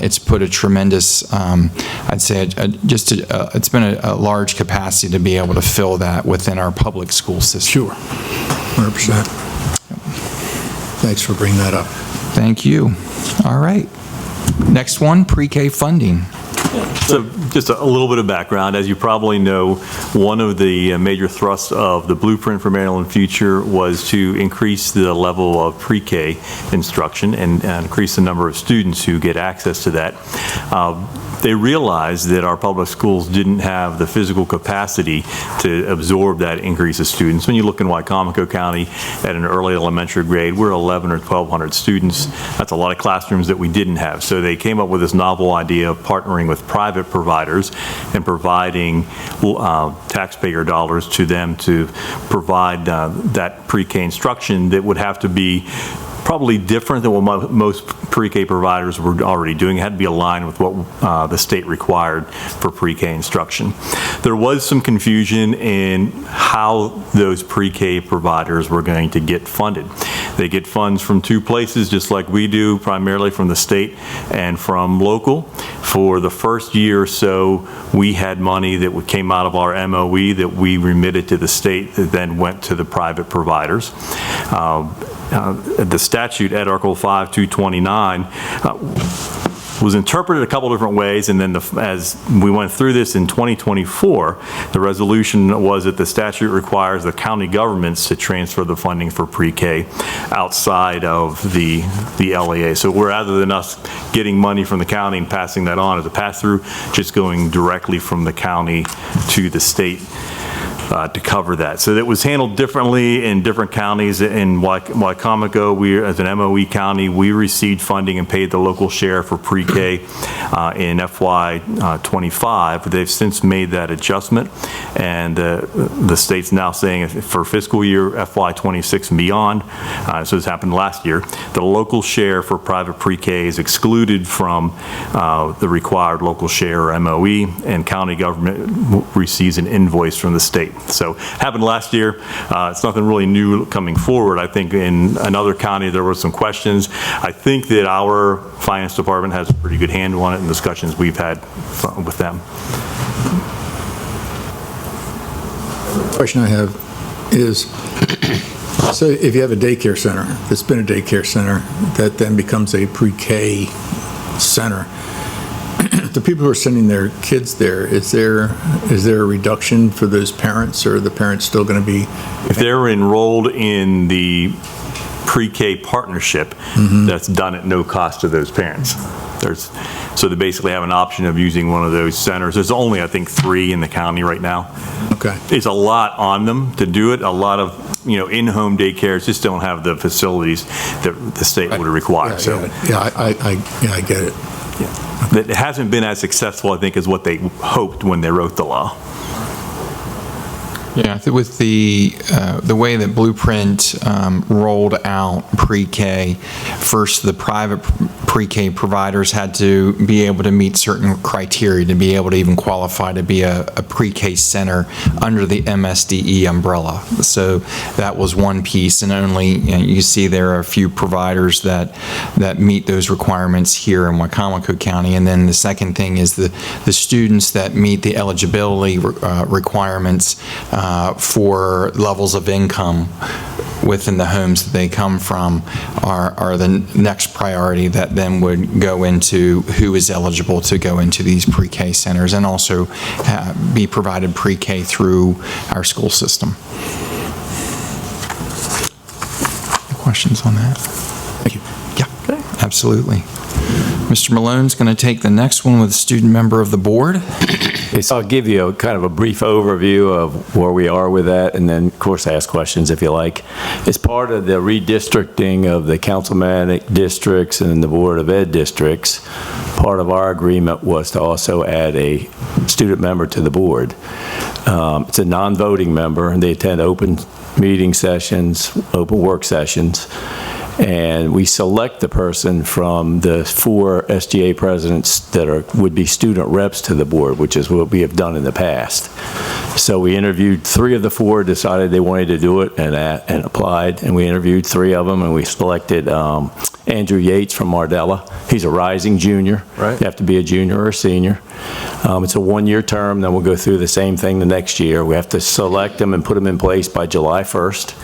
It's put a tremendous, I'd say, it's been a large capacity to be able to fill that within our public school system. Sure, 100%. Thanks for bringing that up. Thank you. All right. Next one, pre-K funding. So just a little bit of background. As you probably know, one of the major thrusts of the Blueprint for Maryland Future was to increase the level of pre-K instruction and increase the number of students who get access to that. They realized that our public schools didn't have the physical capacity to absorb that increase of students. When you look in Wicomico County at an early elementary grade, we're 1,100 or 1,200 students. That's a lot of classrooms that we didn't have. So they came up with this novel idea of partnering with private providers and providing taxpayer dollars to them to provide that pre-K instruction that would have to be probably different than what most pre-K providers were already doing. It had to be aligned with what the state required for pre-K instruction. There was some confusion in how those pre-K providers were going to get funded. They get funds from two places, just like we do, primarily from the state and from local. For the first year or so, we had money that came out of our MOE that we remitted to the state that then went to the private providers. The statute at Article 5229 was interpreted a couple different ways, and then as we went through this in 2024, the resolution was that the statute requires the county governments to transfer the funding for pre-K outside of the LEA. So rather than us getting money from the county and passing that on as a pass-through, just going directly from the county to the state to cover that. So that was handled differently in different counties. In Wicomico, as an MOE county, we received funding and paid the local share for pre-K in FY 25. They've since made that adjustment, and the state's now saying for fiscal year FY 26 and beyond, so this happened last year, the local share for private pre-K is excluded from the required local share or MOE, and county government receives an invoice from the state. So happened last year. It's nothing really new coming forward. I think in another county there were some questions. I think that our finance department has a pretty good handle on it in discussions we've had with them. The question I have is, so if you have a daycare center that's been a daycare center that then becomes a pre-K center, the people who are sending their kids there, is there a reduction for those parents, or are the parents still going to be? If they're enrolled in the pre-K partnership, that's done at no cost to those parents. So they basically have an option of using one of those centers. There's only, I think, 3 in the county right now. Okay. It's a lot on them to do it. A lot of, in-home daycares just don't have the facilities that the state would require. I get it. Yeah. It hasn't been as successful, I think, as what they hoped when they wrote the law. Yeah, I think with the way that Blueprint rolled out pre-K, first the private pre-K providers had to be able to meet certain criteria to be able to even qualify to be a pre-K center under the MSDE umbrella. So that was one piece, and only you see there are a few providers that meet those requirements here in Wicomico County. And then the second thing is the students that meet the eligibility requirements for levels of income within the homes that they come from are the next priority that then would go into who is eligible to go into these pre-K centers, and also be provided pre-K through our school system. Any questions on that? Thank you. Yeah, okay. Absolutely. Mr. Malone's going to take the next one with a student member of the board. So I'll give you kind of a brief overview of where we are with that, and then, of course, ask questions if you like. As part of the redistricting of the councilmanic districts and the Board of Ed districts, part of our agreement was to also add a student member to the board. It's a non-voting member, and they attend open meeting sessions, open work sessions, and we select the person from the 4 SGA presidents that would be student reps to the board, which is what we have done in the past. So we interviewed 3 of the 4, decided they wanted to do it, and applied, and we interviewed 3 of them, and we selected Andrew Yates from Mardella. He's a rising junior. Right. You have to be a junior or a senior. It's a 1-year term, then we'll go through the same thing the next year. We have to select them and put them in place by July 1st.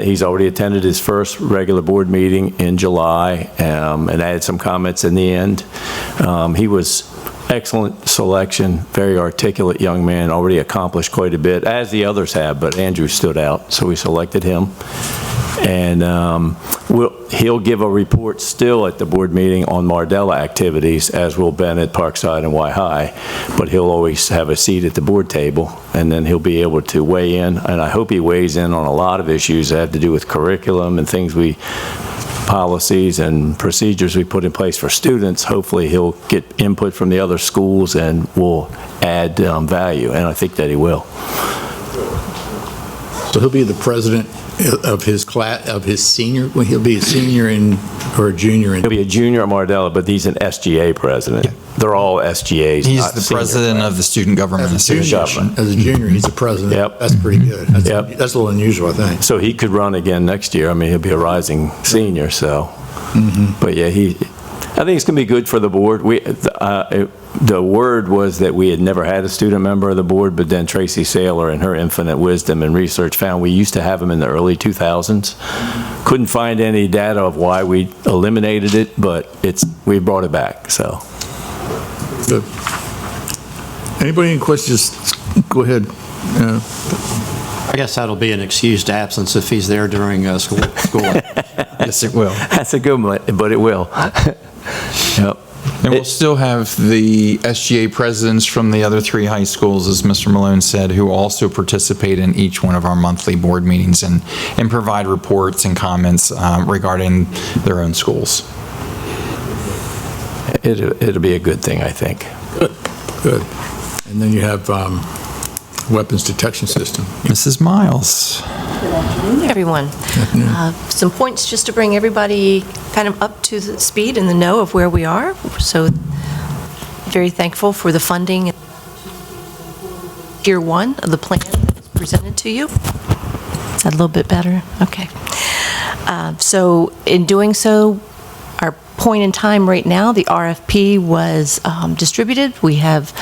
He's already attended his first regular board meeting in July, and added some comments in the end. He was excellent selection, very articulate young man, already accomplished quite a bit, as the others have, but Andrew stood out, so we selected him. And he'll give a report still at the board meeting on Mardella activities, as will Ben at Parkside and Y High, but he'll always have a seat at the board table, and then he'll be able to weigh in, and I hope he weighs in on a lot of issues that have to do with curriculum and policies and procedures we put in place for students. Hopefully he'll get input from the other schools and will add value, and I think that he will. So he'll be the president of his class, of his senior, well, he'll be a senior or a junior He'll be a junior at Mardella, but he's an SGA president. They're all SGAs. He's the president of the Student Government Association. As a junior, he's the president. Yep. That's pretty good. That's a little unusual, I think. So he could run again next year. I mean, he'll be a rising senior, so. But yeah, I think it's going to be good for the board. The word was that we had never had a student member of the board, but then Tracy Saylor, in her infinite wisdom and research, found we used to have them in the early 2000s. Couldn't find any data of why we eliminated it, but we brought it back, so. Good. Anybody any questions? Go ahead. I guess that'll be an excused absence if he's there during school. Yes, it will. That's a good one, but it will. Yep. And we'll still have the SGA presidents from the other 3 high schools, as Mr. Malone said, who also participate in each one of our monthly board meetings and provide reports and comments regarding their own schools. It'll be a good thing, I think. Good. And then you have weapons detection system. Mrs. Miles. Good afternoon, everyone. Some points just to bring everybody kind of up to the speed and the know of where we are. So very thankful for the funding. Tier 1 of the plan that's presented to you. Is that a little bit better? Okay. So in doing so, our point in time right now, the RFP was distributed. We have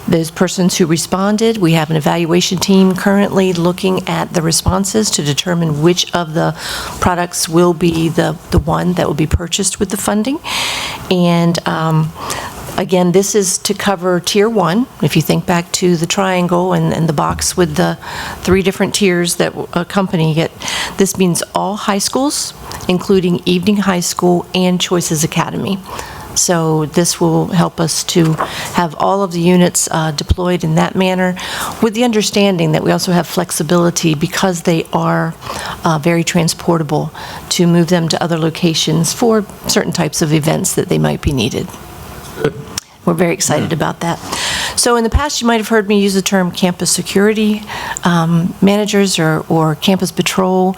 those persons who responded. We have an evaluation team currently looking at the responses to determine which of the products will be the one that will be purchased with the funding. And again, this is to cover Tier 1. If you think back to the triangle and the box with the 3 different tiers that accompany it, this means all high schools, including Evening High School and Choices Academy. So this will help us to have all of the units deployed in that manner, with the understanding that we also have flexibility because they are very transportable to move them to other locations for certain types of events that they might be needed. We're very excited about that. So in the past, you might have heard me use the term campus security managers or campus patrol.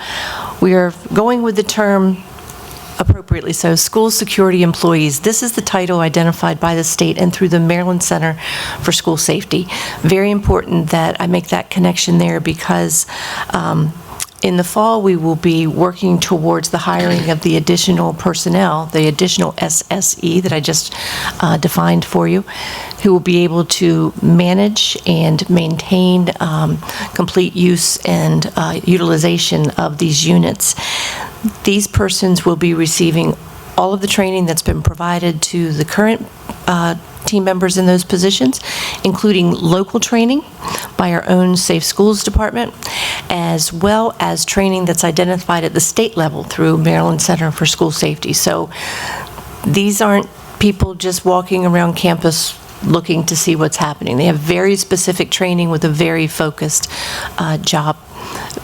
We are going with the term appropriately so, school security employees. This is the title identified by the state and through the Maryland Center for School Safety. Very important that I make that connection there because in the fall, we will be working towards the hiring of the additional personnel, the additional SSE that I just defined for you, who will be able to manage and maintain complete use and utilization of these units. These persons will be receiving all of the training that's been provided to the current team members in those positions, including local training by our own Safe Schools Department, as well as training that's identified at the state level through Maryland Center for School Safety. So these aren't people just walking around campus looking to see what's happening. They have very specific training with a very focused job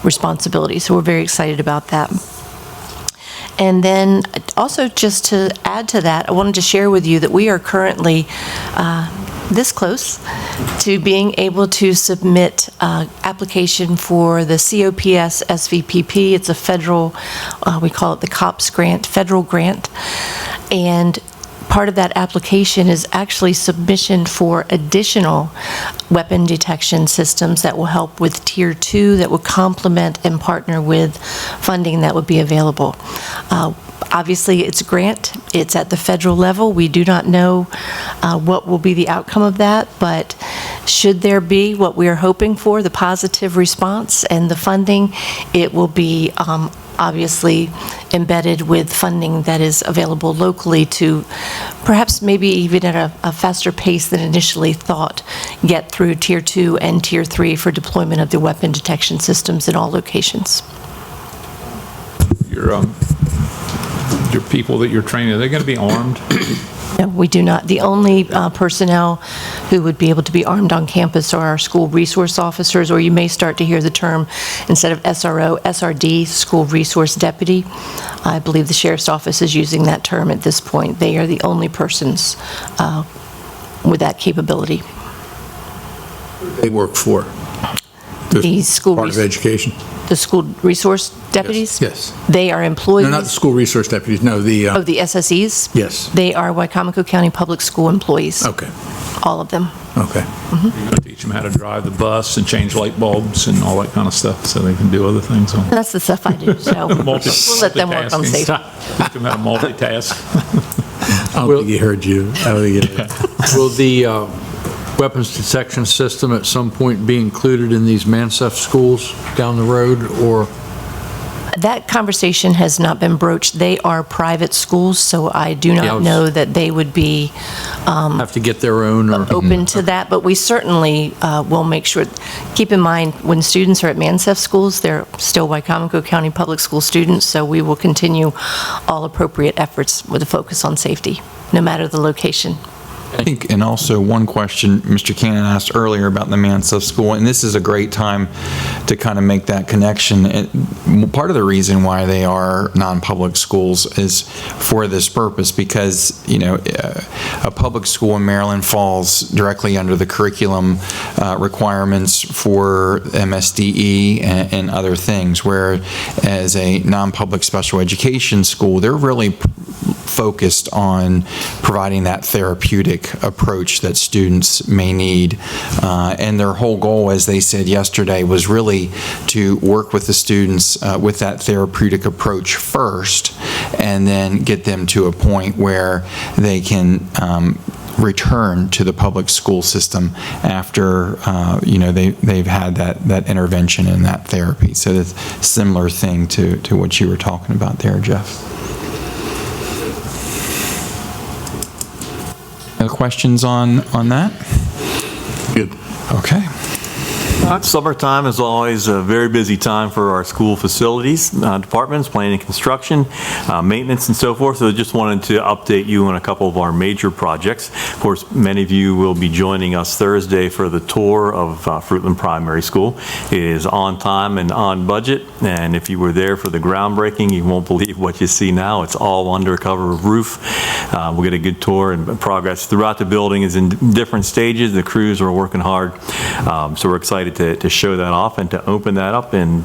responsibility. So we're very excited about that. And then also just to add to that, I wanted to share with you that we are currently this close to being able to submit application for the COPS SVPP. It's a federal, we call it the COPS grant, federal grant. And part of that application is actually submission for additional weapon detection systems that will help with Tier 2, that will complement and partner with funding that would be available. Obviously, it's a grant. It's at the federal level. We do not know what will be the outcome of that, but Should there be what we are hoping for, the positive response and the funding, it will be obviously embedded with funding that is available locally to perhaps maybe even at a faster pace than initially thought, get through Tier 2 and Tier 3 for deployment of the weapon detection systems in all locations. Your people that you're training, are they going to be armed? No, we do not. The only personnel who would be able to be armed on campus are our school resource officers, or you may start to hear the term, instead of SRO, SRD, school resource deputy. I believe the sheriff's office is using that term at this point. They are the only persons with that capability. They work for? The school part of education? The school resource deputies? Yes. They are employees. No, not the school resource deputies, no, the... Of the SSEs? Yes. They are Wicomico County Public School employees. Okay. All of them. Okay. Mm-hmm. You're going to teach them how to drive the bus and change light bulbs and all that kind of stuff so they can do other things. That's the stuff I do, so we'll let them work on safety. Teach them how to multitask. I don't think he heard you. I don't think he did. Will the weapons detection system at some point be included in these Mansef schools down the road, or? That conversation has not been broached. They are private schools, so I do not know that they would be have to get their own or open to that, but we certainly will make sure. Keep in mind, when students are at Mansef schools, they're still Wicomico County Public School students, so we will continue all appropriate efforts with a focus on safety, no matter the location. I think, and also one question Mr. Cannon asked earlier about the Mansef School, and this is a great time to kind of make that connection. And part of the reason why they are non-public schools is for this purpose, because, you know, a public school in Maryland falls directly under the curriculum requirements for MSDE and other things, whereas a non-public special education school, they're really focused on providing that therapeutic approach that students may need. And their whole goal, as they said yesterday, was really to work with the students with that therapeutic approach first, and then get them to a point where they can return to the public school system after you know, they've had that intervention and that therapy. So it's a similar thing to what you were talking about there, Jeff. Other questions on that? Good. Okay. Summertime is always a very busy time for our school facilities departments, planning and construction, maintenance and so forth. So I just wanted to update you on a couple of our major projects. Of course, many of you will be joining us Thursday for the tour of Fruitland Primary School. It is on time and on budget, and if you were there for the groundbreaking, you won't believe what you see now. It's all under cover of roof. We'll get a good tour, and progress throughout the building is in different stages. The crews are working hard, so we're excited to show that off and to open that up in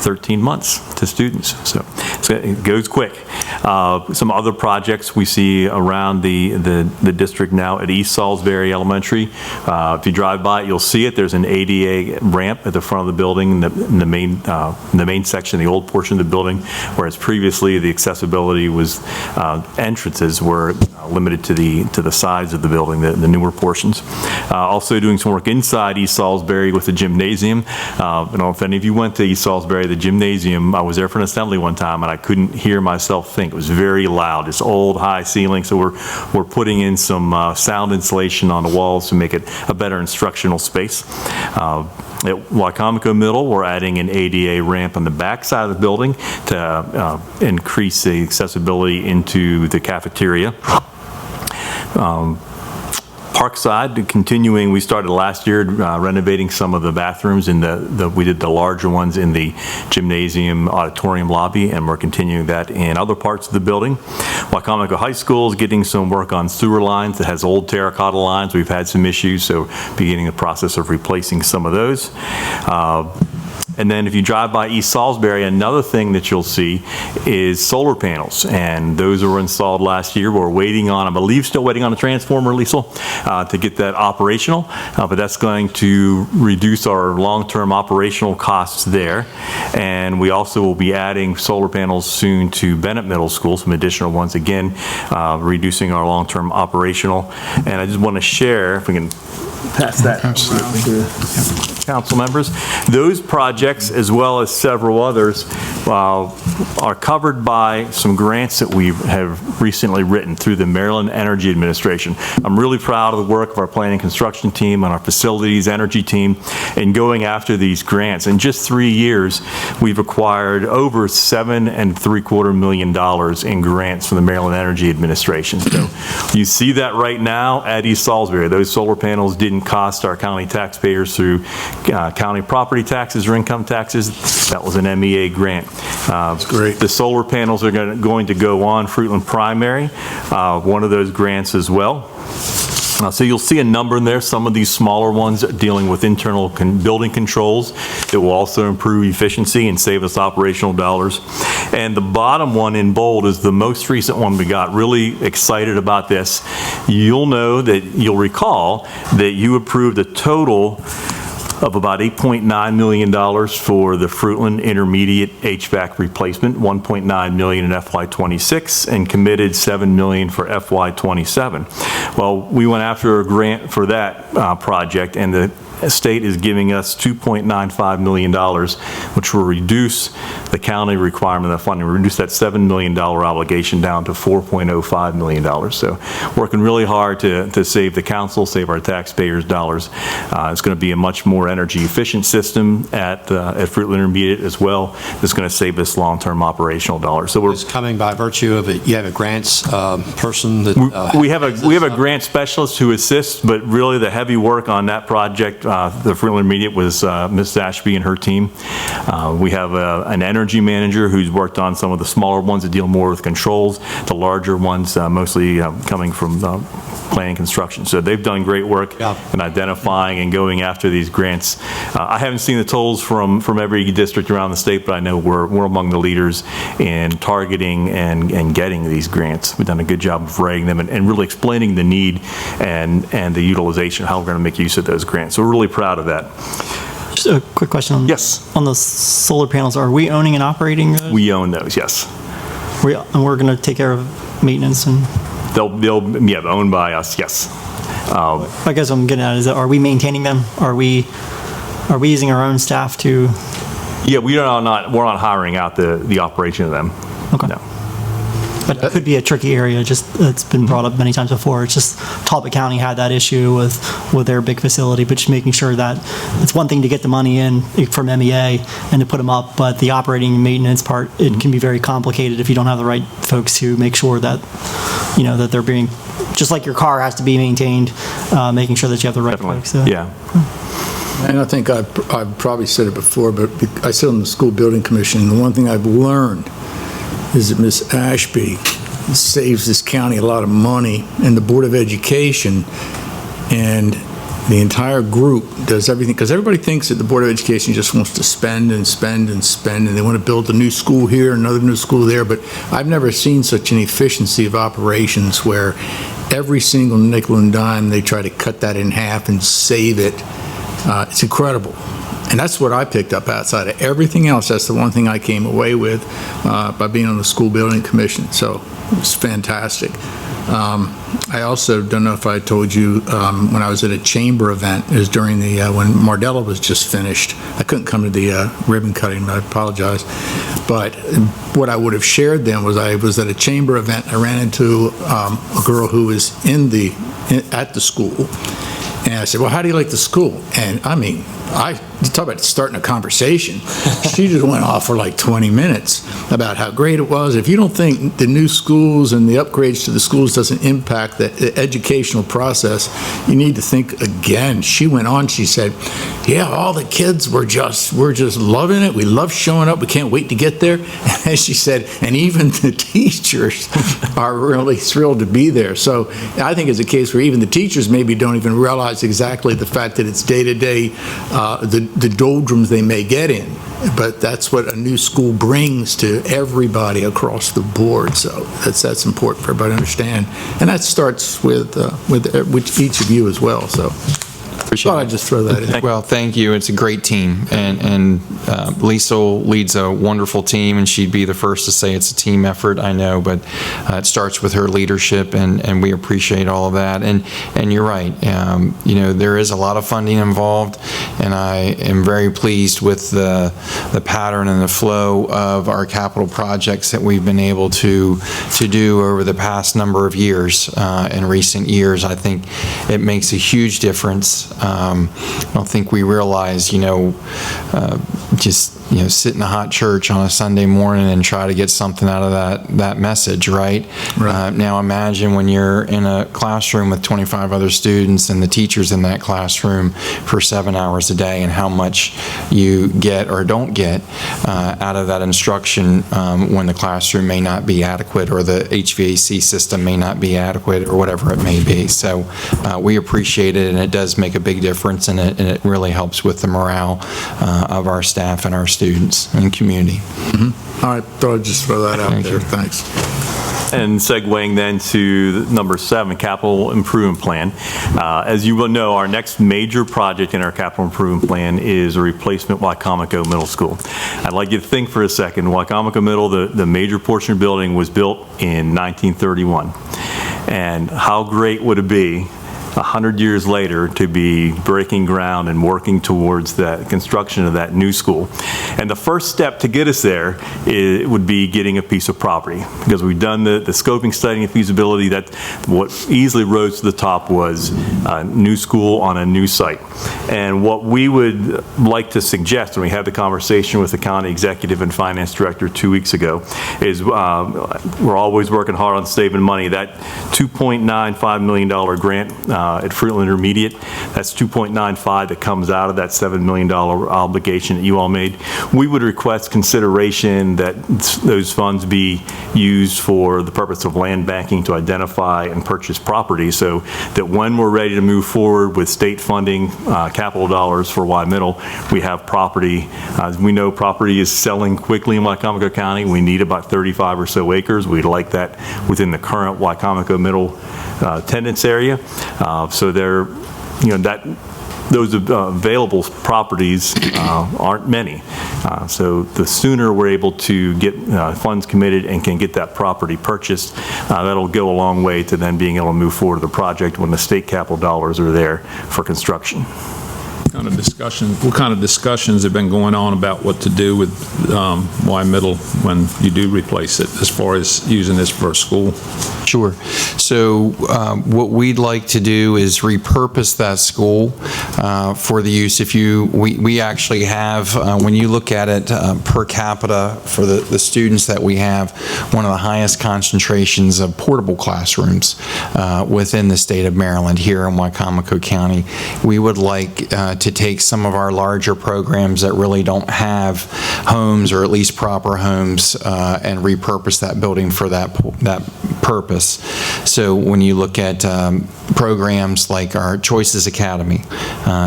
13 months to students. So it goes quick. Some other projects we see around the district now at East Salisbury Elementary. If you drive by it, you'll see it. There's an ADA ramp at the front of the building, in the main section, the old portion of the building, whereas previously the accessibility was entrances were limited to the sides of the building, the newer portions. Also doing some work inside East Salisbury with the gymnasium. I don't know if any of you went to East Salisbury, the gymnasium. I was there for an assembly one time and I couldn't hear myself think. It was very loud. It's old, high ceiling, so we're putting in some sound insulation on the walls to make it a better instructional space. At Wicomico Middle, we're adding an ADA ramp on the back side of the building to increase the accessibility into the cafeteria. Parkside, continuing, we started last year renovating some of the bathrooms we did the larger ones in the gymnasium auditorium lobby, and we're continuing that in other parts of the building. Wicomico High School is getting some work on sewer lines. It has old terracotta lines. We've had some issues, so beginning the process of replacing some of those. And then if you drive by East Salisbury, another thing that you'll see is solar panels. And those were installed last year. We're waiting on, I believe, still waiting on a transformer, Liesl, to get that operational. But that's going to reduce our long-term operational costs there. And we also will be adding solar panels soon to Bennett Middle School, some additional ones, again, reducing our long-term operational. And I just want to share, if we can pass that around to council members. Those projects, as well as several others, are covered by some grants that we have recently written through the Maryland Energy Administration. I'm really proud of the work of our planning and construction team and our facilities energy team in going after these grants. In just 3 years, we've acquired over $7.75 million in grants from the Maryland Energy Administration. So you see that right now at East Salisbury. Those solar panels didn't cost our county taxpayers through county property taxes or income taxes. That was an MEA grant. That's great. The solar panels are going to go on Fruitland Primary, one of those grants as well. So you'll see a number in there, some of these smaller ones dealing with internal building controls that will also improve efficiency and save us operational dollars. And the bottom one in bold is the most recent one we got. Really excited about this. You'll recall that you approved a total of about $8.9 million for the Fruitland Intermediate HVAC replacement, $1.9 million in FY26, and committed $7 million for FY27. Well, we went after a grant for that project, and the state is giving us $2.95 million, which will reduce the county requirement of funding, reduce that $7 million obligation down to $4.05 million. So working really hard to save the council, save our taxpayers' dollars. It's going to be a much more energy efficient system at Fruitland Intermediate as well. It's going to save us long-term operational dollars. So it's coming by virtue of it. You have a grants person that we have a grant specialist who assists, but really the heavy work on that project, the Fruitland Intermediate, was Ms. Ashby and her team. We have an energy manager who's worked on some of the smaller ones that deal more with controls, the larger ones mostly coming from planning construction. So they've done great work in identifying and going after these grants. I haven't seen the totals from every district around the state, but I know we're among the leaders in targeting and getting these grants. We've done a good job of writing them and really explaining the need and the utilization, how we're going to make use of those grants. So we're really proud of that. Just a quick question on, on those solar panels. Are we owning and operating those? We own those, yes. And we're going to take care of maintenance and... They'll be owned by us, yes. I guess what I'm getting at is that, are we maintaining them? Are we using our own staff to... Yeah, we're not hiring out the operation of them. Okay. No. But it could be a tricky area, just it's been brought up many times before. It's just Talbot County had that issue with their big facility, but just making sure that it's one thing to get the money in from MEA and to put them up, but the operating and maintenance part, it can be very complicated if you don't have the right folks to make sure that, that they're being, just like your car has to be maintained, making sure that you have the right folks. So. Yeah. And I think I've probably said it before, but I sit on the school building commission, and the one thing I've learned is that Ms. Ashby saves this county a lot of money, and the Board of Education and the entire group does everything, because everybody thinks that the Board of Education just wants to spend and spend and spend, and they want to build a new school here, another new school there, but I've never seen such an efficiency of operations where every single nickel and dime, they try to cut that in half and save it. It's incredible. And that's what I picked up outside of everything else. That's the one thing I came away with by being on the school building commission. So it was fantastic. I also don't know if I told you when I was at a chamber event, it was during the when Mardella was just finished. I couldn't come to the ribbon cutting. I apologize. But what I would have shared then was I was at a chamber event. I ran into a girl who was at the school. And I said, well, how do you like the school? And I mean, you talk about starting a conversation. She just went off for like 20 minutes about how great it was. If you don't think the new schools and the upgrades to the schools doesn't impact the educational process, you need to think again. She went on, she said, yeah, all the kids we're just loving it. We love showing up. We can't wait to get there. And she said, and even the teachers are really thrilled to be there. So I think it's a case where even the teachers maybe don't even realize exactly the fact that it's day-to-day, the doldrums they may get in, but that's what a new school brings to everybody across the board. So that's important for everybody to understand, and that starts with each of you as well. So Thought I'd just throw that in. Well, thank you. It's a great team, and Lisa leads a wonderful team, and she'd be the first to say it's a team effort, I know, but it starts with her leadership, and we appreciate all of that. And you're right, there is a lot of funding involved, and I am very pleased with the pattern and the flow of our capital projects that we've been able to do over the past number of years. In recent years, I think it makes a huge difference. I don't think we realize, just sit in a hot church on a Sunday morning and try to get something out of that message, right? Now imagine when you're in a classroom with 25 other students and the teachers in that classroom for 7 hours a day, and how much you get or don't get out of that instruction when the classroom may not be adequate, or the HVAC system may not be adequate, or whatever it may be. So we appreciate it, and it does make a big difference, and it really helps with the morale of our staff and our students and community. All right, thought I'd just throw that out there. Thanks. And segueing then to number 7, capital improvement plan. As you will know, our next major project in our capital improvement plan is a replacement Wicomico Middle School. I'd like you to think for a second. Wicomico Middle, the major portion of the building was built in 1931. And how great would it be 100 years later to be breaking ground and working towards that construction of that new school. And the first step to get us there would be getting a piece of property, because we've done the scoping study and feasibility. That what easily rose to the top was a new school on a new site. And what we would like to suggest, when we had the conversation with the county executive and finance director 2 weeks ago, is we're always working hard on saving money. That $2.95 million grant at Fruitland Intermediate, that's $2.95 that comes out of that $7 million obligation that you all made. We would request consideration that those funds be used for the purpose of land banking to identify and purchase property, so that when we're ready to move forward with state funding, capital dollars for Y Middle, we have property. As we know, property is selling quickly in Wicomico County. We need about 35 or so acres. We'd like that within the current Wicomico Middle attendance area. So they're, those available properties aren't many. So the sooner we're able to get funds committed and can get that property purchased, that'll go a long way to then being able to move forward with the project when the state capital dollars are there for construction. What kind of discussions have been going on about what to do with Y Middle when you do replace it, as far as using this for a school? Sure. So what we'd like to do is repurpose that school for the use. We actually have, when you look at it per capita for the students that we have, one of the highest concentrations of portable classrooms within the state of Maryland here in Wicomico County. We would like to take some of our larger programs that really don't have homes, or at least proper homes, and repurpose that building for that purpose. So when you look at programs like our Choices Academy,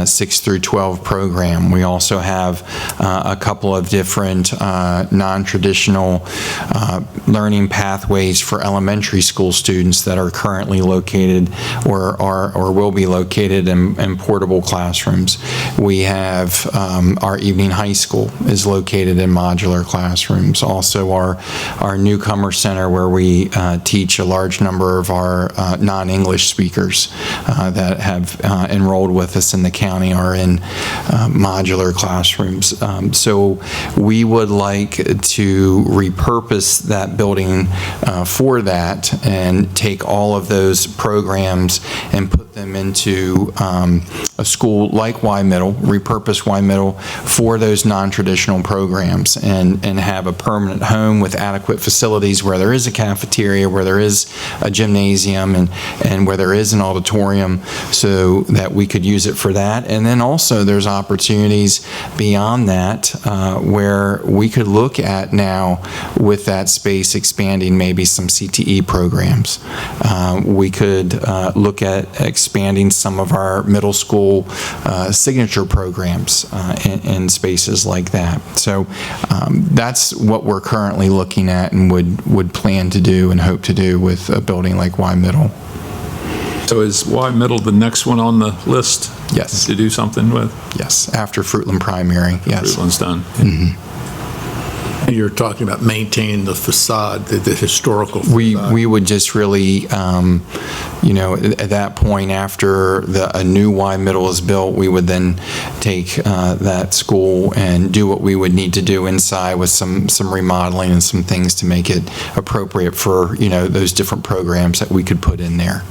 6 through 12 program, we also have a couple of different non-traditional learning pathways for elementary school students that are currently located or will be located in portable classrooms. We have our evening high school is located in modular classrooms. Also our newcomer center, where we teach a large number of our non-English speakers that have enrolled with us in the county, are in modular classrooms. So we would like to repurpose that building for that, and take all of those programs and put them into a school like Y Middle, repurpose Y Middle for those non-traditional programs, and have a permanent home with adequate facilities where there is a cafeteria, where there is a gymnasium, and where there is an auditorium, so that we could use it for that. And then also there's opportunities beyond that where we could look at now, with that space, expanding maybe some CTE programs. We could look at expanding some of our middle school signature programs in spaces like that. So that's what we're currently looking at, and would plan to do and hope to do with a building like Y Middle. So is Y Middle the next one on the list? Yes. To do something with? Yes, after Fruitland Primary, yes. Fruitland's done. And you're talking about maintaining the facade, the historical facade. We would just really, at that point, after a new Y Middle is built, we would then take that school and do what we would need to do inside with some remodeling and some things to make it appropriate for, those different programs that we could put in there.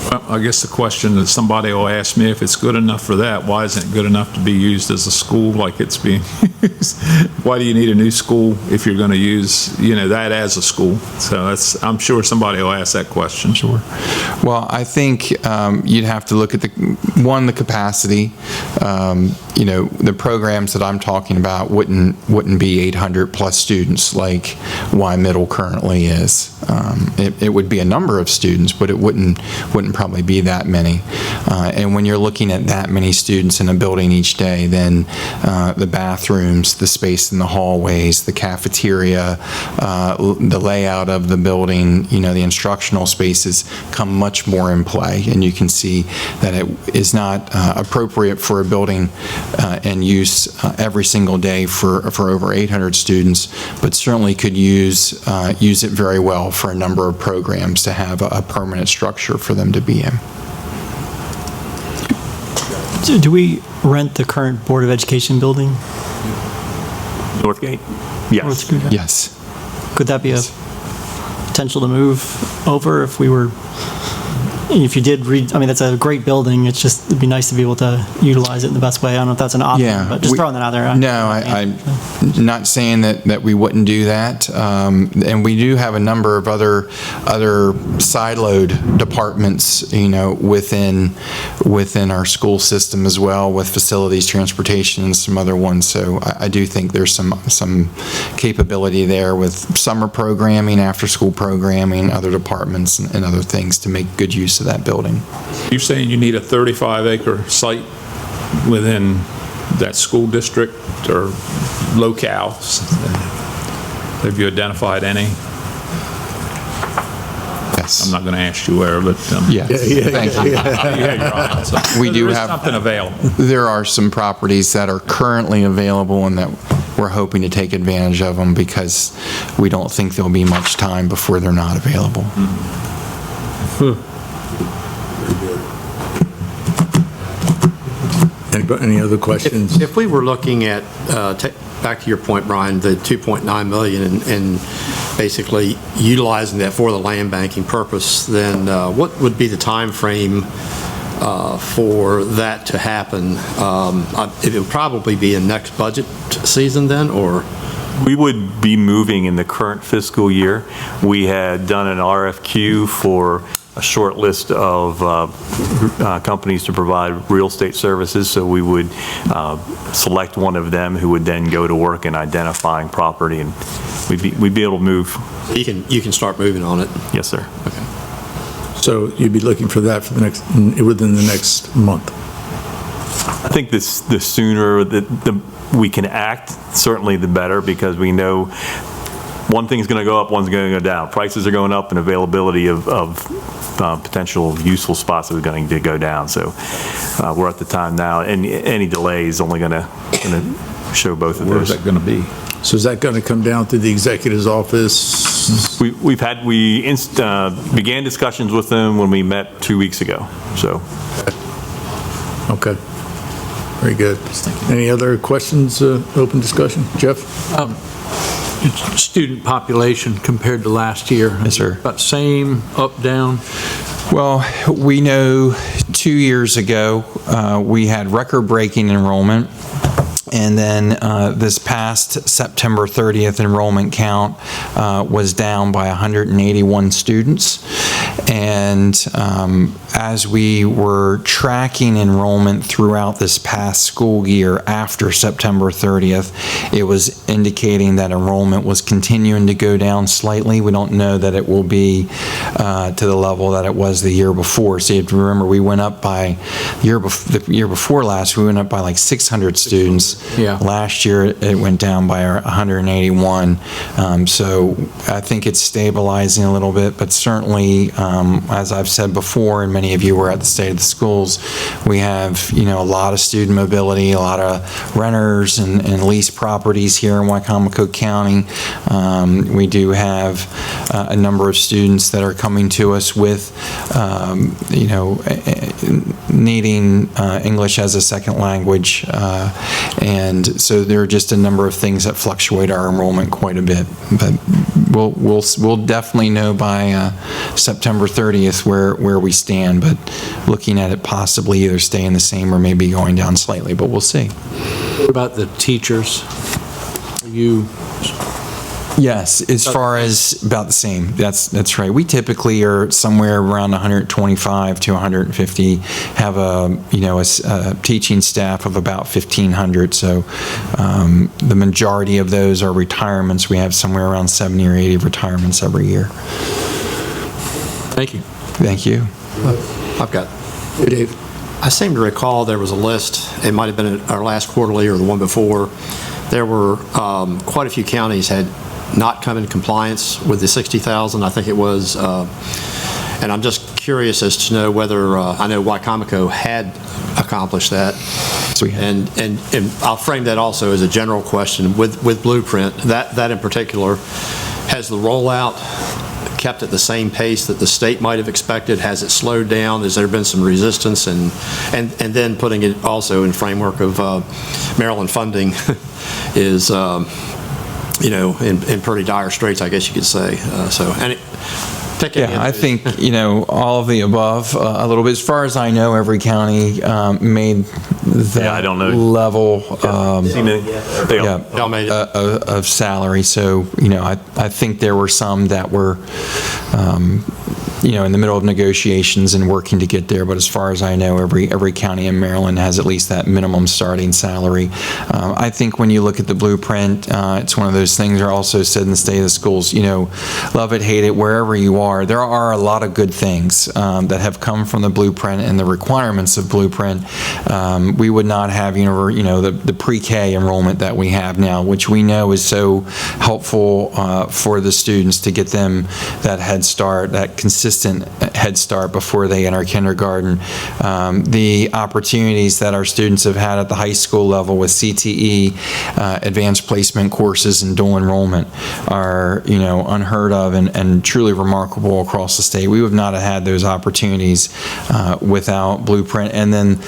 Well, I guess the question that somebody will ask me, if it's good enough for that, why isn't it good enough to be used as a school like it's being used? Why do you need a new school if you're going to use, that as a school? So I'm sure somebody will ask that question. Sure. Well, I think you'd have to look at the capacity. The programs that I'm talking about wouldn't be 800 plus students like Y Middle currently is. It would be a number of students, but it wouldn't probably be that many. And when you're looking at that many students in a building each day, then the bathrooms, the space in the hallways, the cafeteria, the layout of the building, the instructional spaces come much more in play. And you can see that it is not appropriate for a building and use every single day for over 800 students, but certainly could use it very well for a number of programs to have a permanent structure for them to be in. Do we rent the current Board of Education building? Northgate? Yes. Northgate? Yes. Could that be a potential to move over if you did that's a great building. It'd be nice to be able to utilize it in the best way. I don't know if that's an option, but just throwing that out there. No, I'm not saying that we wouldn't do that. And we do have a number of other siloed departments, within our school system as well, with facilities, transportation, and some other ones. So I do think there's some capability there with summer programming, after-school programming, other departments, and other things to make good use of that building. You're saying you need a 35-acre site within that school district or locales? Have you identified any? Yes. I'm not going to ask you where, but... Thank you. We do have something available. There are some properties that are currently available and that we're hoping to take advantage of them because we don't think there'll be much time before they're not available. Any other questions? If we were looking at, back to your point, Brian, the 2.9 million and basically utilizing that for the land banking purpose, then what would be the time frame for that to happen? It would probably be in next budget season then, or? We would be moving in the current fiscal year. We had done an RFQ for a short list of companies to provide real estate services, so we would select one of them who would then go to work in identifying property, and we'd be able to move. You can start moving on it? Yes, sir. Okay. So you'd be looking for that within the next month? I think the sooner that we can act, certainly the better, because we know one thing's going to go up, one's going to go down. Prices are going up, and availability of potential useful spots are going to go down. So we're at the time now, and any delay is only going to show both of those. Where's that going to be? So is that going to come down to the executive's office? We began discussions with them when we met 2 weeks ago. So. Okay. Very good. Any other questions? Open discussion, Jeff? Student population compared to last year? Yes, sir. About same, up, down? Well, we know 2 years ago we had record-breaking enrollment. And then this past September 30th enrollment count was down by 181 students. And as we were tracking enrollment throughout this past school year after September 30th, it was indicating that enrollment was continuing to go down slightly. We don't know that it will be to the level that it was the year before. So you have to remember, we went up by, the year before last, we went up by like 600 students. Yeah. Last year, it went down by 181. So I think it's stabilizing a little bit, but certainly, as I've said before, and many of you were at the State of the Schools, we have, a lot of student mobility, a lot of renters and leased properties here in Wicomico County. We do have a number of students that are coming to us with, needing English as a second language. And so there are just a number of things that fluctuate our enrollment quite a bit. But we'll definitely know by September 30th where we stand, but looking at it possibly either staying the same or maybe going down slightly, but we'll see. What about the teachers? Yes, as far as about the same. That's right. We typically are somewhere around 125 to 150. Have a teaching staff of about 1,500. So the majority of those are retirements. We have somewhere around 70 or 80 retirements every year. Thank you. Thank you. I've got. Hey, Dave. I seem to recall there was a list, it might have been at our last quarterly or the one before, there were quite a few counties had not come in compliance with the 60,000, I think it was, and I'm just curious as to know whether, I know Wicomico had accomplished that, and I'll frame that also as a general question with Blueprint, that in particular, has the rollout kept at the same pace that the state might have expected? Has it slowed down? Has there been some resistance? And then putting it also in framework of Maryland funding is, in pretty dire straits, I guess you could say. I think, all of the above a little bit. As far as I know, every county made that I don't know. level They of salary. So, I think there were some that were, in the middle of negotiations and working to get there. But as far as I know, every county in Maryland has at least that minimum starting salary. I think when you look at the Blueprint, it's one of those things that are also said in the State of the Schools, love it, hate it, wherever you are. There are a lot of good things that have come from the Blueprint and the requirements of Blueprint. We would not have, the pre-K enrollment that we have now, which we know is so helpful for the students to get them that head start, that consistent head start before they enter kindergarten. The opportunities that our students have had at the high school level with CTE, advanced placement courses and dual enrollment are, unheard of and truly remarkable across the state. We would not have had those opportunities without Blueprint. And then,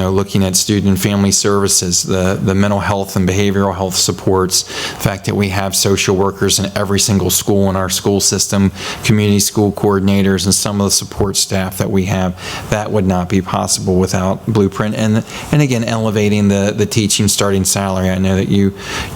looking at student and family services, the mental health and behavioral health supports, the fact that we have social workers in every single school in our school system, community school coordinators, and some of the support staff that we have, that would not be possible without Blueprint. And again, elevating the teaching starting salary. I know that you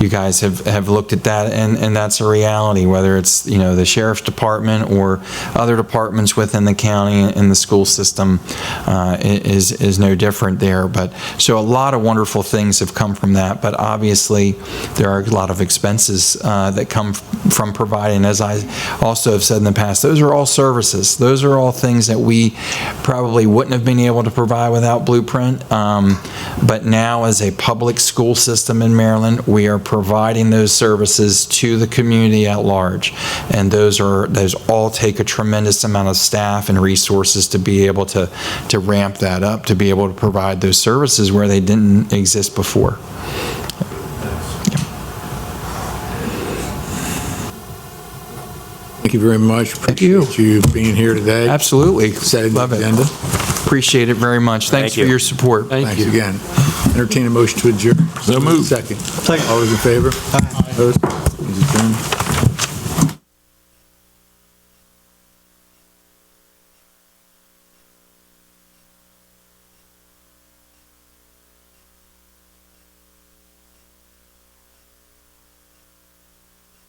guys have looked at that, and that's a reality, whether it's, the sheriff's department or other departments within the county and the school system is no different there. But so a lot of wonderful things have come from that, but obviously there are a lot of expenses that come from providing. As I also have said in the past, those are all services. Those are all things that we probably wouldn't have been able to provide without Blueprint. But now as a public school system in Maryland, we are providing those services to the community at large. And those all take a tremendous amount of staff and resources to be able to ramp that up, to be able to provide those services where they didn't exist before. Thank you very much. Appreciate you being here today. Absolutely. Setting Love the it. agenda. Appreciate it very much. Thanks for your support. Thanks again. Entertain a motion to adjourn. So moved. Second. All those in favor? Aye. Opposed?